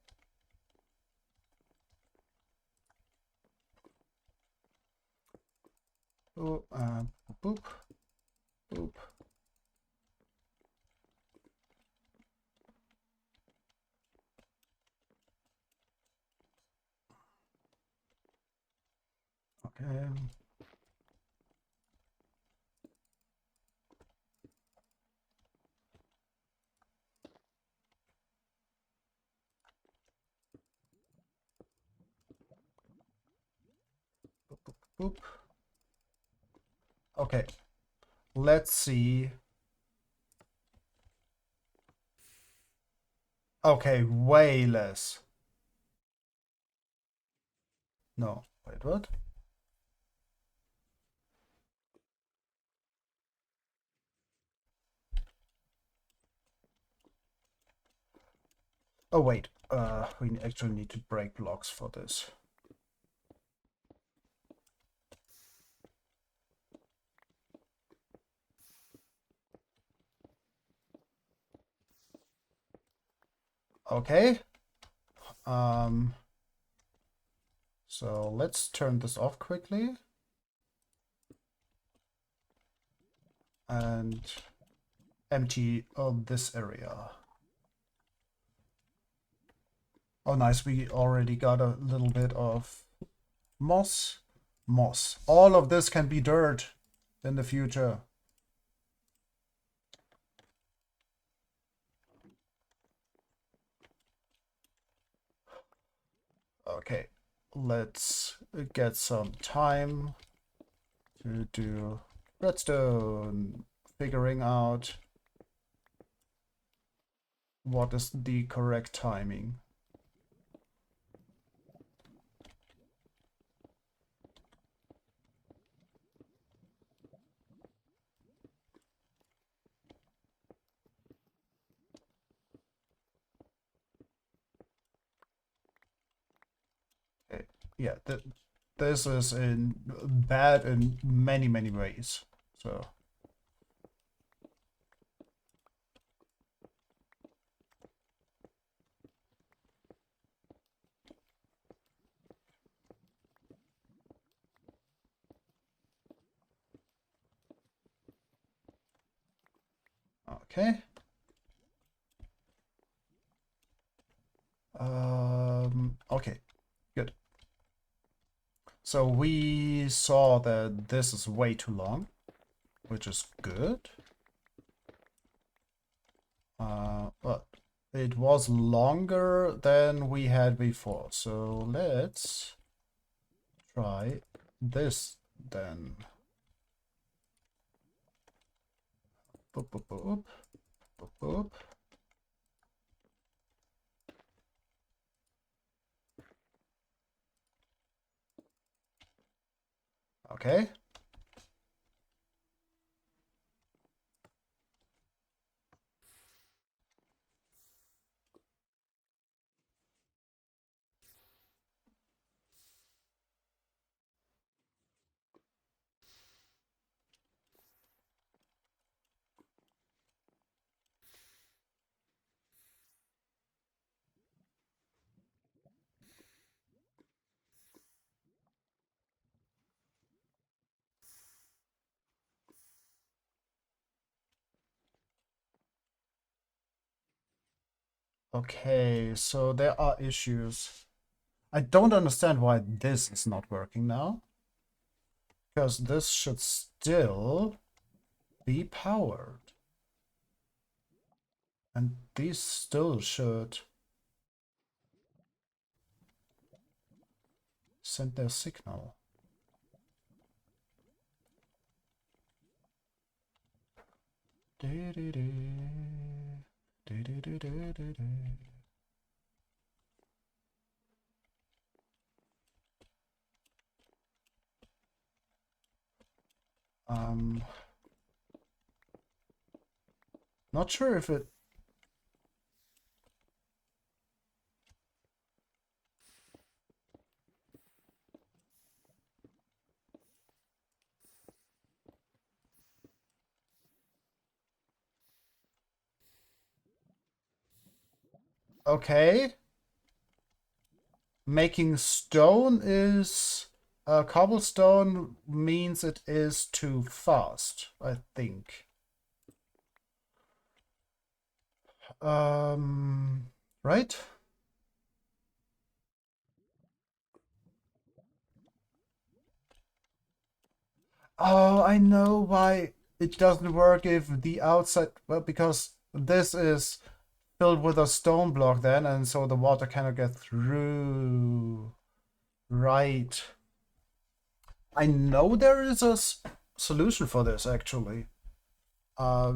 Oh, boop, boop. Okay. Boop, boop, boop. Okay. Let's see. Okay, way less. No, wait, what? Oh, wait. We actually need to break blocks for this. Okay. So let's turn this off quickly. And empty this area. Oh, nice. We already got a little bit of moss. Moss. All of this can be dirt in the future. Okay, let's get some time to do redstone, figuring out what is the correct timing. Okay. Yeah, this is bad in many ways. So okay. Okay, good. So we saw that this is way too long, which is good. But it was longer than we had before. So let's try this then. Boop, boop, boop, boop, boop. Okay. Okay, so there are issues. I don't understand why this is not working now. Because this should still be powered. And these still should send their signal. Not sure if it... Okay. Making stone is... cobblestone means it is too fast, I think. Right? Oh, I know why it doesn't work if the outside... Well, because this is filled with a stone block then, and so the water cannot get through. Right. I know there is a solution for this, actually.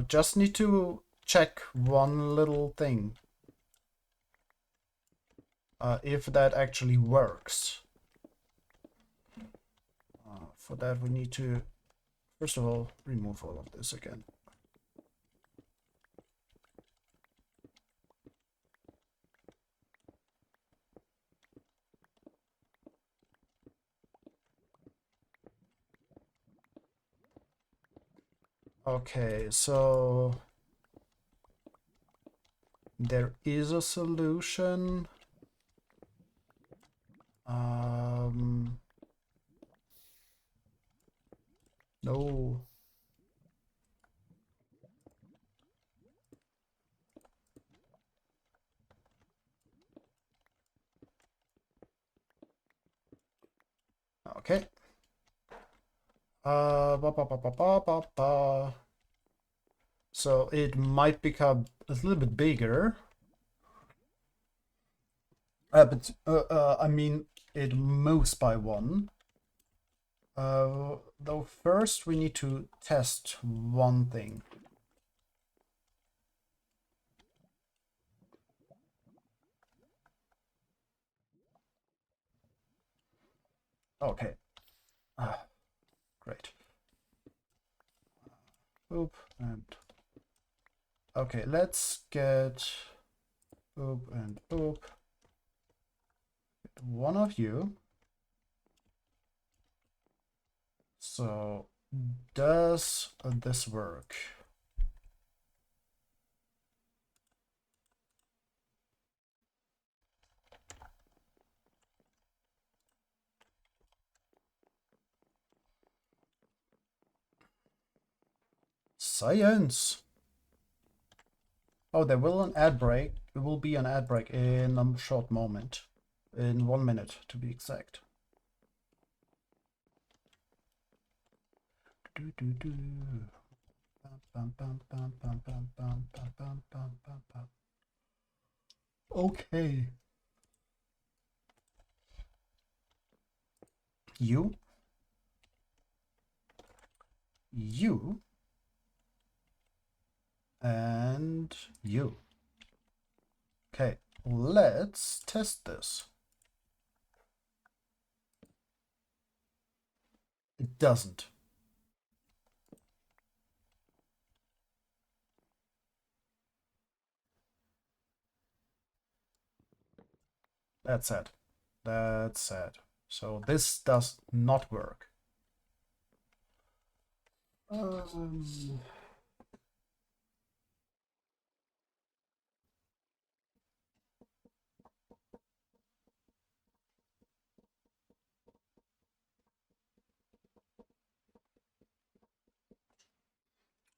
Just need to check one little thing. If that actually works. For that we need to, first of all, remove all of this again. Okay, so there is a solution. No. Okay. So it might become a little bit bigger. But I mean, it moves by one. Though first we need to test one thing. Okay. Great. Oop and... Okay, let's get oop and oop. Get one of you. So, does this work? Science! Oh, there will an ad break. There will be an ad break in a short moment. In 1 minute, to be exact. Okay. You. And you. Okay, let's test this. It doesn't. That's sad. That's sad. So this does not work.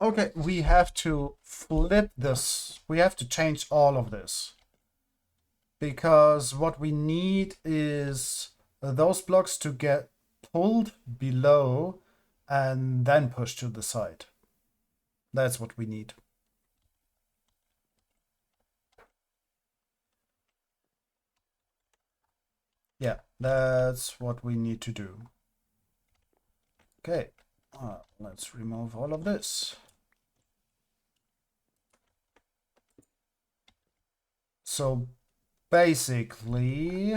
Okay, we have to flip this. We have to change all of this. Because what we need is those blocks to get pulled below and then pushed to the side. That's what we need. Yeah, that's what we need to do. Okay, let's remove all of this. So basically,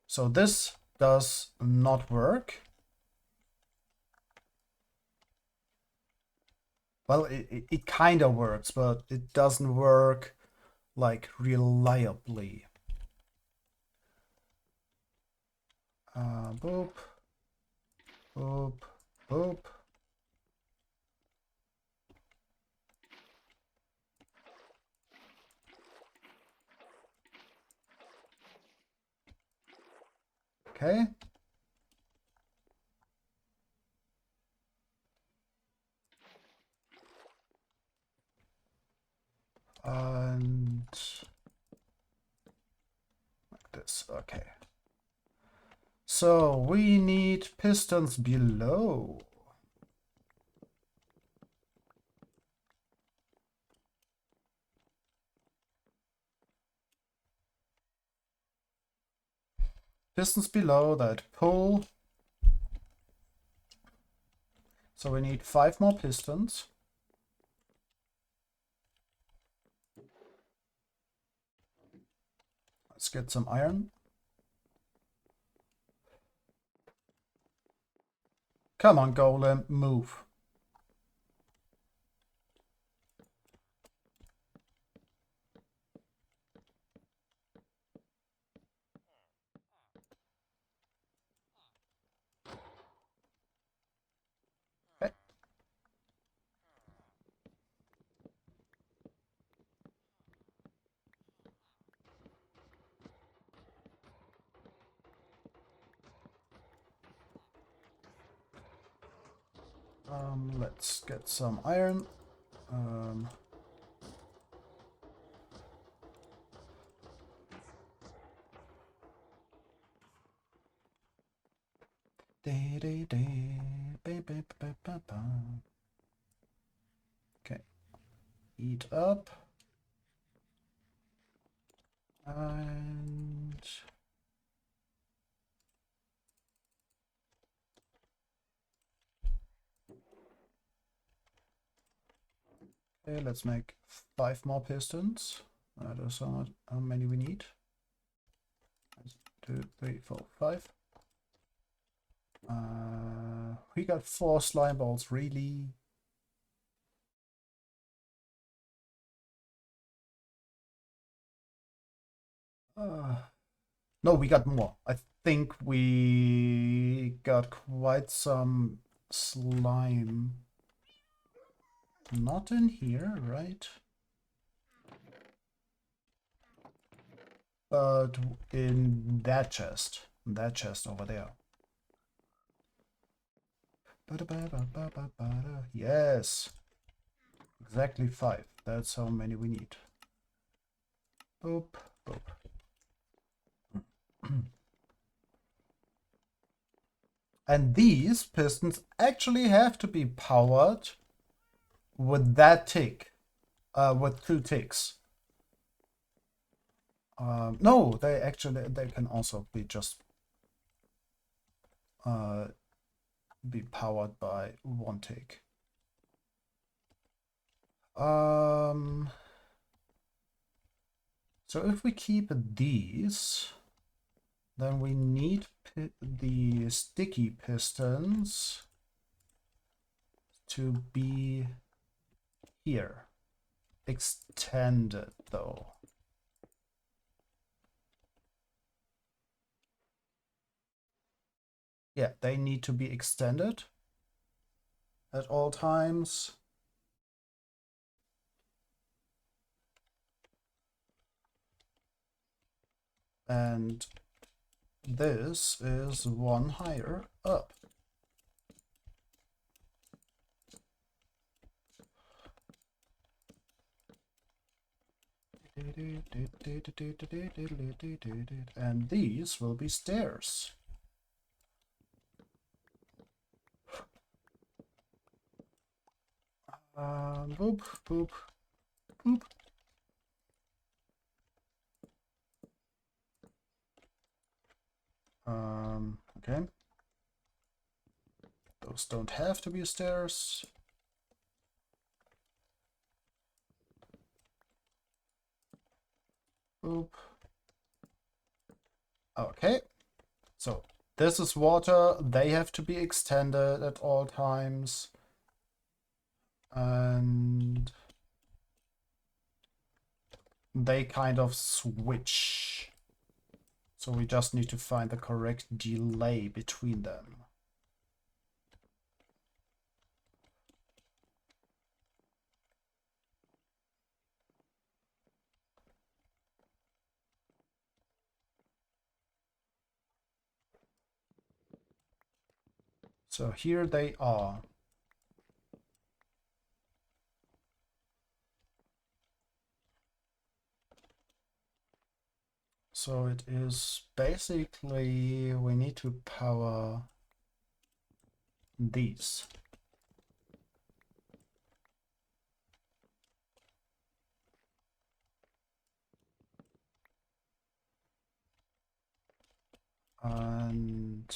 so this does not work. Well, it kind of works, but it doesn't work like reliably. Boop, boop, boop. Okay. And like this. Okay. So we need pistons below. Pistons below that pull. So we need 5 more pistons. Let's get some iron. Come on, golem, move. Okay. Let's get some iron. Okay. Eat up. And okay, let's make 5 more pistons. That's how many we need. 1, 2, 3, 4, 5. We got 4 slime balls, really? No, we got more. I think we got quite some slime. Not in here, right? But in that chest. That chest over there. Yes. Exactly 5. That's how many we need. Boop, boop. And these pistons actually have to be powered with that tick. With 2 ticks. No, they can also be just be powered by 1 tick. So if we keep these, Then we need the sticky pistons to be here. Extended though. Yeah, they need to be extended at all times. And this is one higher up. And these will be stairs. Boop, boop, boop. Okay. Those don't have to be stairs. Boop. Okay. So this is water. They have to be extended at all times. And they kind of switch. So we just need to find the correct delay between them. So here they are. So it is basically we need to power these. And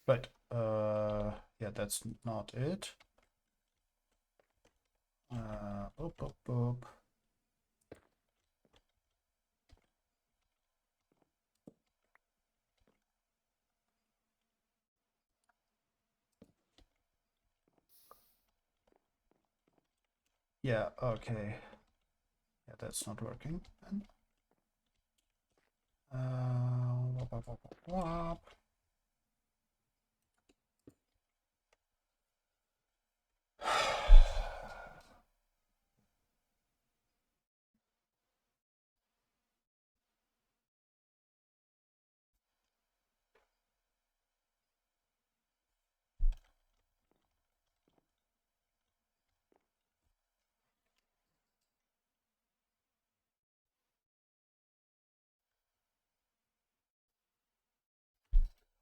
but yeah, that's not it. Boop, boop, boop. Yeah, okay. Yeah, that's not working. And wop, wop, wop, wop, wop.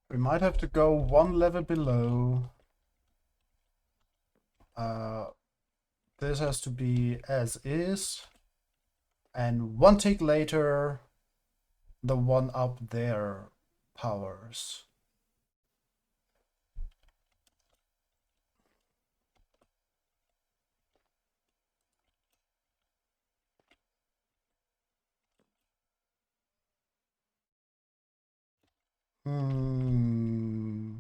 We might have to go one level below. This has to be as is. And one tick later, the one up there powers. Hmm.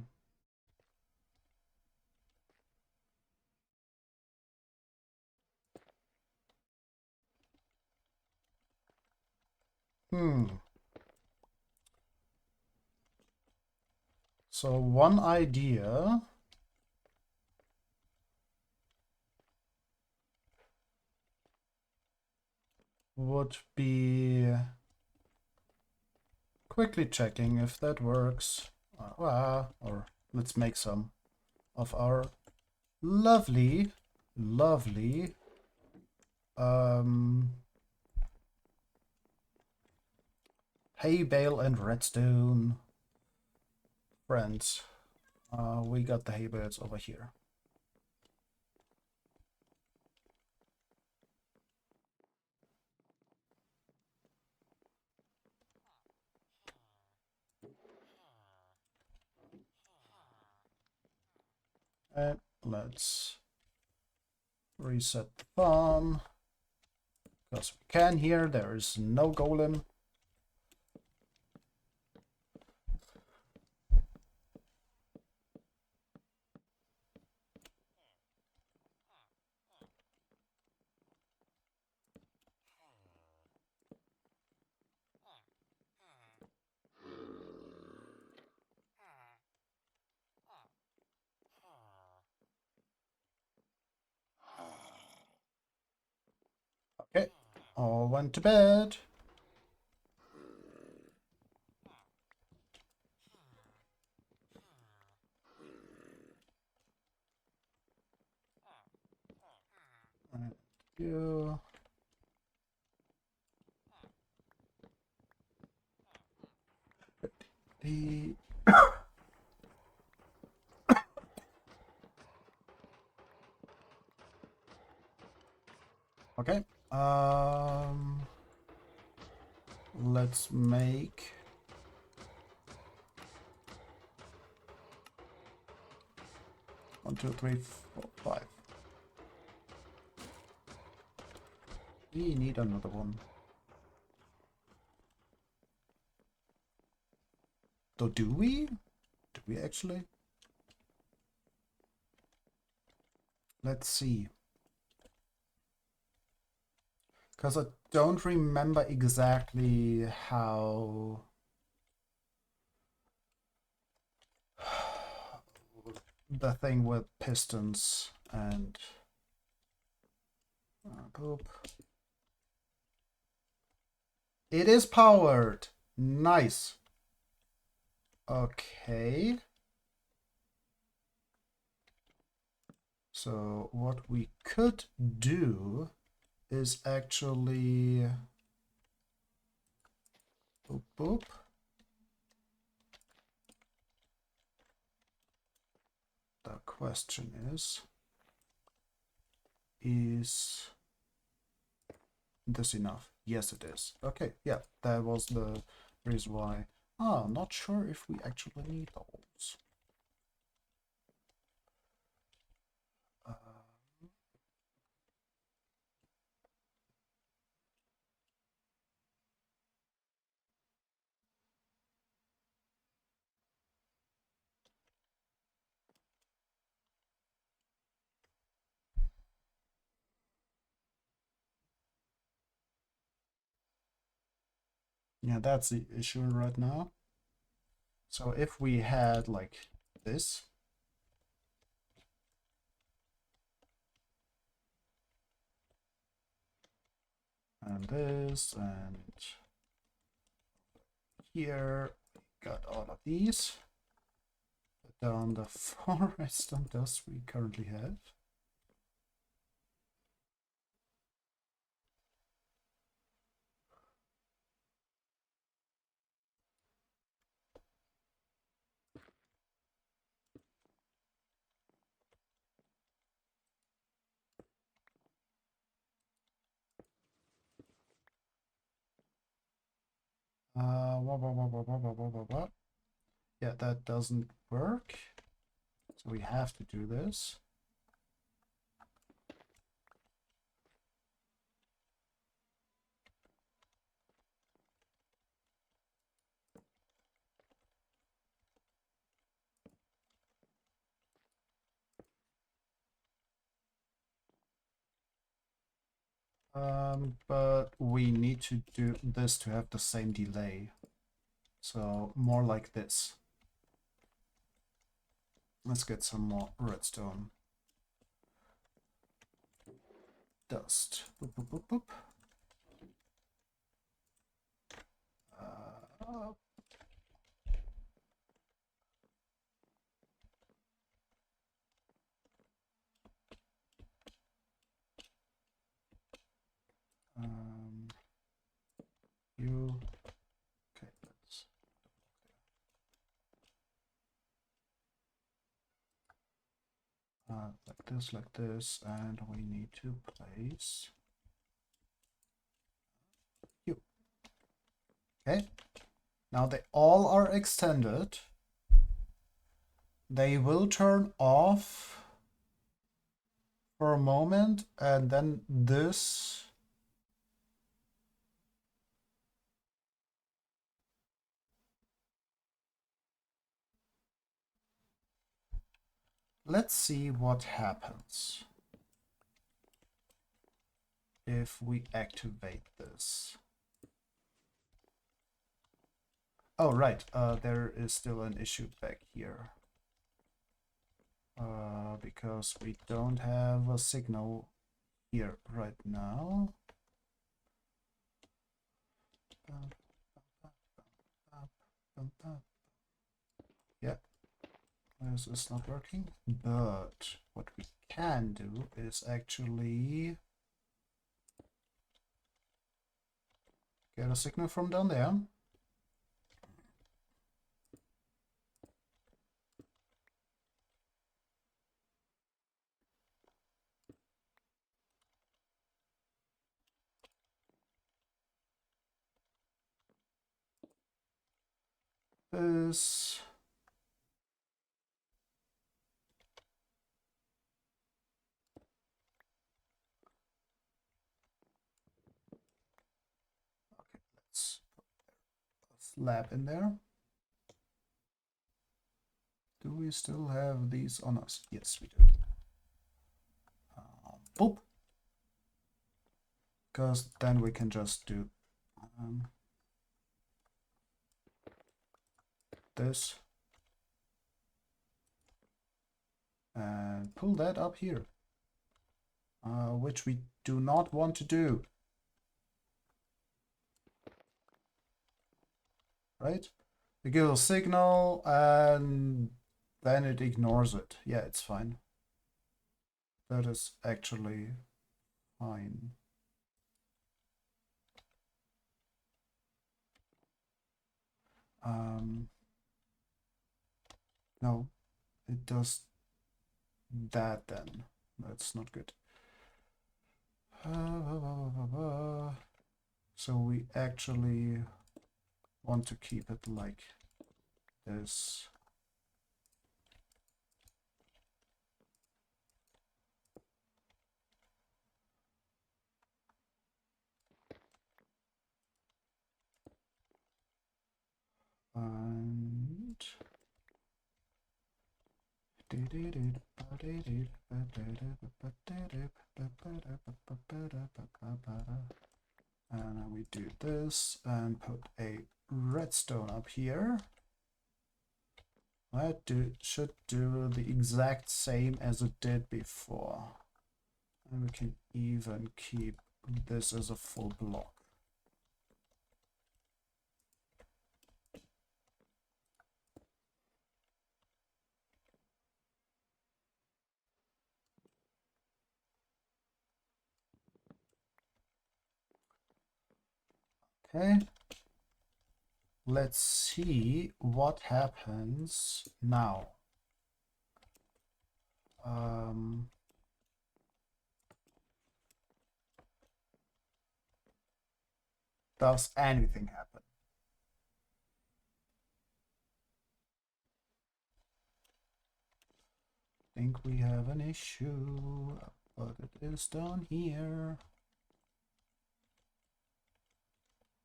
Hmm. So one idea would be quickly checking if that works. Or let's make some of our lovely, lovely hay bale and redstone friends. We got the hay bales over here. And let's reset the farm. Because we can here, there is no golem. Okay, all went to bed. And you. The okay. Let's make 1, 2, 3, 4, 5. We need another one. So do we? Do we actually? Let's see. Because I don't remember exactly how the thing with pistons and poop. It is powered. Nice. Okay. So what we could do is actually boop boop. The question is this enough? Yes, it is. Okay, yeah, that was the reason why. Ah, not sure if we actually need those. Yeah, that's the issue right now. So if we had like this, and this, and here, we got all of these. Put down the forest and dust we currently have. Yeah, that doesn't work. So we have to do this. But we need to do this to have the same delay. So more like this. Let's get some more redstone. Dust. Boop, boop, boop, boop. You. Okay, let's. Like this, and we need to place you. Okay. Now they all are extended. They will turn off for a moment, and then this. Let's see what happens if we activate this. Oh, right, there is still an issue back here. Because we don't have a signal here right now. Yeah, this is not working. But what we can do is actually get a signal from down there. This. Okay, let's put a slab in there. Do we still have these on us? Yes, we do. Boop. Because then we can just do this and pull that up here, which we do not want to do. Right? We give a signal and then it ignores it. Yeah, it's fine. That is actually fine. No, it does that then. That's not good. So we actually want to keep it like this. And then we do this and put a redstone up here. That should do the exact same as it did before. And we can even keep this as a full block. Okay. Let's see what happens now. Does anything happen? I think we have an issue, but it is down here.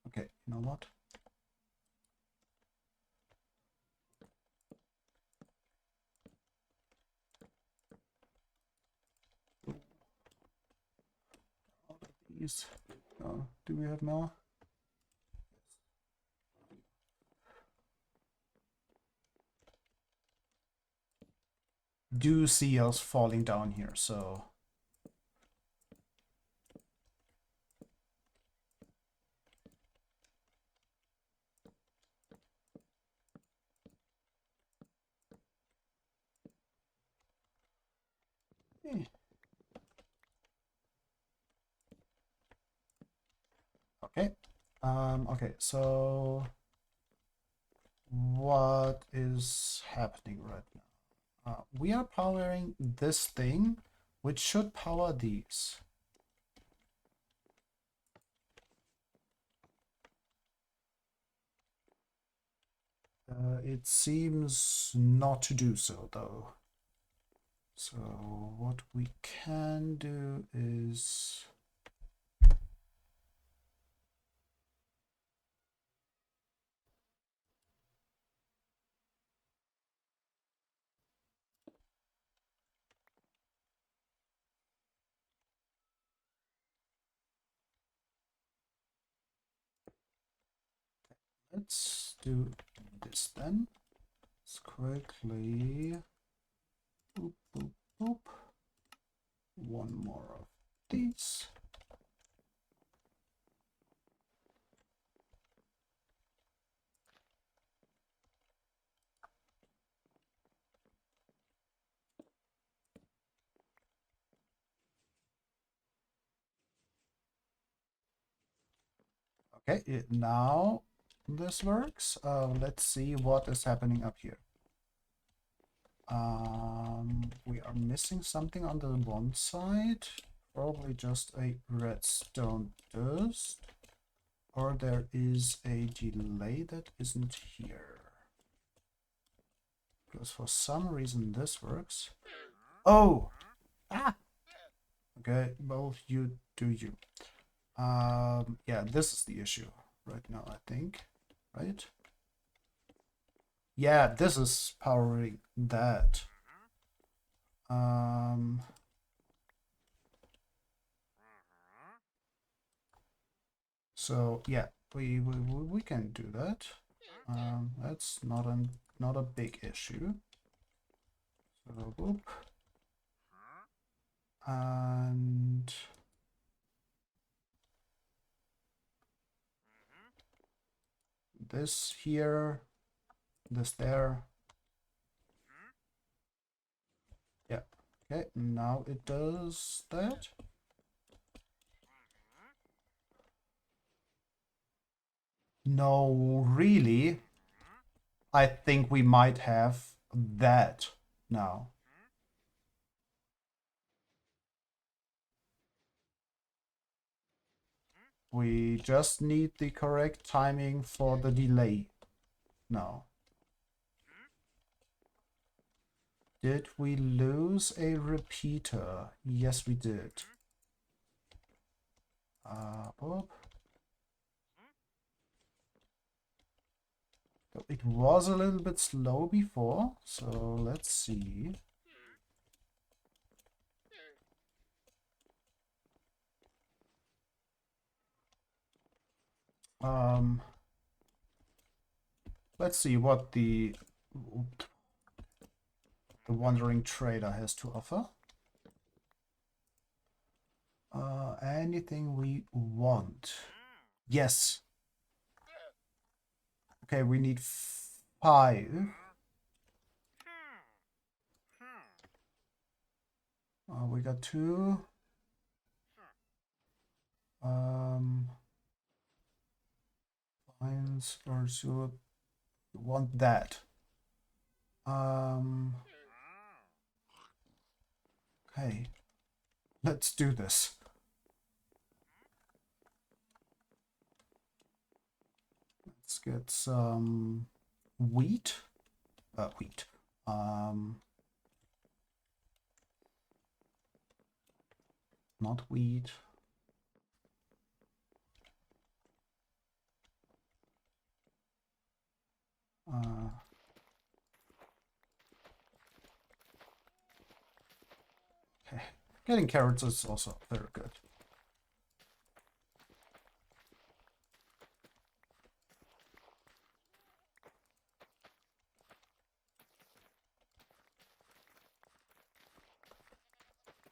Okay, you know what? All of these. Do we have more? Do see us falling down here, so okay. Okay, so what is happening right now? We are powering this thing, which should power these. It seems not to do so, though. So what we can do is let's do this then. Let's quickly boop, boop, boop. One more of these. Okay, now this works. Let's see what is happening up here. We are missing something on the one side. Probably just a redstone dust. Or there is a delay that isn't here. Because for some reason this works. Oh! Ah! Okay, well, you do you. Yeah, this is the issue right now, I think. Right? Yeah, this is powering that. So yeah, we can do that. That's not a big issue. So whoop. And this here, this there. Yeah. Okay, now it does that. No, really? I think we might have that now. We just need the correct timing for the delay now. Did we lose a repeater? Yes, we did. Boop. It was a little bit slow before, so let's see. Let's see what the wandering trader has to offer. Anything we want. Yes. Okay, we need 5. We got 2. Lines or so want that. Okay. Let's do this. Let's get some wheat. Wheat. Not wheat. Okay. Getting carrots is also very good.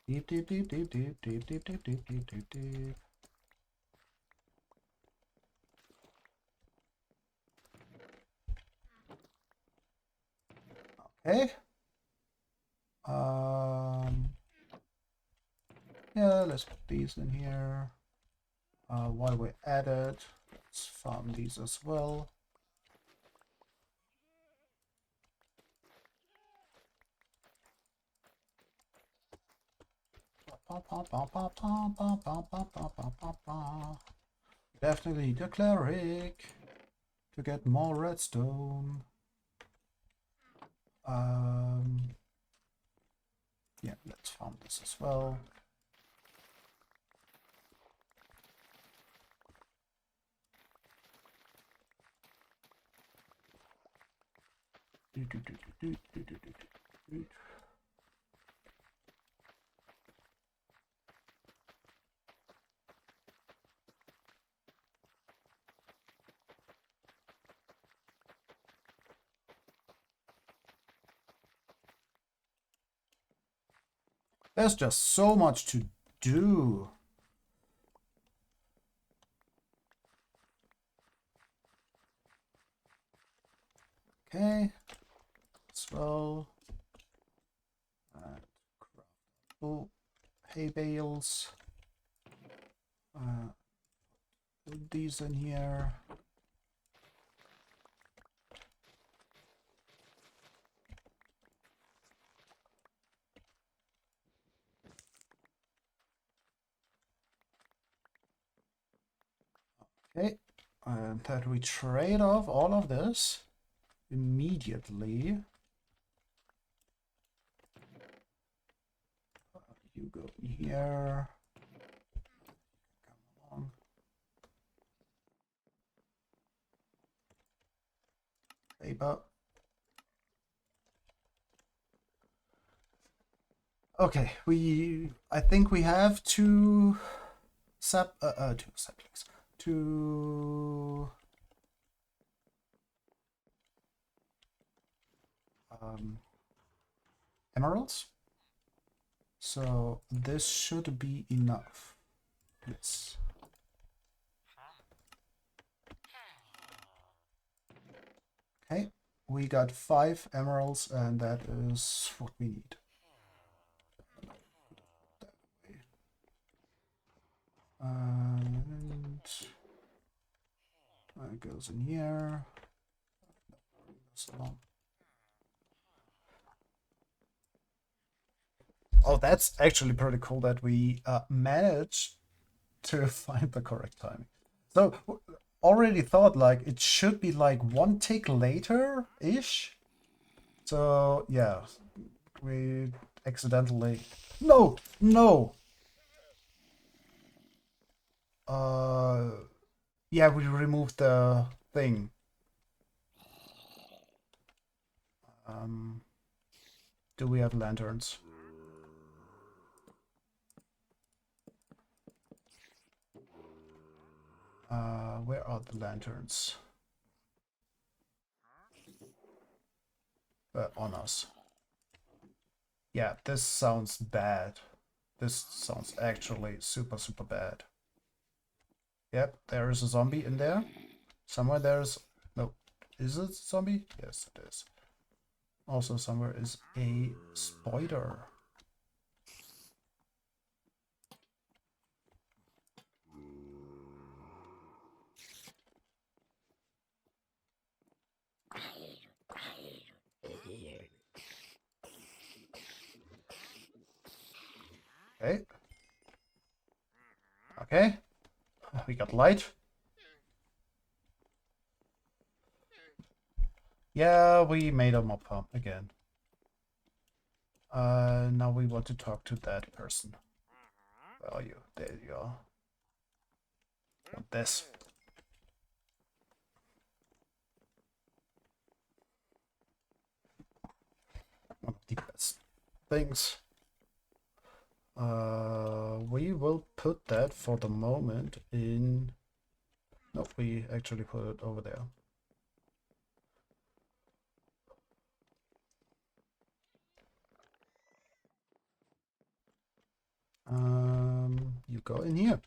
Deep, deep, deep, deep, deep, deep, deep, deep, deep, deep, deep, deep. Okay. Yeah, let's put these in here. While we're at it, let's farm these as well. Definitely need a cleric to get more redstone. Yeah, let's farm this as well. There's just so much to do. Okay, as well. Craft hay bales. Put these in here. Okay, and that we trade off all of this immediately. You go in here. Come along. Paper. Okay, I think we have two saplings. Two emeralds. So this should be enough. Yes. Okay, we got 5 emeralds, and that is what we need. And that goes in here. Oh, that's actually pretty cool that we managed to find the correct timing. So already thought like it should be like 1 tick later-ish. So yeah, we accidentally... No! No! Yeah, we removed the thing. Do we have lanterns? Where are the lanterns? On us. Yeah, this sounds bad. This sounds actually super, super bad. Yep, there is a zombie in there. Somewhere there's... No. Is it a zombie? Yes, it is. Also, somewhere is a spider. Okay. Okay. We got light. Yeah, we made a mob farm again. Now we want to talk to that person. Where are you? There you are. Want this. One of the best things. We will put that for the moment in... No, we actually put it over there. You go in here.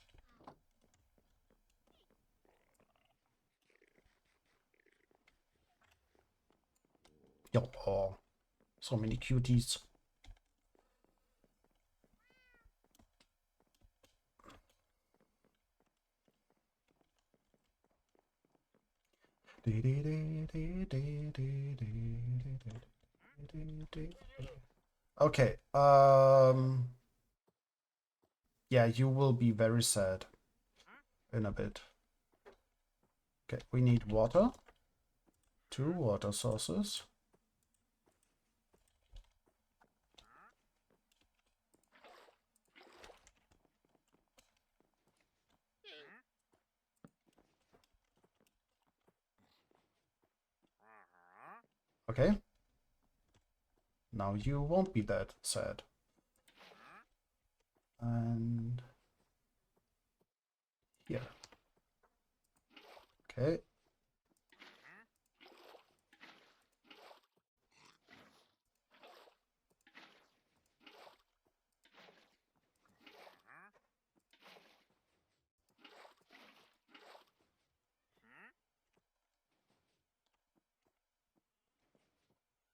Oh, so many cuties. Okay, yeah, you will be very sad in a bit. Okay, we need water. 2 water sources. Okay. Now you won't be that sad. And here. Okay.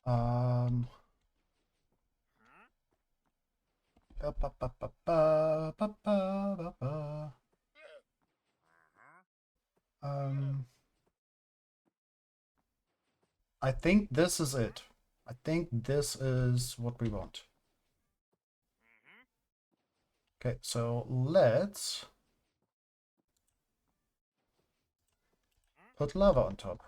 Um. Ba, ba, ba, ba, ba, ba, ba, ba. I think this is it. I think this is what we want. Okay, so let's put lava on top.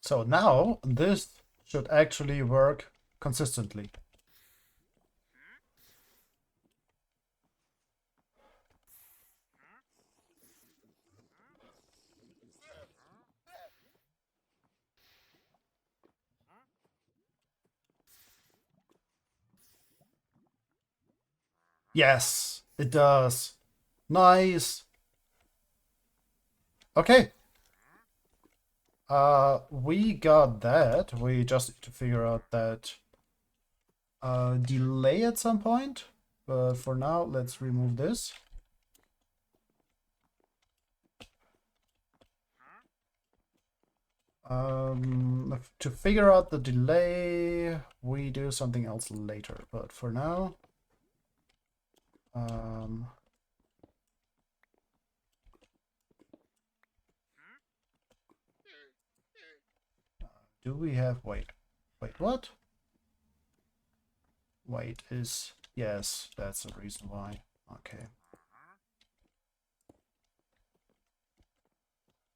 So now this should actually work consistently. Yes, it does. Nice. Okay. We got that. We just need to figure out that delay at some point. But for now, let's remove this. To figure out the delay, we do something else later. But for now, do we have, wait, what? Wait is, yes, that's the reason why. Okay.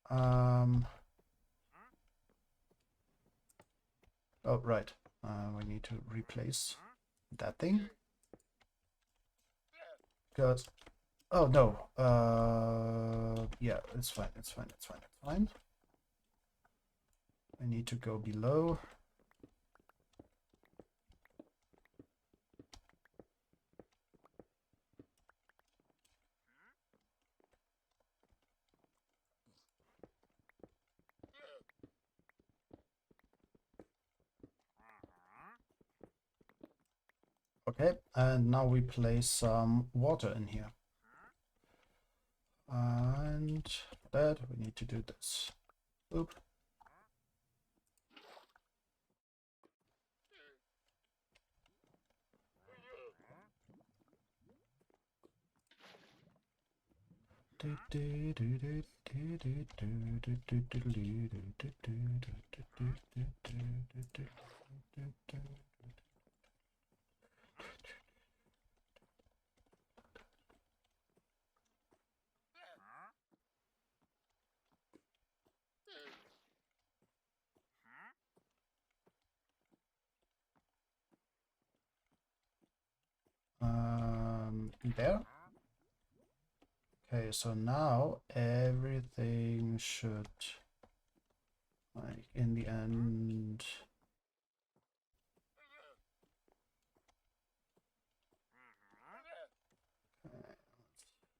Oh, right. We need to replace that thing. Good. Oh, no. Yeah, it's fine, it's fine, it's fine, it's fine. I need to go below. Okay, and now we place some water in here. And for that, we need to do this. Oop. There. Okay, so now everything should, like, in the end. Okay,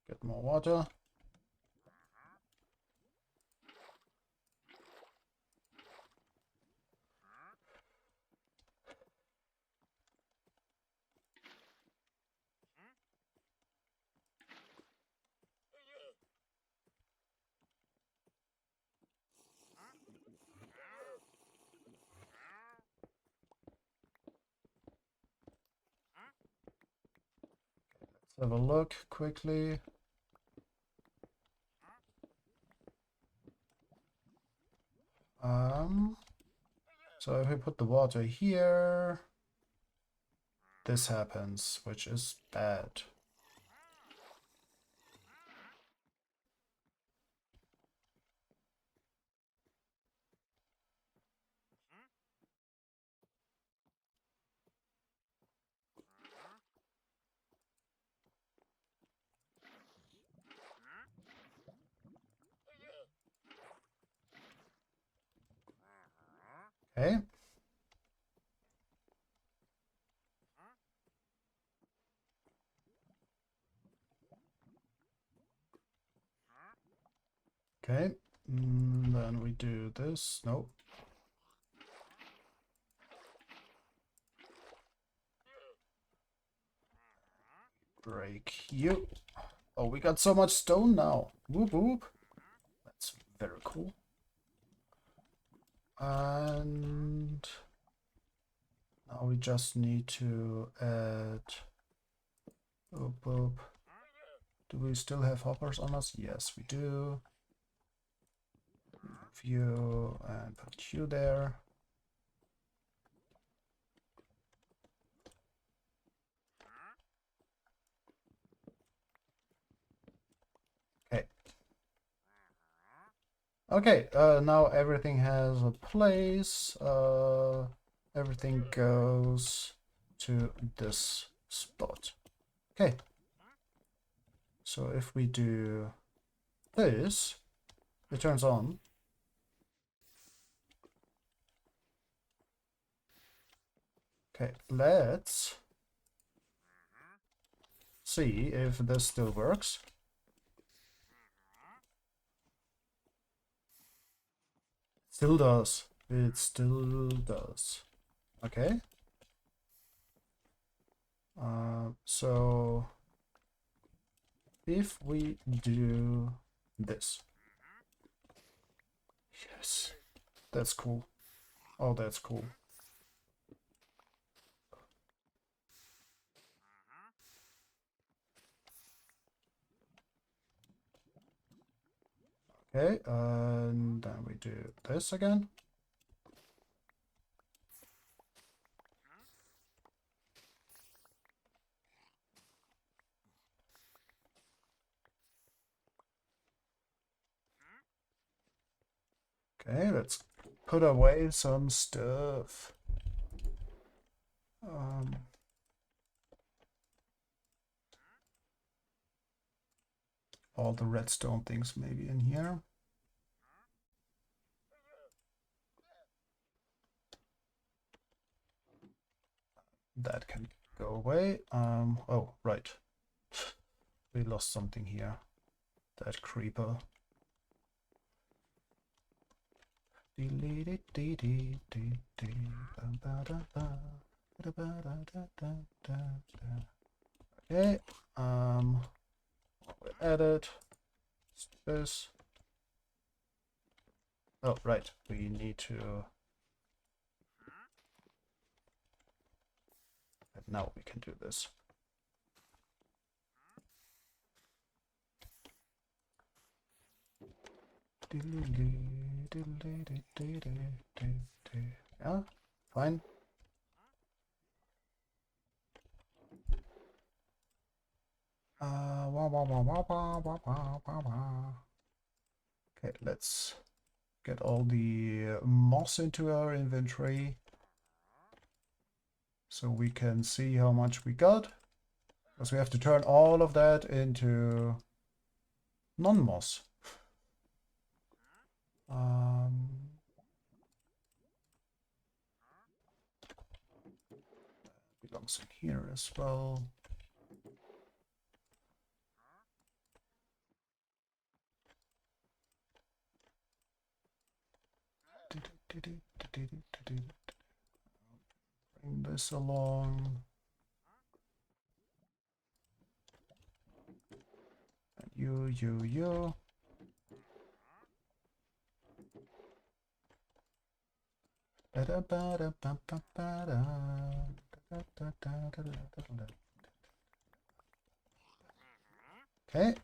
get more water. Let's have a look quickly. So if we put the water here, this happens, which is bad. Okay. Okay. Then we do this. No. Break you. Oh, we got so much stone now. Whoop whoop. That's very cool. And now we just need to add. Oop, oop. Do we still have hoppers on us? Yes, we do. Move you and put you there. Okay. Okay, now everything has a place. Everything goes to this spot. Okay. So if we do this, it turns on. Okay, let's see if this still works. Still does. It still does. Okay. So if we do this. Yes. That's cool. Oh, that's cool. Okay, and then we do this again. Okay, let's put away some stuff. All the redstone things maybe in here. That can go away. Oh, right. We lost something here. That creeper. Okay, we added this. Oh, right, we need to. And now we can do this. Yeah, fine. Okay, let's get all the moss into our inventory so we can see how much we got. Because we have to turn all of that into non-moss. Belongs in here as well. Bring this along. And you. Okay.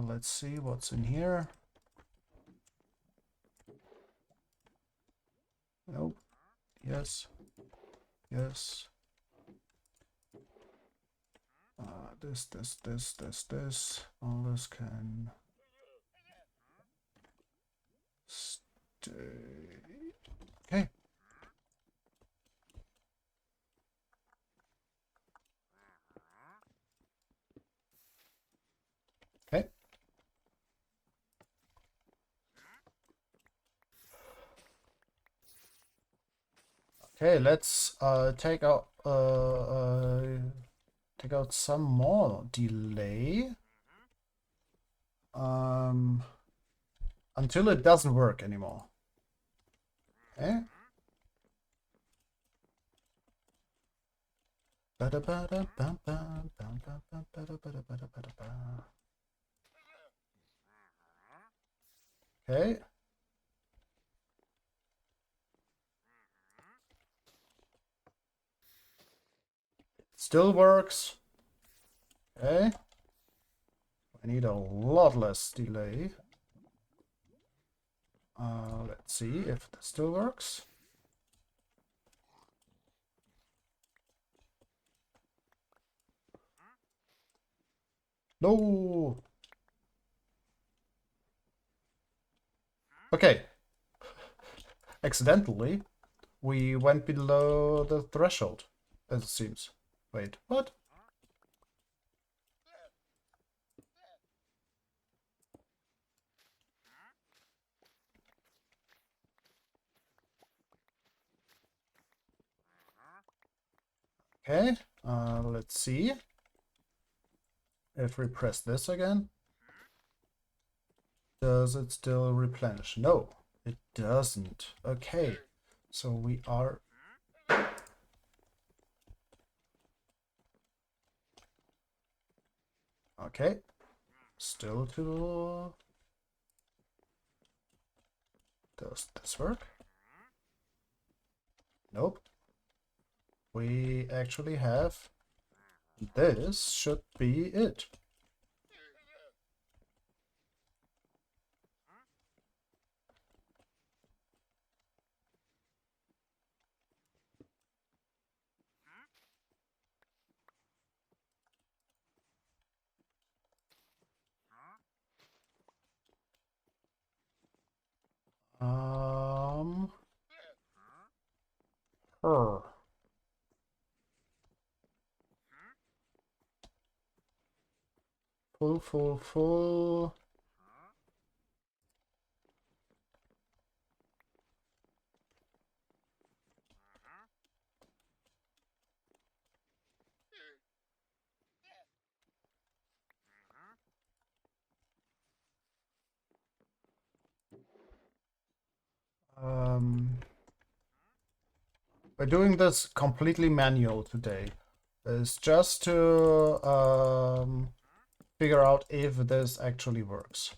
Let's see what's in here. Nope. Yes. Yes. This. All this can stay. Okay. Okay. Okay, let's take out some more delay. Until it doesn't work anymore. Okay. Okay. Still works. Okay. I need a lot less delay. Let's see if this still works. No. Okay. Accidentally, we went below the threshold, as it seems. Wait, what? Okay, let's see if we press this again. Does it still replenish? No, it doesn't. Okay, so we are... Okay, still to... Does this work? Nope. We actually have... This should be it. Her. Full. We're doing this completely manual today. It's just to figure out if this actually works.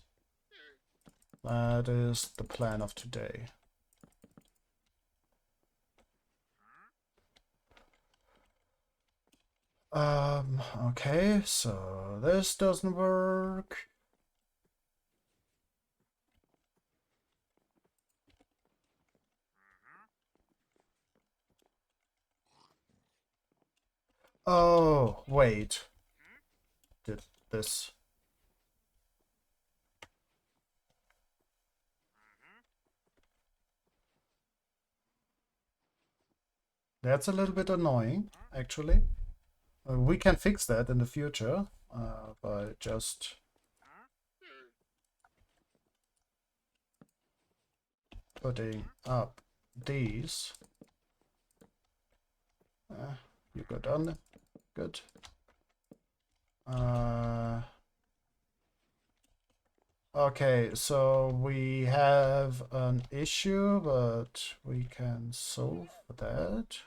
That is the plan of today. Okay, so this doesn't work. Oh, wait. Did this... That's a little bit annoying, actually. We can fix that in the future by just putting up these. You go done. Good. Okay, so we have an issue, but we can solve that.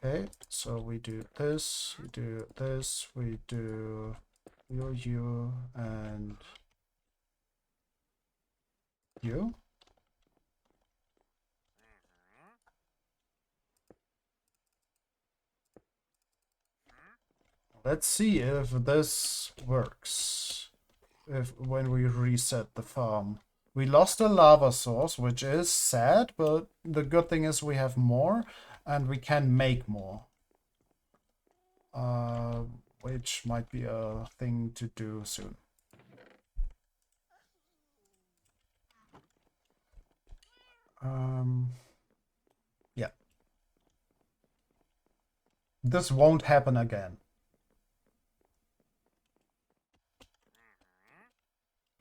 Okay, so we do this, we do this, we do you, and you. Let's see if this works. When we reset the farm. We lost a lava source, which is sad, but the good thing is we have more and we can make more. which might be a thing to do soon. Yeah. This won't happen again.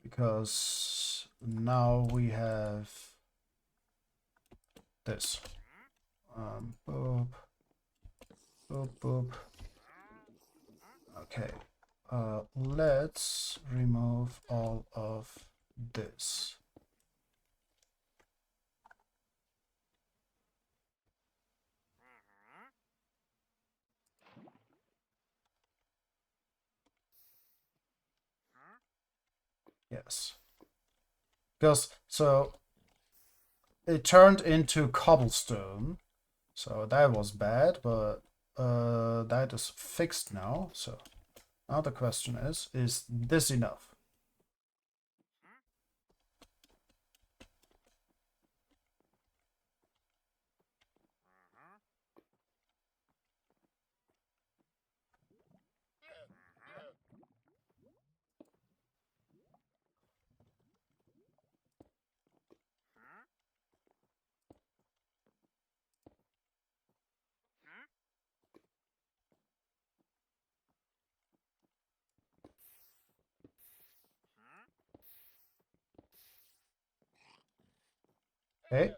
Because now we have this. Boop. Boop, boop. Okay. Let's remove all of this. Yes. Because, so, it turned into cobblestone. So that was bad, but that is fixed now. So now the question is this enough? Okay.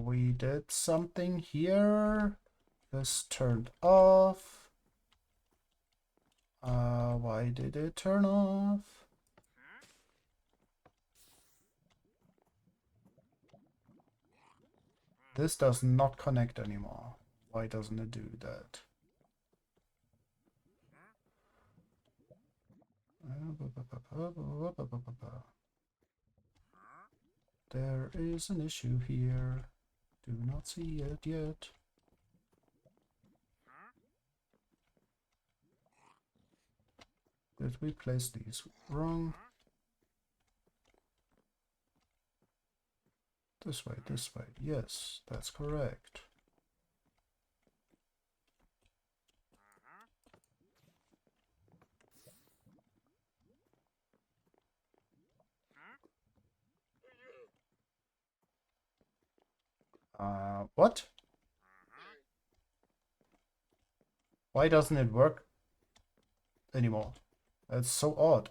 We did something here. This turned off. Why did it turn off? This does not connect anymore. Why doesn't it do that? There is an issue here. Do not see it yet. Did we place these wrong? This way, this way. Yes, that's correct. What? Why doesn't it work anymore? That's so odd.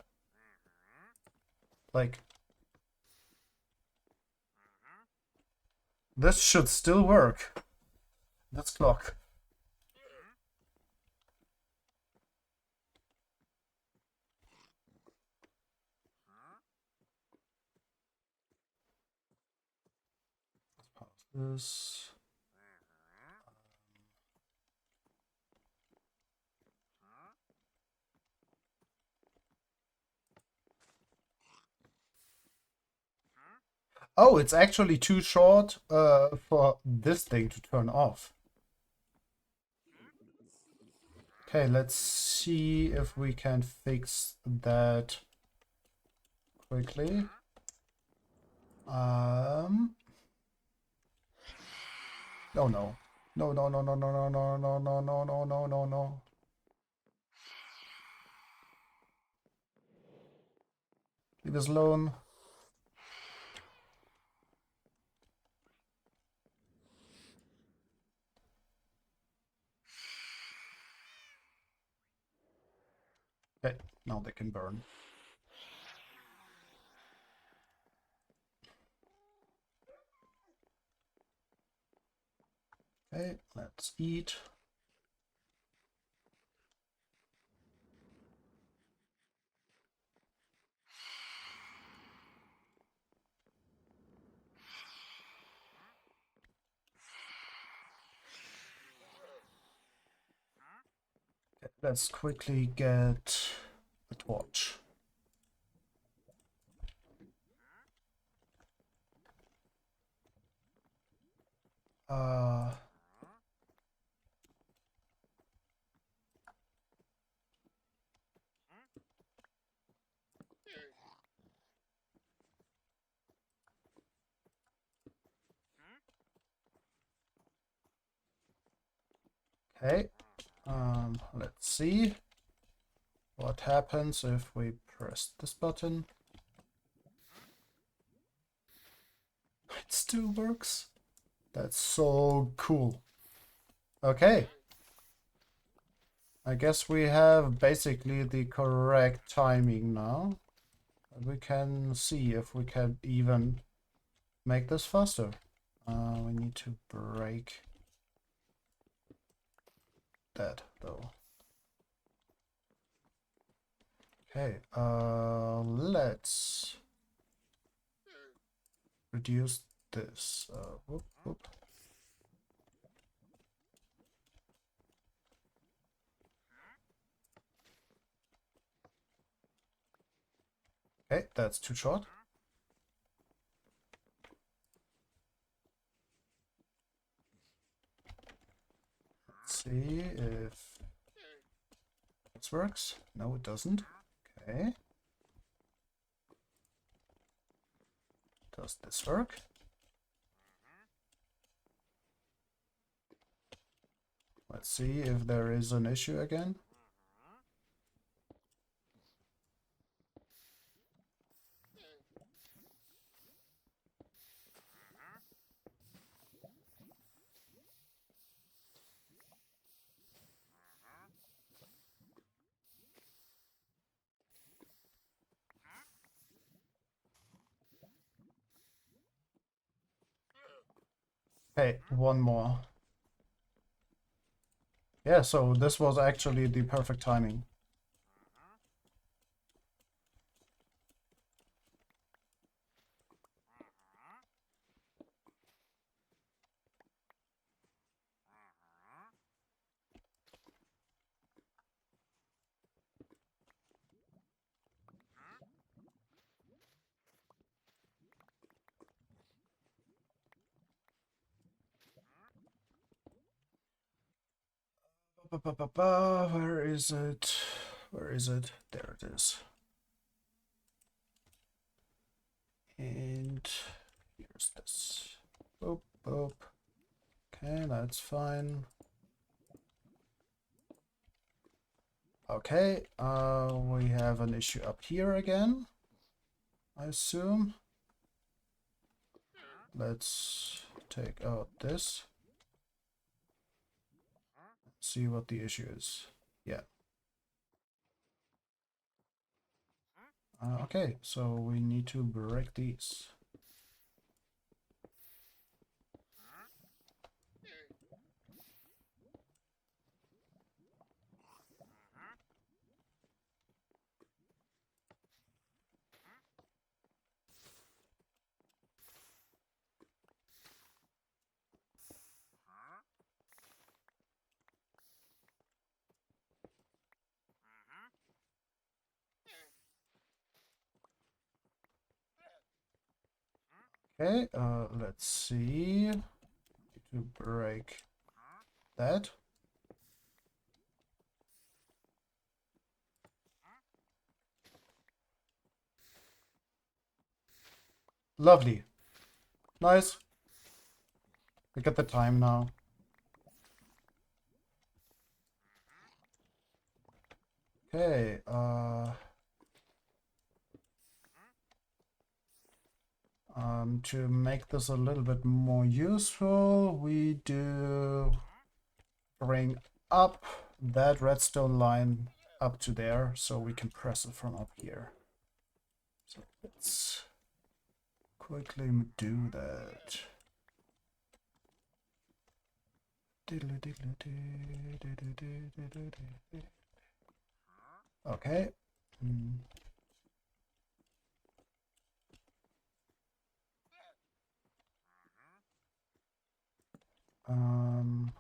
Like, this should still work. This clock. Let's pause this. Oh, it's actually too short for this thing to turn off. Okay, let's see if we can fix that quickly. Oh no. No, no, no, no, no, no, no, no, no, no, no, no, no, no. Leave us alone. Okay, now they can burn. Okay, let's eat. Okay, let's quickly get the torch. Uh, Okay, let's see what happens if we press this button. It still works. That's so cool. Okay. I guess we have basically the correct timing now. We can see if we can even make this faster. We need to break that though. Okay, let's reduce this. Whoop, whoop. Okay, that's too short. Let's see if this works. No, it doesn't. Okay. Does this work? Let's see if there is an issue again. Okay, one more. Yeah, so this was actually the perfect timing. Where is it? Where is it? There it is. And here's this. Boop, boop. Okay, that's fine. Okay, we have an issue up here again, I assume. Let's take out this. See what the issue is. Yeah. Okay, so we need to break these. Okay, let's see. To break that. Lovely. Nice. Look at the time now. Okay, to make this a little bit more useful, we do bring up that redstone line up to there so we can press it from up here. So let's quickly do that. Okay. Um,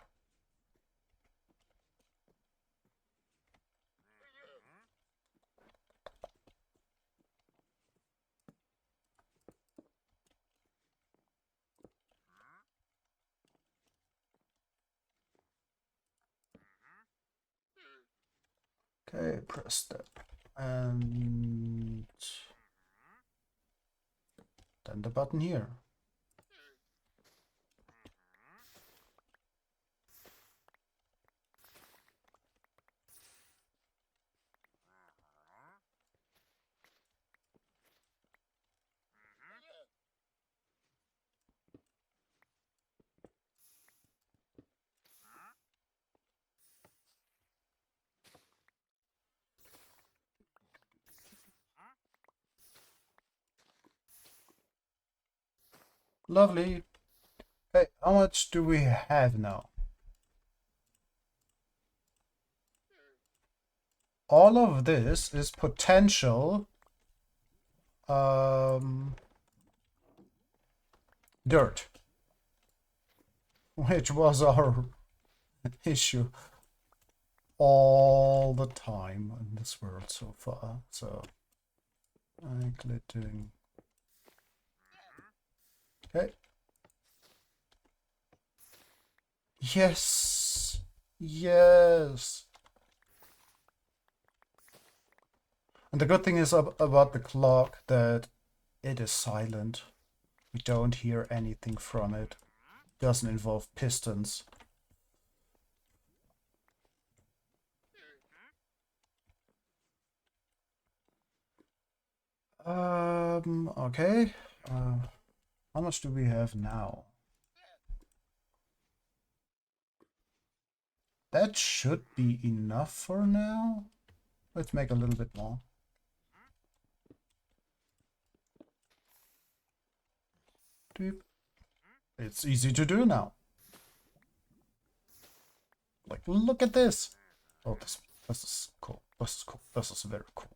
okay, press that. And then the button here. Lovely. Hey, how much do we have now? All of this is potential dirt, which was our issue all the time in this world so far. So I'm doing okay. Yes, yes. And the good thing is about the clock that it is silent. We don't hear anything from it. Doesn't involve pistons. Okay. How much do we have now? That should be enough for now. Let's make a little bit more. Doop. It's easy to do now. Like, look at this. Oh, this is cool. This is cool. This is very cool.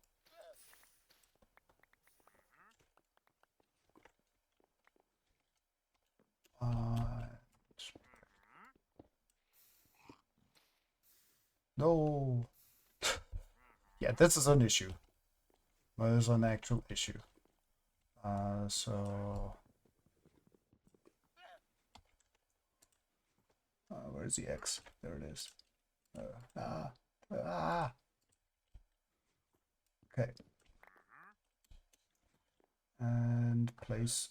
No. Yeah, this is an issue. There's an actual issue. Where's the X? There it is. Okay. And place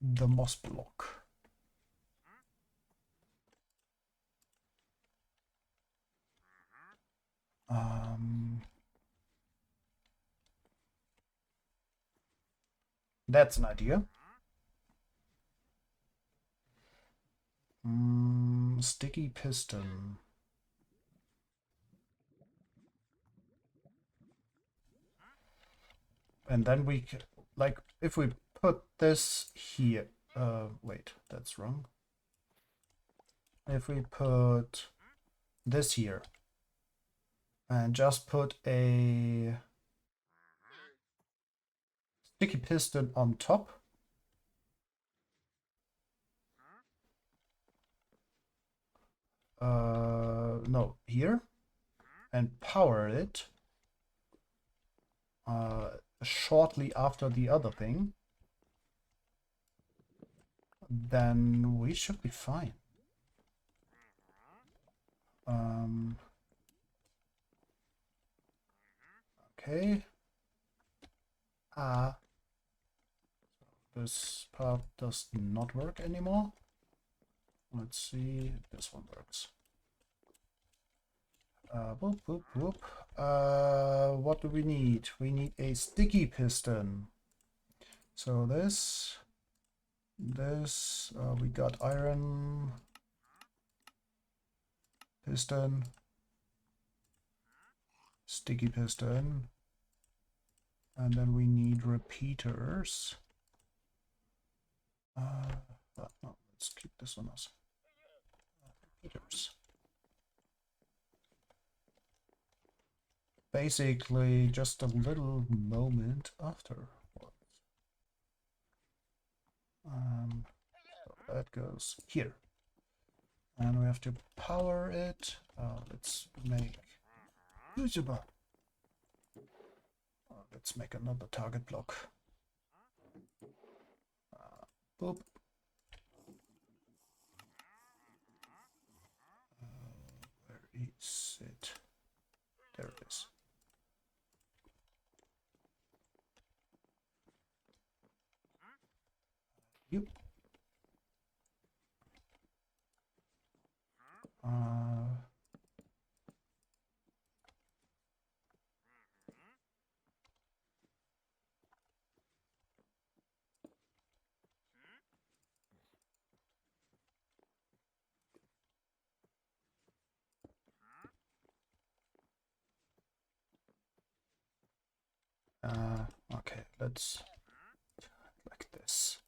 the moss block. That's an idea. Sticky piston. And then we can, like, if we put this here, wait, that's wrong. If we put this here and just put a sticky piston on top. No, here, and power it shortly after the other thing, then we should be fine. Okay. This part does not work anymore. Let's see, this one works. Whoop, whoop, whoop. What do we need? We need a sticky piston. So this, we got iron piston, sticky piston, and then we need repeaters. No, let's keep this one as repeaters. Basically, just a little moment after. So that goes here. And we have to power it. Let's make let's make another target block. Boop. Where is it? There it is. You. Okay, let's like this.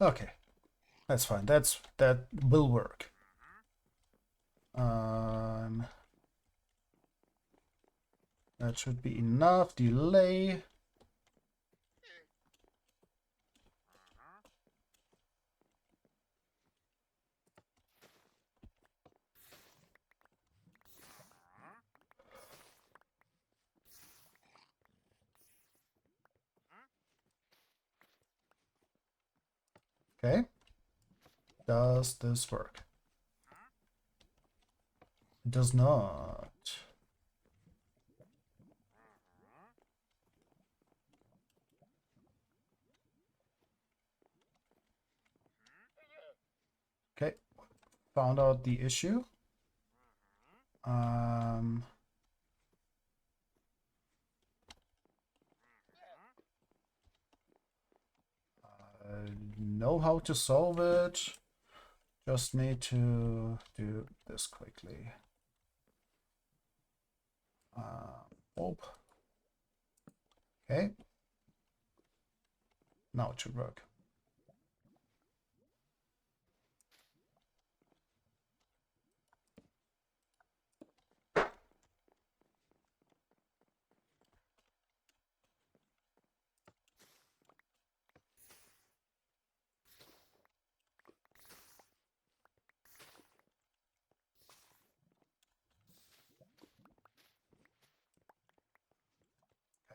Okay, that's fine. That will work. That should be enough. Delay. Okay. Does this work? It does not. Okay. Found out the issue. Um, I know how to solve it. Just need to do this quickly. Oh. Okay. Now it should work.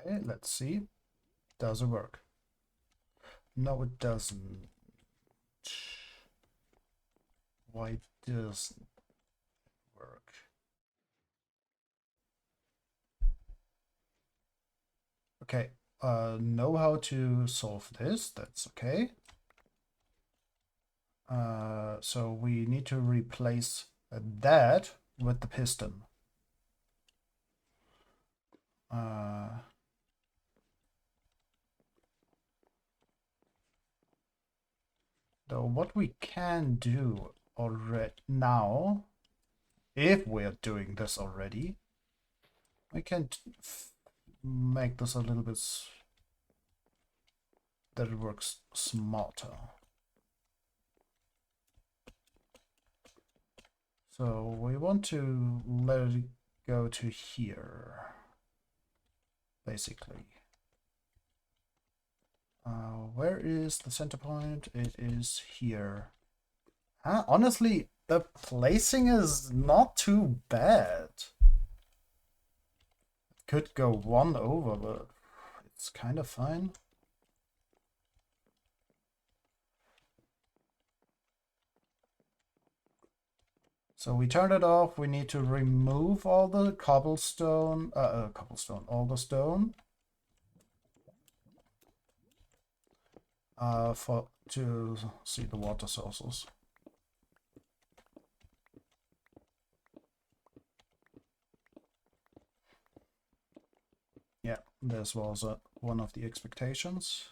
Okay, let's see. Does it work? No, it doesn't. Why doesn't it work? Okay, know how to solve this. That's okay. So we need to replace that with the piston. Though what we can do already now, if we're doing this already, we can make this a little bit that it works smarter. So we want to let it go to here, basically. Where is the center point? It is here. Honestly, the placing is not too bad. It could go one over, but it's kind of fine. So we turned it off. We need to remove all the cobblestone, all the stone. To see the water sources. Yeah, this was one of the expectations.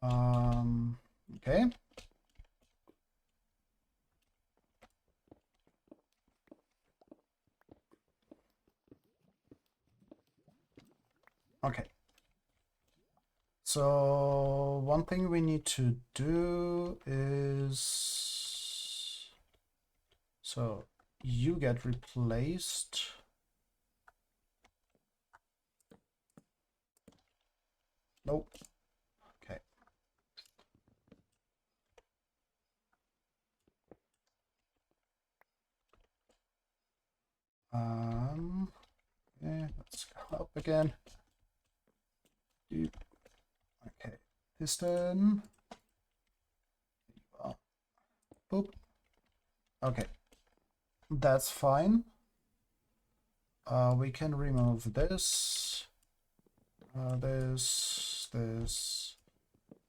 Okay. Okay. So one thing we need to do is, so you get replaced. Nope. Okay. Okay, let's go up again. Okay, piston. Boop. Okay, that's fine. We can remove this,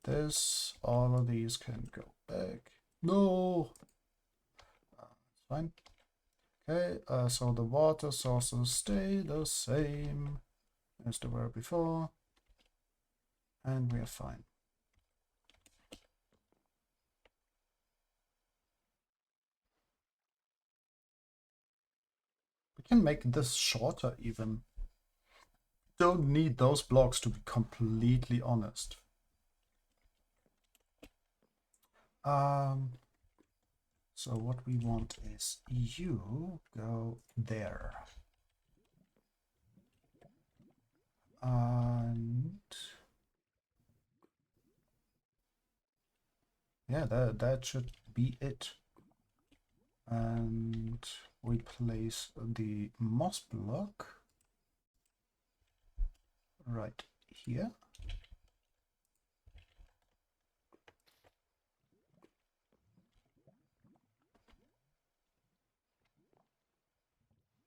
this. All of these can go back. No. It's fine. Okay, so the water sources stay the same as they were before, and we are fine. We can make this shorter even. Don't need those blocks, to be completely honest. So what we want is you go there. And yeah, that should be it. And we place the moss block right here.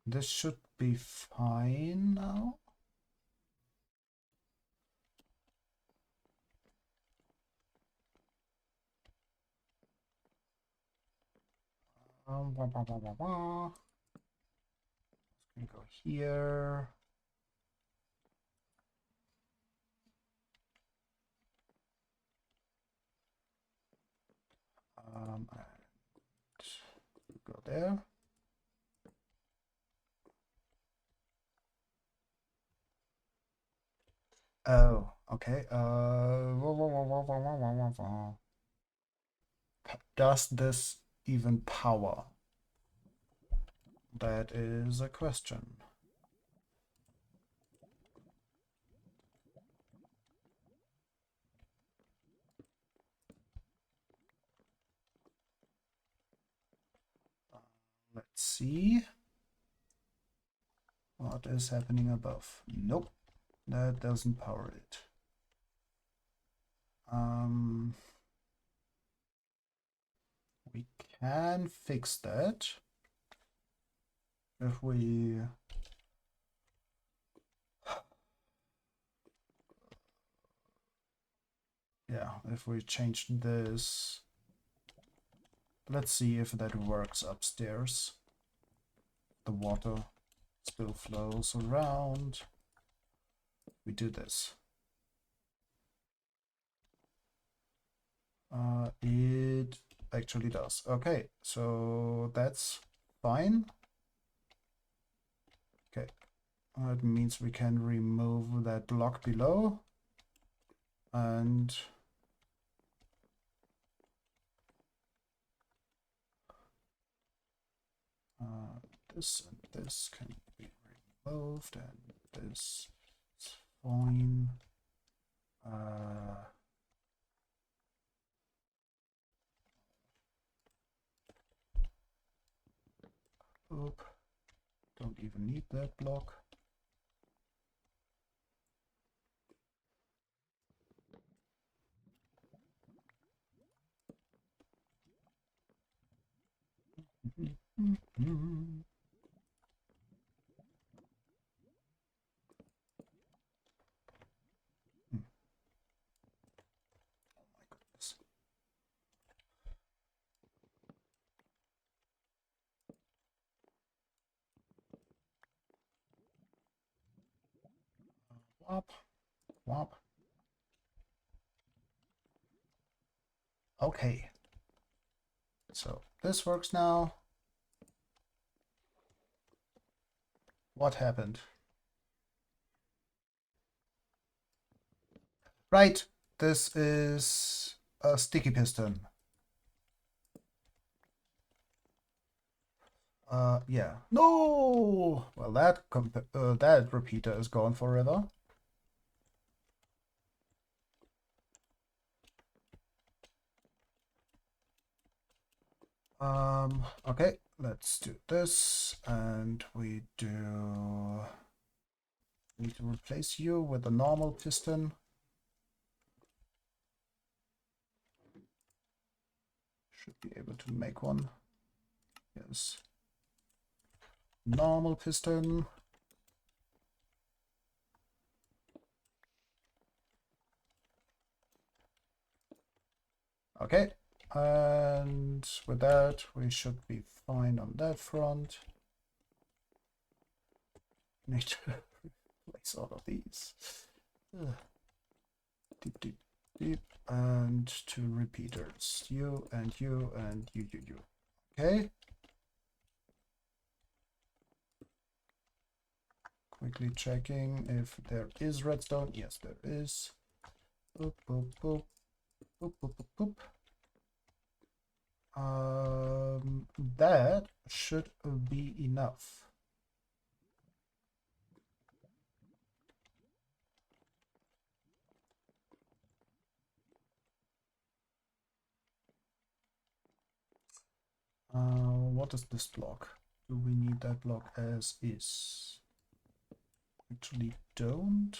This should be fine now. Let's go here. And go there. Oh, okay. Does this even power? That is a question. Let's see. What is happening above? Nope, that doesn't power it. We can fix that if we if we change this. Let's see if that works upstairs. The water still flows around. We do this. It actually does. Okay, so that's fine. Okay, that means we can remove that block below and this and this can be removed, and this is fine. Oop, don't even need that block. Wop, wop. Okay. So this works now. What happened? Right, this is a sticky piston. Yeah. No! Well, that repeater is gone forever. Okay, let's do this, and we need to replace you with a normal piston. Should be able to make one. Yes. Normal piston. Okay, and with that we should be fine on that front. Need to replace all of these. Deep, deep, deep, and two repeaters. You and you and you. Okay. quickly checking if there is redstone. Yes, there is. Boop, boop, boop. Boop, boop, boop, boop. That should be enough. What is this block? Do we need that block as is? Actually don't.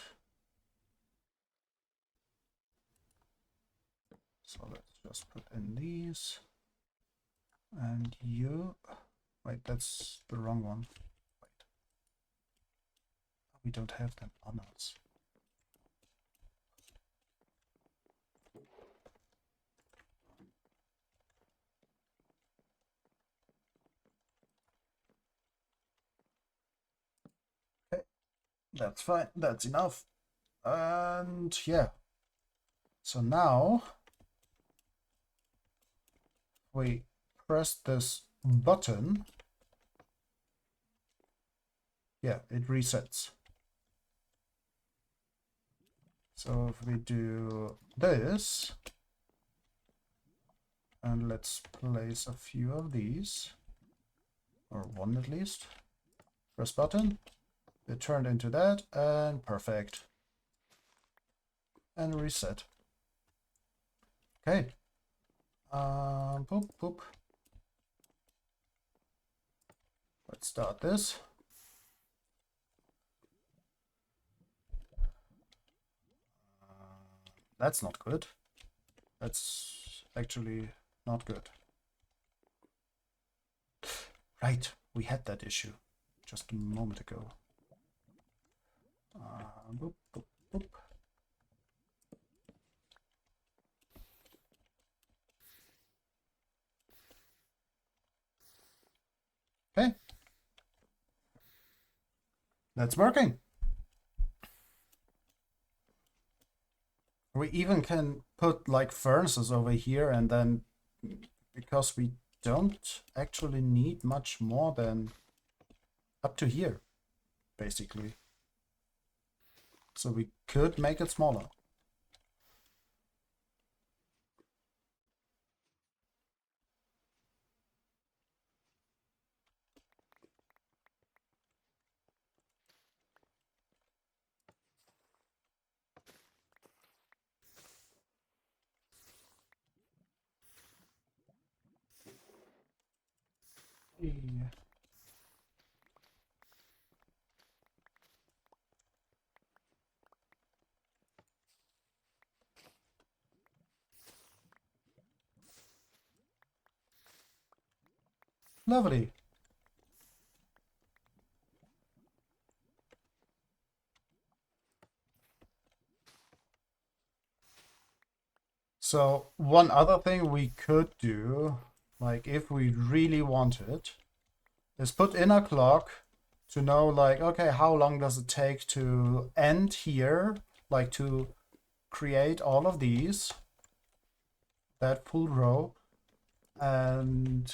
So let's just put in these. And you... Wait, that's the wrong one. Wait. We don't have them on us. Okay, that's fine. That's enough. And yeah. So now we press this button. Yeah, it resets. So if we do this, and let's place a few of these, or one at least. Press button, it turned into that, and perfect. And reset. Okay. Boop, boop. Let's start this. That's not good. That's actually not good. Right, we had that issue just a moment ago. Boop, boop, boop. Okay. That's working. We even can put like furnaces over here, and then because we don't actually need much more than up to here, basically. So we could make it smaller. Yeah. Lovely. So one other thing we could do, like if we really wanted, is put in a clock to know like, okay, how long does it take to end here, like to create all of these, that full row, and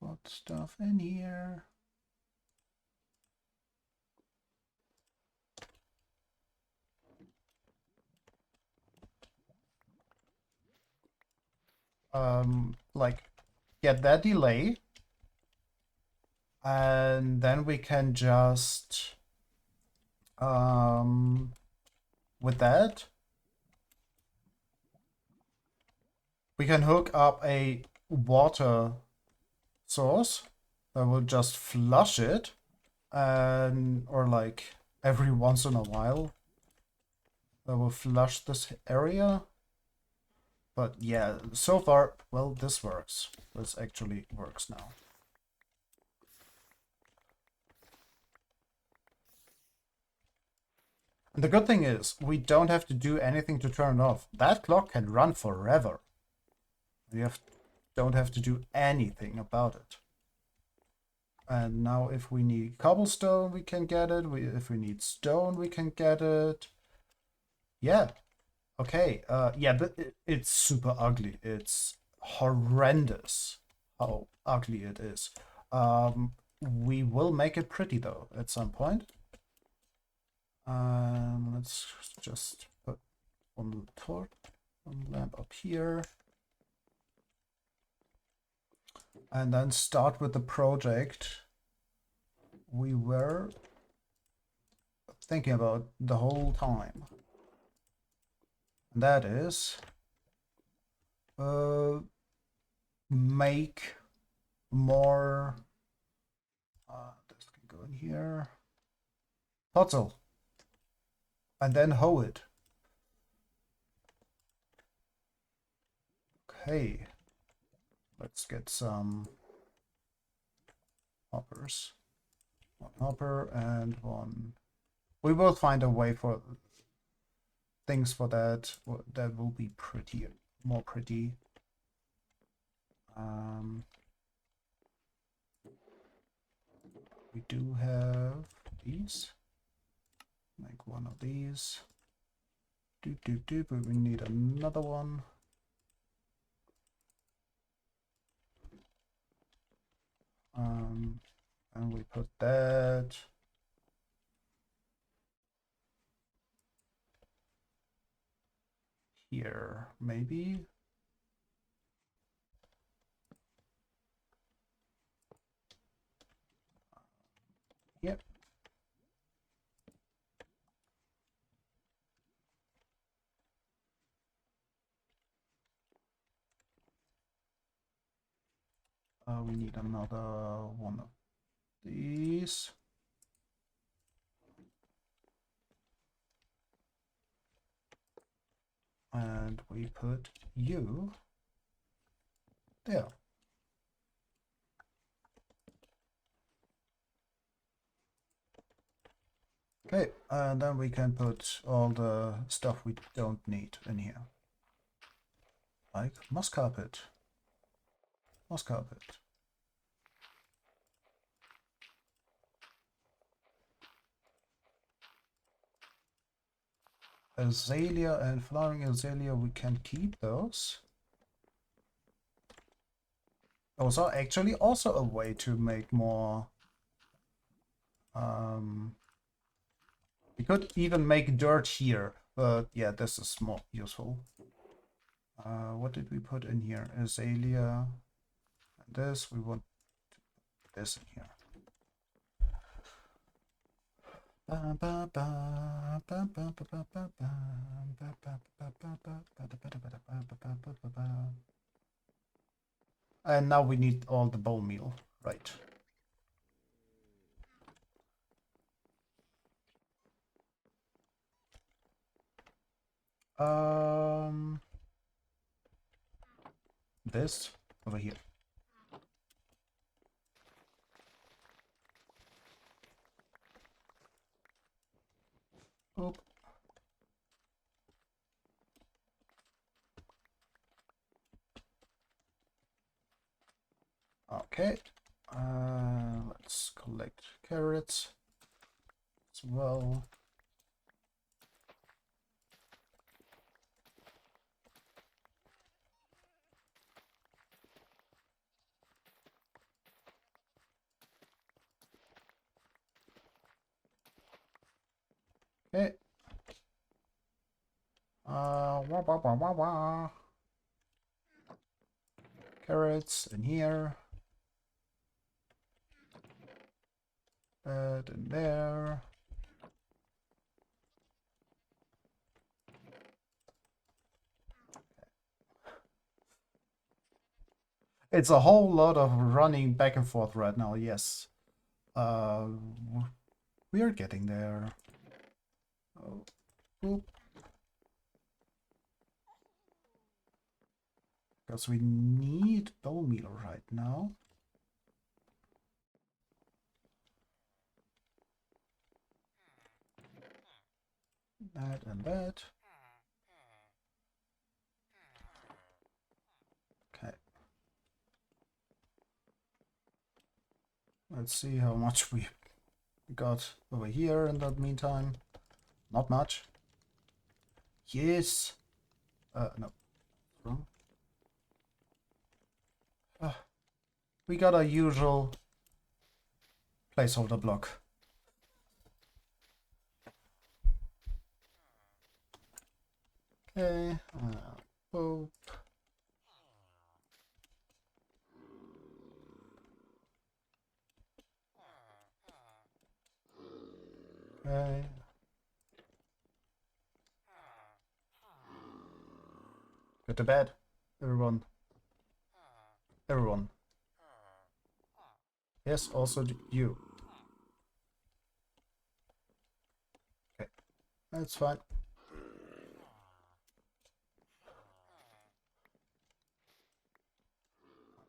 put stuff in here. Like get that delay, and then we can just with that we can hook up a water source that will just flush it, and or like every once in a while that will flush this area. But yeah, so far, well, this works. This actually works now. And the good thing is, we don't have to do anything to turn it off. That clock can run forever. We don't have to do anything about it. And now if we need cobblestone, we can get it. If we need stone, we can get it. Yeah. Okay, yeah, but it's super ugly. It's horrendous how ugly it is. We will make it pretty though at some point. Let's just put one lamp up here. And then start with the project we were thinking about the whole time. And that is make more this can go in here. Puzzle. And then hoe it. Okay. Let's get some hoppers. One hopper and one. We will find a way for things for that. That will be prettier, more pretty. We do have these. Make one of these. But we need another one. And we put that here, maybe. Yep. We need another one of these. And we put you there. Okay, and then we can put all the stuff we don't need in here. Like moss carpet. Moss carpet. Azalea and flowering azalea, we can keep those. Those are actually also a way to make more. We could even make dirt here, but yeah, this is more useful. What did we put in here? Azalea and this. We want this in here. And now we need all the bone meal, right? This over here. Oop. Okay. Let's collect carrots as well. Okay. Carrots in here. That in there. It's a whole lot of running back and forth right now, yes. We are getting there. Oh, oop. Because we need bone meal right now. That and that. Okay. Let's see how much we got over here in the meantime. Not much. Yes. No. Wrong. We got our usual placeholder block. Okay, boop. Okay. Go to bed, everyone. Everyone. Yes, also you. Okay, that's fine.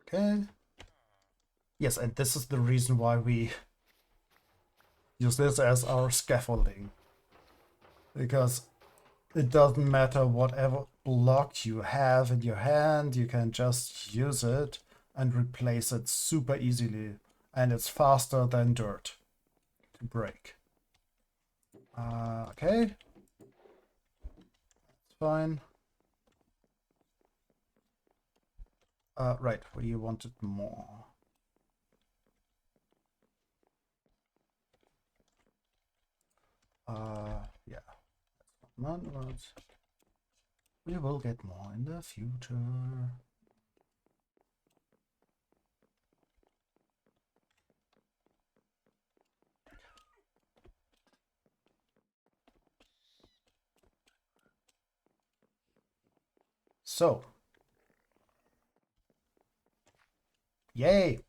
Okay. Yes, and this is the reason why we use this as our scaffolding. Because it doesn't matter whatever block you have in your hand, you can just use it and replace it super easily. And it's faster than dirt to break. Okay. That's fine. Right, we wanted more. Yeah. None, but we will get more in the future. So, yay!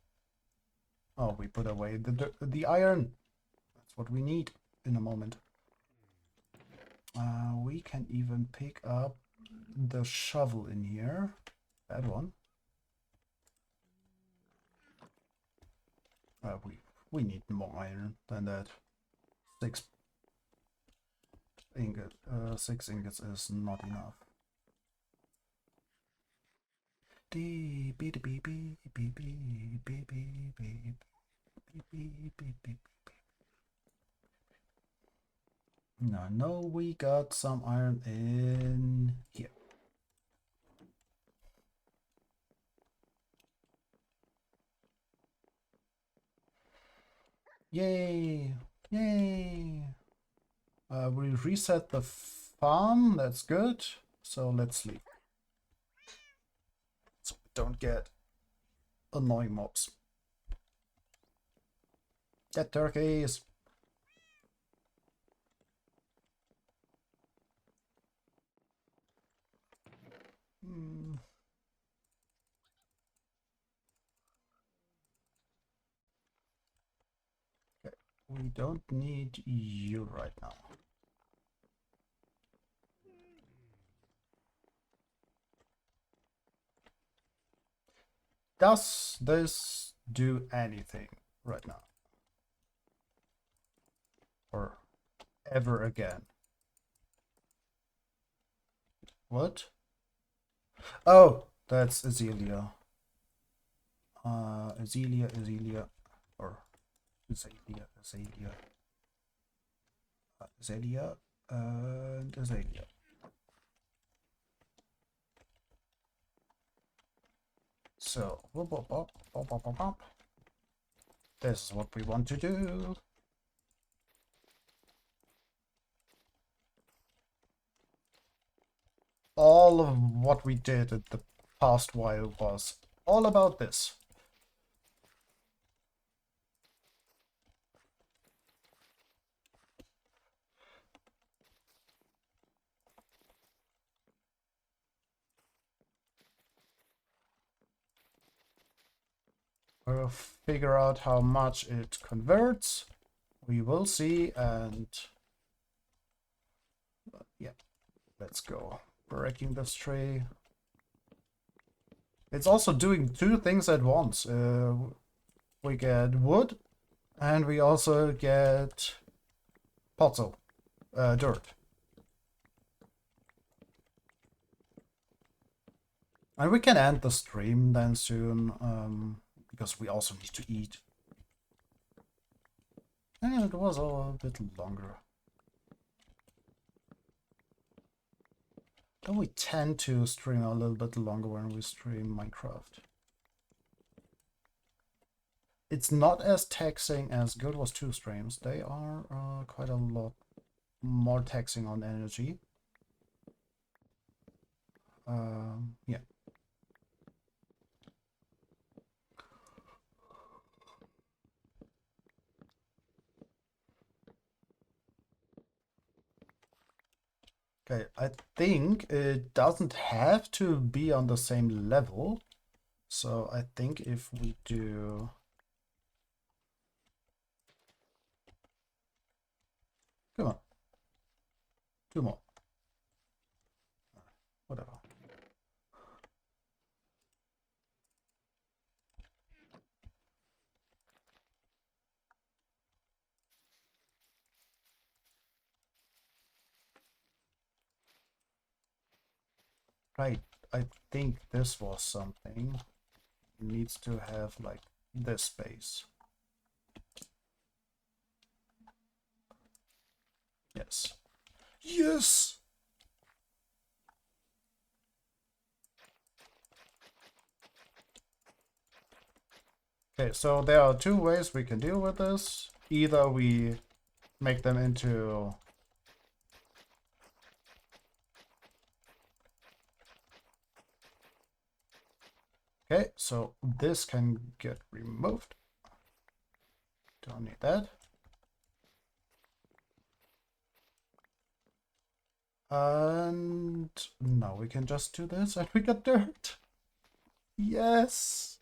Oh, we put away the iron. That's what we need in a moment. We can even pick up the shovel in here. That one. We need more iron than that. 6 ingots is not enough. No, we got some iron in here. Yay! Yay! We reset the farm, that's good. So let's sleep. So we don't get annoying mobs. Get turkeys! Okay, we don't need you right now. Does this do anything right now? Or ever again? What? Oh, that's Azealia. Azealia, or Azealia, Azealia, and Azealia. So, this is what we want to do. All of what we did in the past while was all about this. We'll figure out how much it converts. We will see, and yeah, let's go. Breaking this tree. It's also doing 2 things at once. We get wood, and we also get puzzle, dirt. And we can end the stream then soon, because we also need to eat. And it was a bit longer. Don't we tend to stream a little bit longer when we stream Minecraft? it's not as taxing as Guild Wars 2 streams. They are quite a lot more taxing on energy. Yeah. Okay, I think it doesn't have to be on the same level. So I think if we do... Come on. 2 more. Whatever. Right, I think this was something. It needs to have like this space. Yes. Yes! Okay, so there are 2 ways we can deal with this. Either we make them into... Okay, so this can get removed. Don't need that. And now we can just do this and we get dirt. Yes!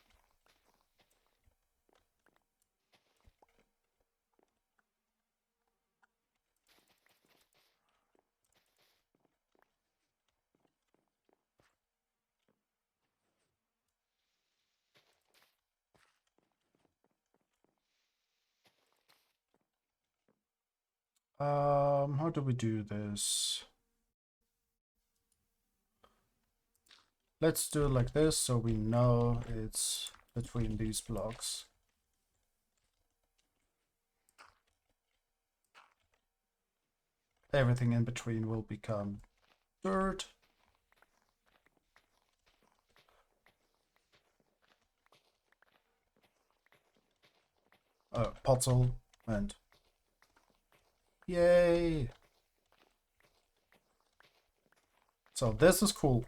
How do we do this? Let's do it like this so we know it's between these blocks. Everything in between will become dirt. Puzzle and yay! So this is cool.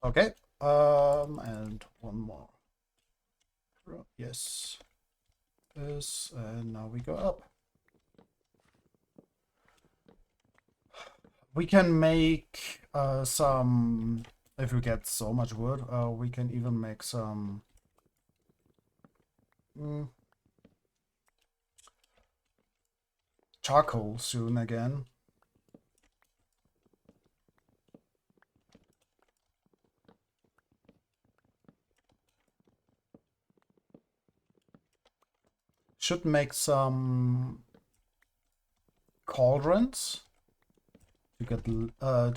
Okay, and 1 more. Yes. This, and now we go up. We can make some, if we get so much wood, we can even make some charcoal soon again. Should make some cauldrons to get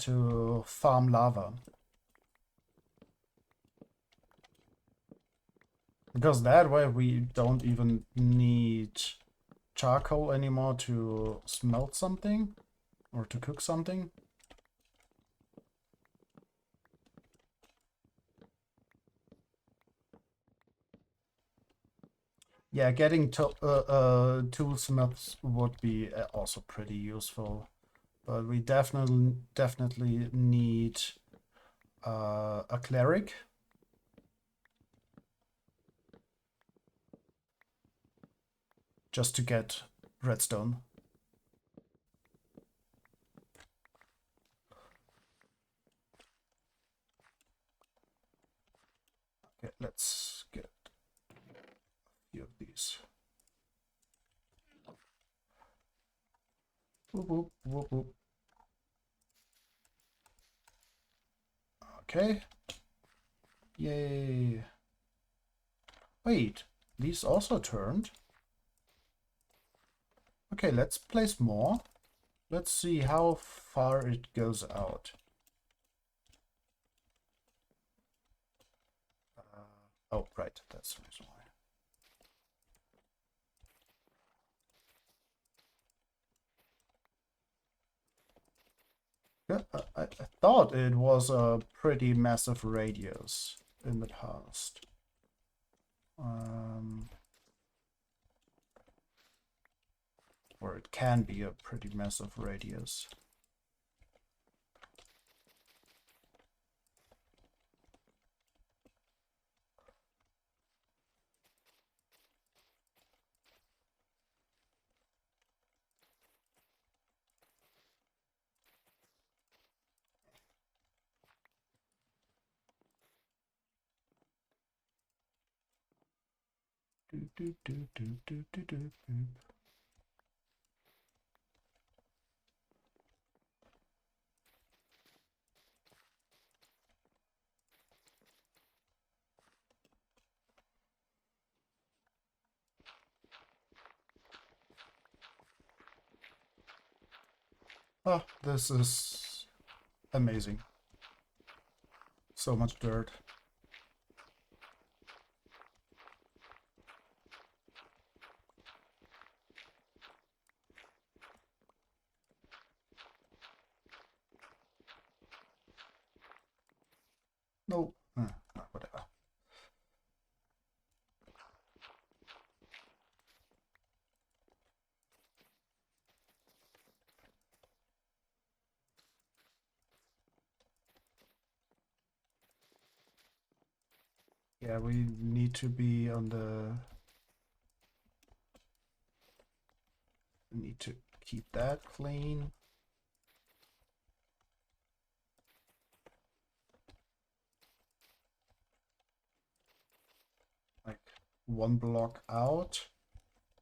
to farm lava. Because that way we don't even need charcoal anymore to smelt something or to cook something. Yeah, getting toolsmiths would be also pretty useful, but we definitely need a cleric. Just to get redstone. Okay, let's get a few of these. Whoop, whoop, whoop, whoop. Okay. Yay. Wait, these also turned. Okay, let's place more. Let's see how far it goes out. Oh, right, that's the reason why. Yeah, I thought it was a pretty massive radius in the past. Or it can be a pretty massive radius. Do, do, do, do, do, do, do, do. Oh, this is amazing. So much dirt. No, whatever. Yeah, we need to be on the... We need to keep that clean. Like 1 block out,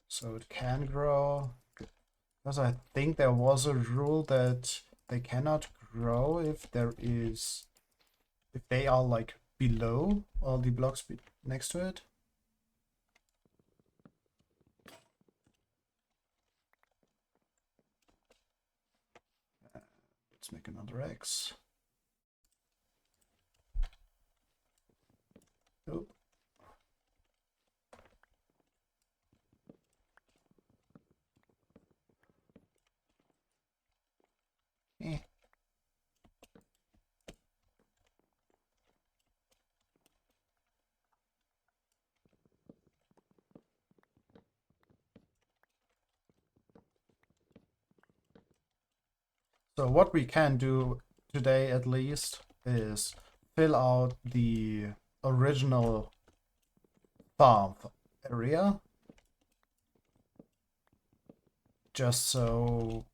so it can grow. Because I think there was a rule that they cannot grow if they are like below all the blocks next to it. Let's make another X. Oh. Eh. So what we can do today at least is fill out the original farm area, just so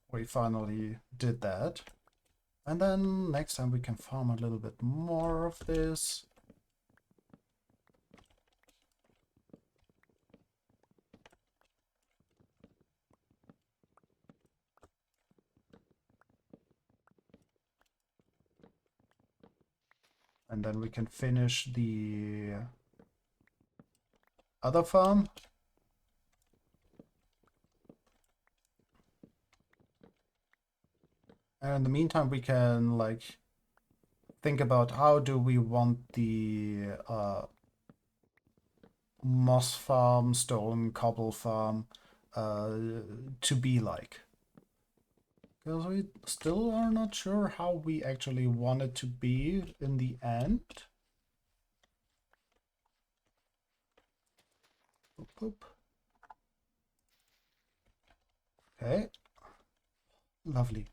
we finally did that. And then next time we can farm a little bit more of this. And then we can finish the other farm. And in the meantime, we can like think about how do we want the moss farm, stone cobble farm to be like. Because we still are not sure how we actually want it to be in the end. Boop, boop. Okay. Lovely.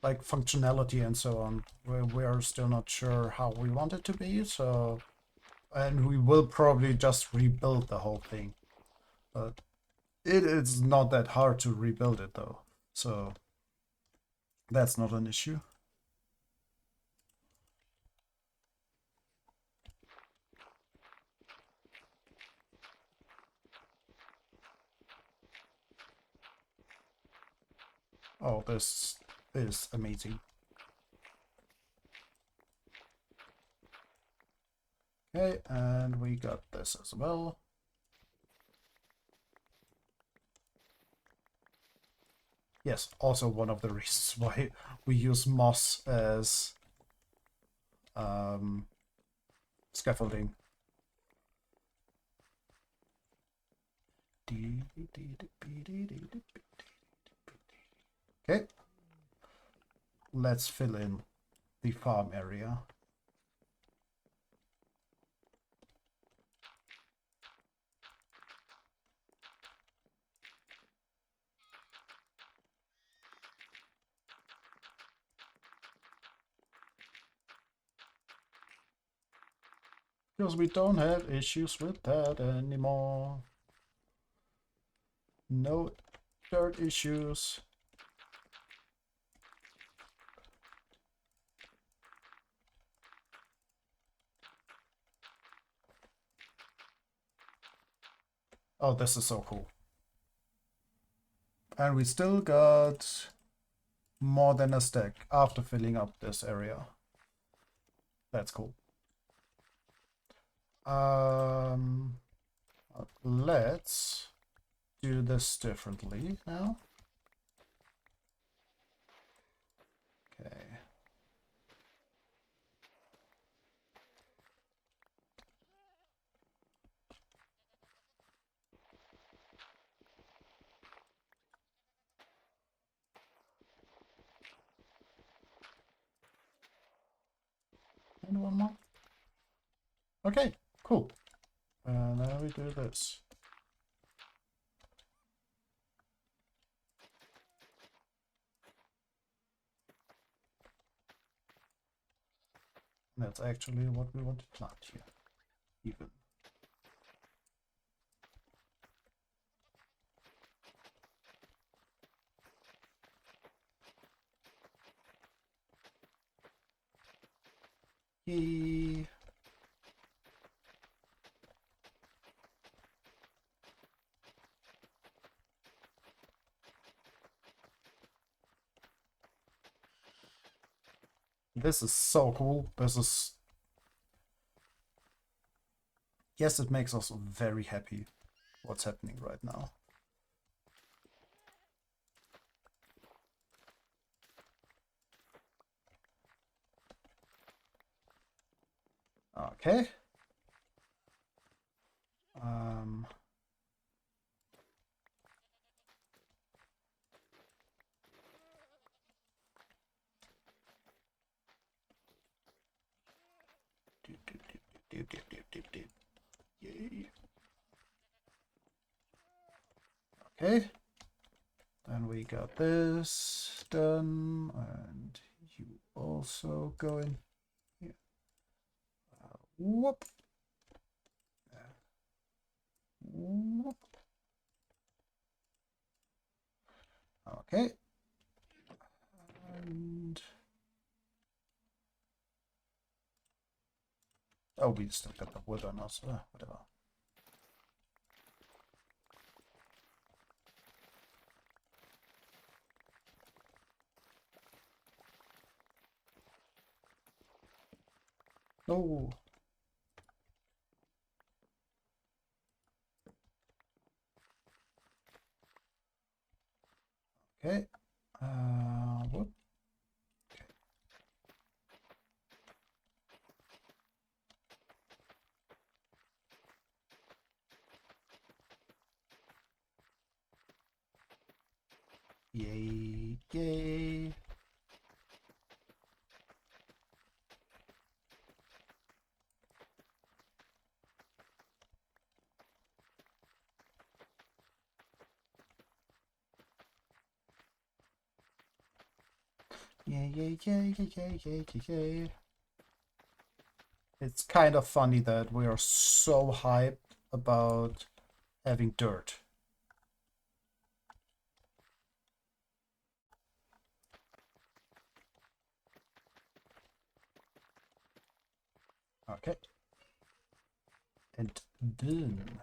Like functionality and so on. We're still not sure how we want it to be, so... And we will probably just rebuild the whole thing. But it is not that hard to rebuild it though, so that's not an issue. Oh, this is amazing. Okay, and we got this as well. Yes, also one of the reasons why we use moss as scaffolding. Okay, let's fill in the farm area. Because we don't have issues with that anymore. No dirt issues. Oh, this is so cool. And we still got more than a stack after filling up this area. That's cool. Let's do this differently now. Okay. And one more. Okay, cool. And now we do this. That's actually what we want to plant here, even. Yay. This is so cool. This is... Yes, it makes us very happy what's happening right now. Okay. Yay. Okay. Then we got this done, and you also go in here. Whoop. Whoop. Okay. And... oh, we still got the wood on us. Whatever. Oh. Okay. Whoop. Okay. Yay, yay. Yay, yay, yay, yay, yay, yay, yay, yay. It's kind of funny that we are so hyped about having dirt. Okay. And then...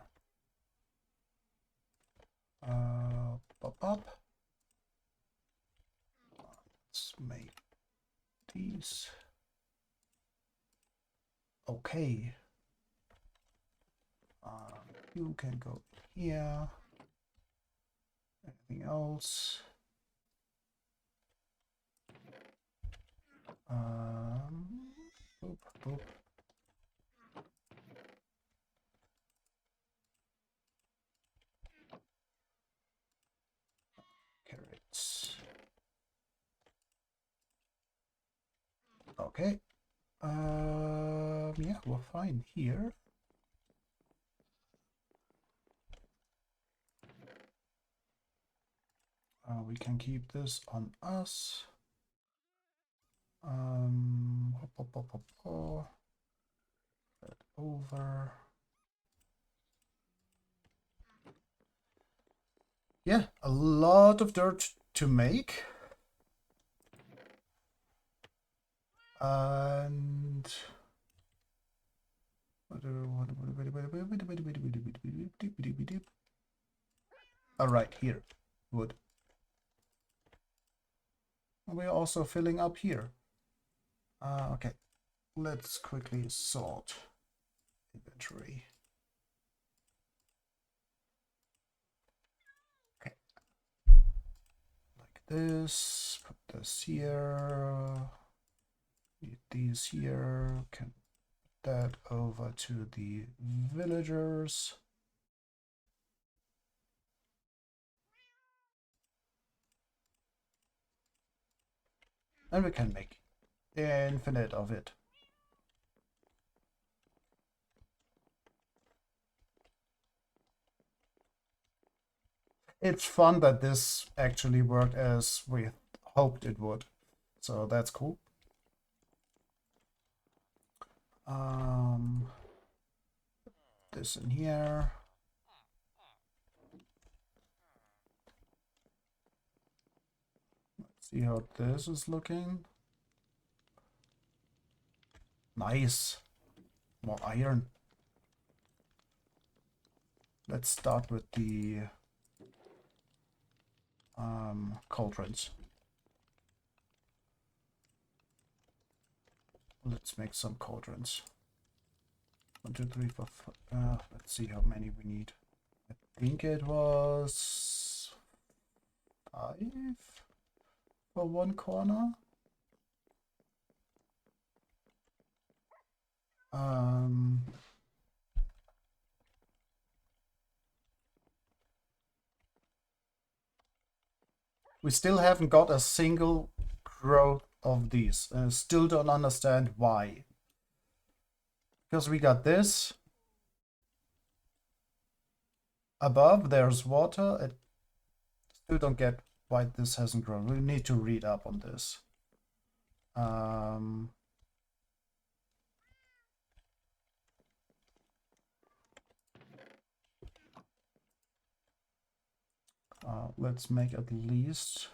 pop up. these. Okay. You can go here. Anything else? Boop, boop. Carrots. Okay. Yeah, we're fine here. We can keep this on us. Hop, hop, hop, hop, hop. That over. Yeah, a lot of dirt to make. And all right, here, wood. We're also filling up here. Okay, let's quickly sort inventory. Okay, like this. Put this here. These here. Can put that over to the villagers. And we can make infinite of it. It's fun that this actually worked as we hoped it would. So that's cool. This in here. Let's see how this is looking. Nice. More iron. Let's start with the cauldrons. Let's make some cauldrons. 1, 2, 3, 4, 5. Let's see how many we need. I think it was 5 for one corner. We still haven't got a single growth of these. Still don't understand why. Because we got this. Above there's water. I still don't get why this hasn't grown. We need to read up on this. Let's make at least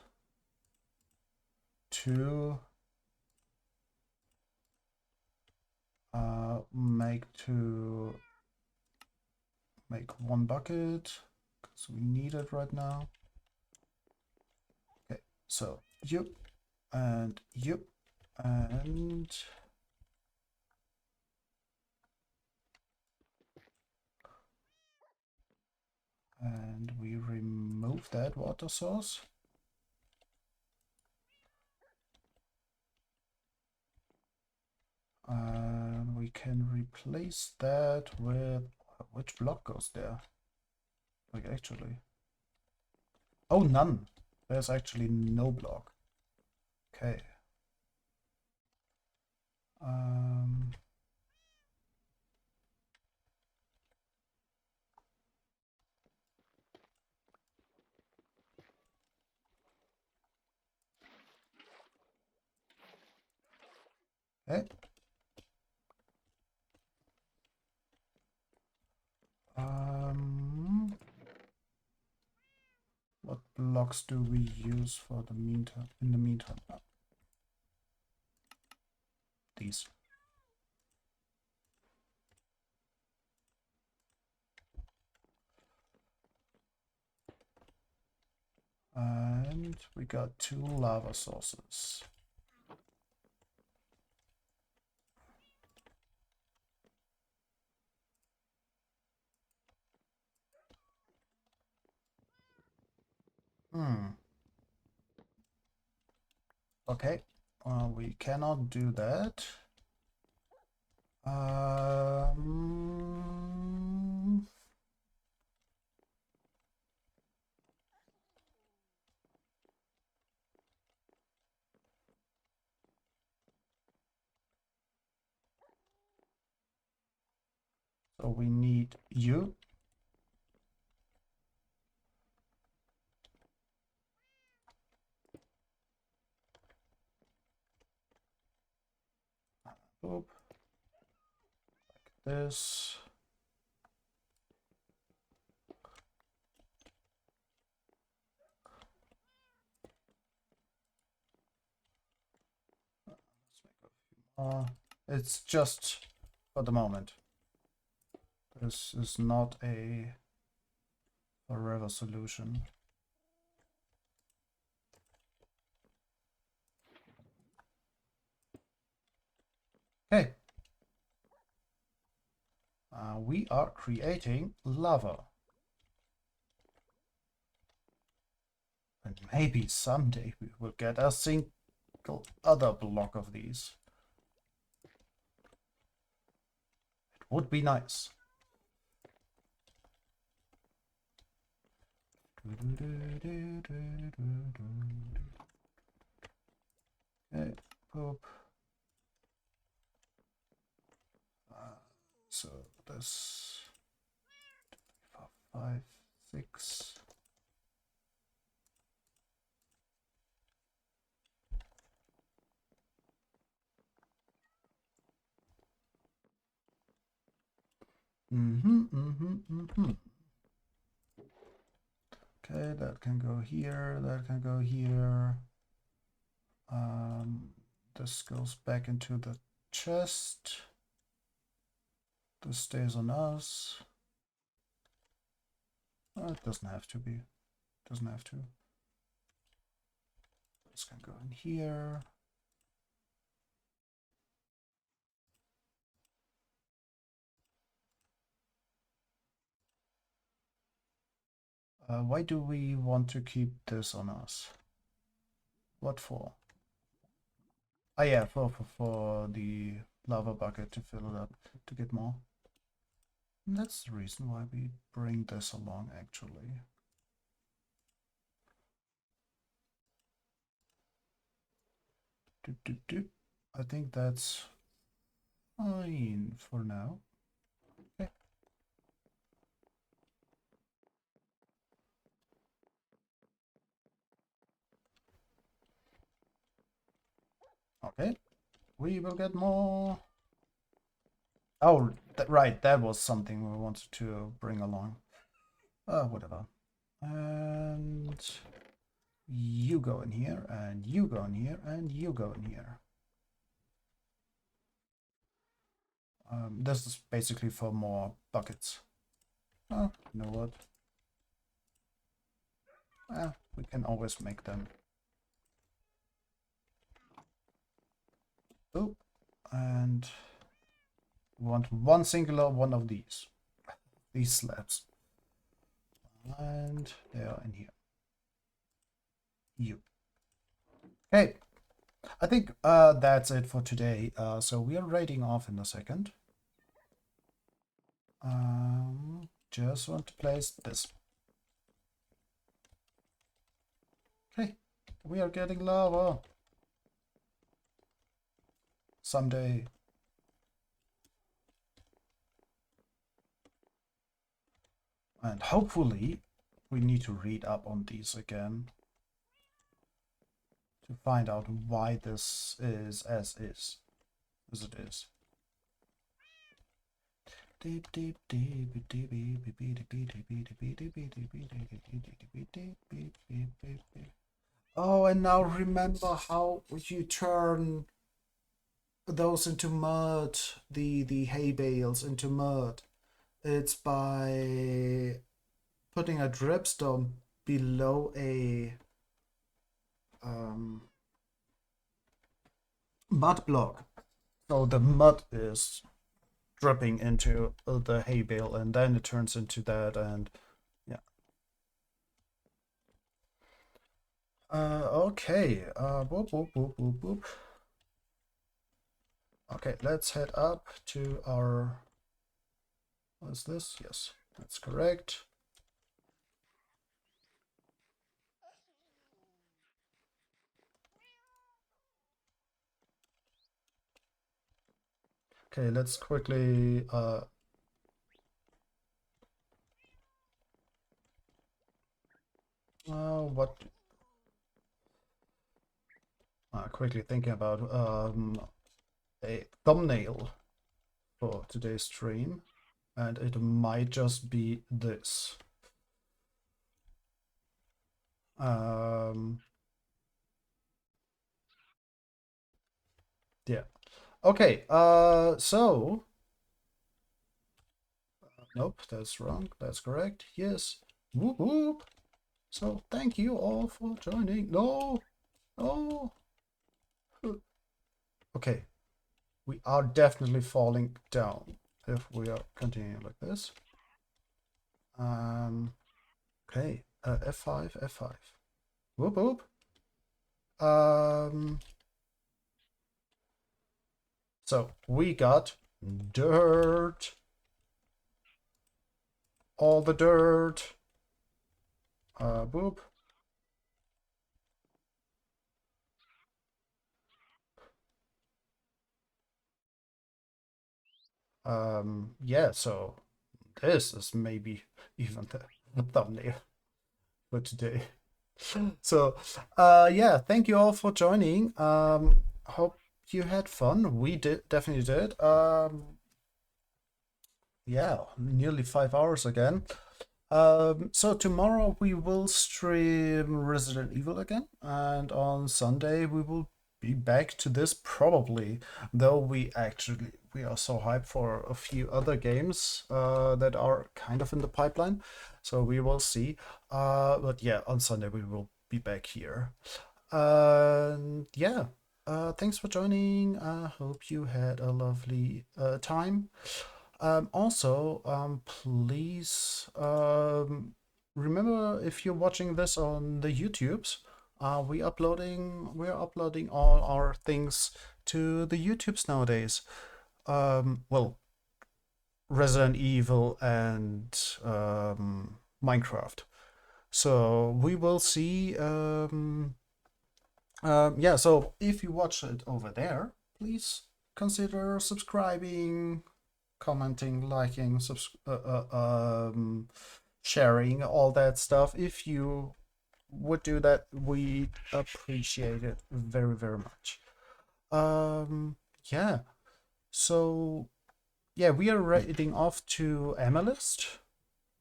2. Make 1 bucket because we need it right now. Okay, so yep, and yep, and we remove that water source. And we can replace that with which block goes there? Like actually. Oh, none. There's actually no block. Okay. Okay. What blocks do we use for the meantime? In the meantime, these. And we got 2 lava sources. Okay, we cannot do that. Um, so we need you. Boop. Like this. Let's make a few more. It's just for the moment. This is not a forever solution. Okay. We are creating lava. And maybe someday we will get a single other block of these. It would be nice. Okay, poop. So this 5, 6. Okay, that can go here, that can go here. This goes back into the chest. This stays on us. It doesn't have to be. Doesn't have to. This can go in here. Why do we want to keep this on us? What for? Ah, yeah, for the lava bucket to fill it up to get more. And that's the reason why we bring this along, actually. I think that's fine for now. Okay. Okay, we will get more. Oh, right, that was something we wanted to bring along. Whatever. And you go in here, and you go in here, and you go in here. This is basically for more buckets. Oh, you know what? We can always make them. Oh, and we want one singular one of these slabs. And they are in here. You. Okay. I think that's it for today. So we are raiding off in a second. Just want to place this. Okay, we are getting lava. Someday. And hopefully we need to read up on these again to find out why this is as it is. Oh, and now remember how you turn those into mud, the hay bales into mud. It's by putting a dripstone below a mud block. So the mud is dripping into the hay bale, and then it turns into that, and yeah. Okay. Boop, boop, boop, boop, boop. Okay, let's head up to our. What is this? Yes, that's correct. Okay, let's quickly. What? Quickly thinking about a thumbnail for today's stream, and it might just be this. Um, yeah. Okay. So nope, that's wrong. That's correct. Yes. Whoop whoop. So thank you all for joining. No. No. Okay. We are definitely falling down if we are continuing like this. Okay. F5, F5. Whoop whoop. Um. So we got dirt. All the dirt. Boop. Yeah, so this is maybe even the thumbnail for today. So, yeah, thank you all for joining. Hope you had fun. We definitely did. Yeah, nearly 5 hours again. So tomorrow we will stream Resident Evil again, and on Sunday we will be back to this probably, though we are so hyped for a few other games that are kind of in the pipeline. So we will see. But yeah, on Sunday we will be back here. And yeah, thanks for joining. I hope you had a lovely time. Also, please remember if you're watching this on the YouTubes, we're uploading all our things to the YouTubes nowadays. Well, Resident Evil and Minecraft. So we will see. Yeah, so if you watch it over there, please consider subscribing, commenting, liking, sharing, all that stuff. If you would do that, we appreciate it very, very much. Yeah. So yeah, we are heading off to Amethyst.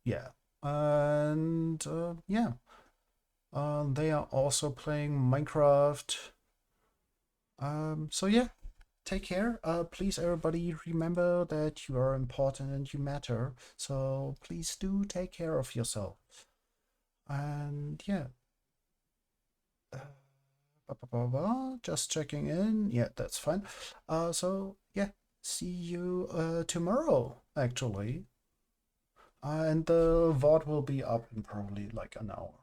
Yeah, and yeah, they are also playing Minecraft. So yeah, take care. Please, everybody, remember that you are important and you matter. So please do take care of yourself. And yeah, just checking in. Yeah, that's fine. So yeah, see you tomorrow, actually. And the VOD will be up in probably like an hour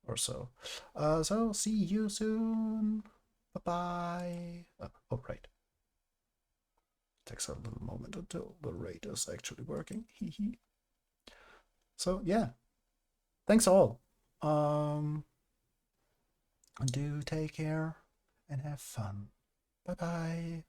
or so. So see you soon. Bye bye. Oh, right. Takes a little moment until the rate is actually working. So yeah, thanks all. Um, do take care and have fun. Bye bye.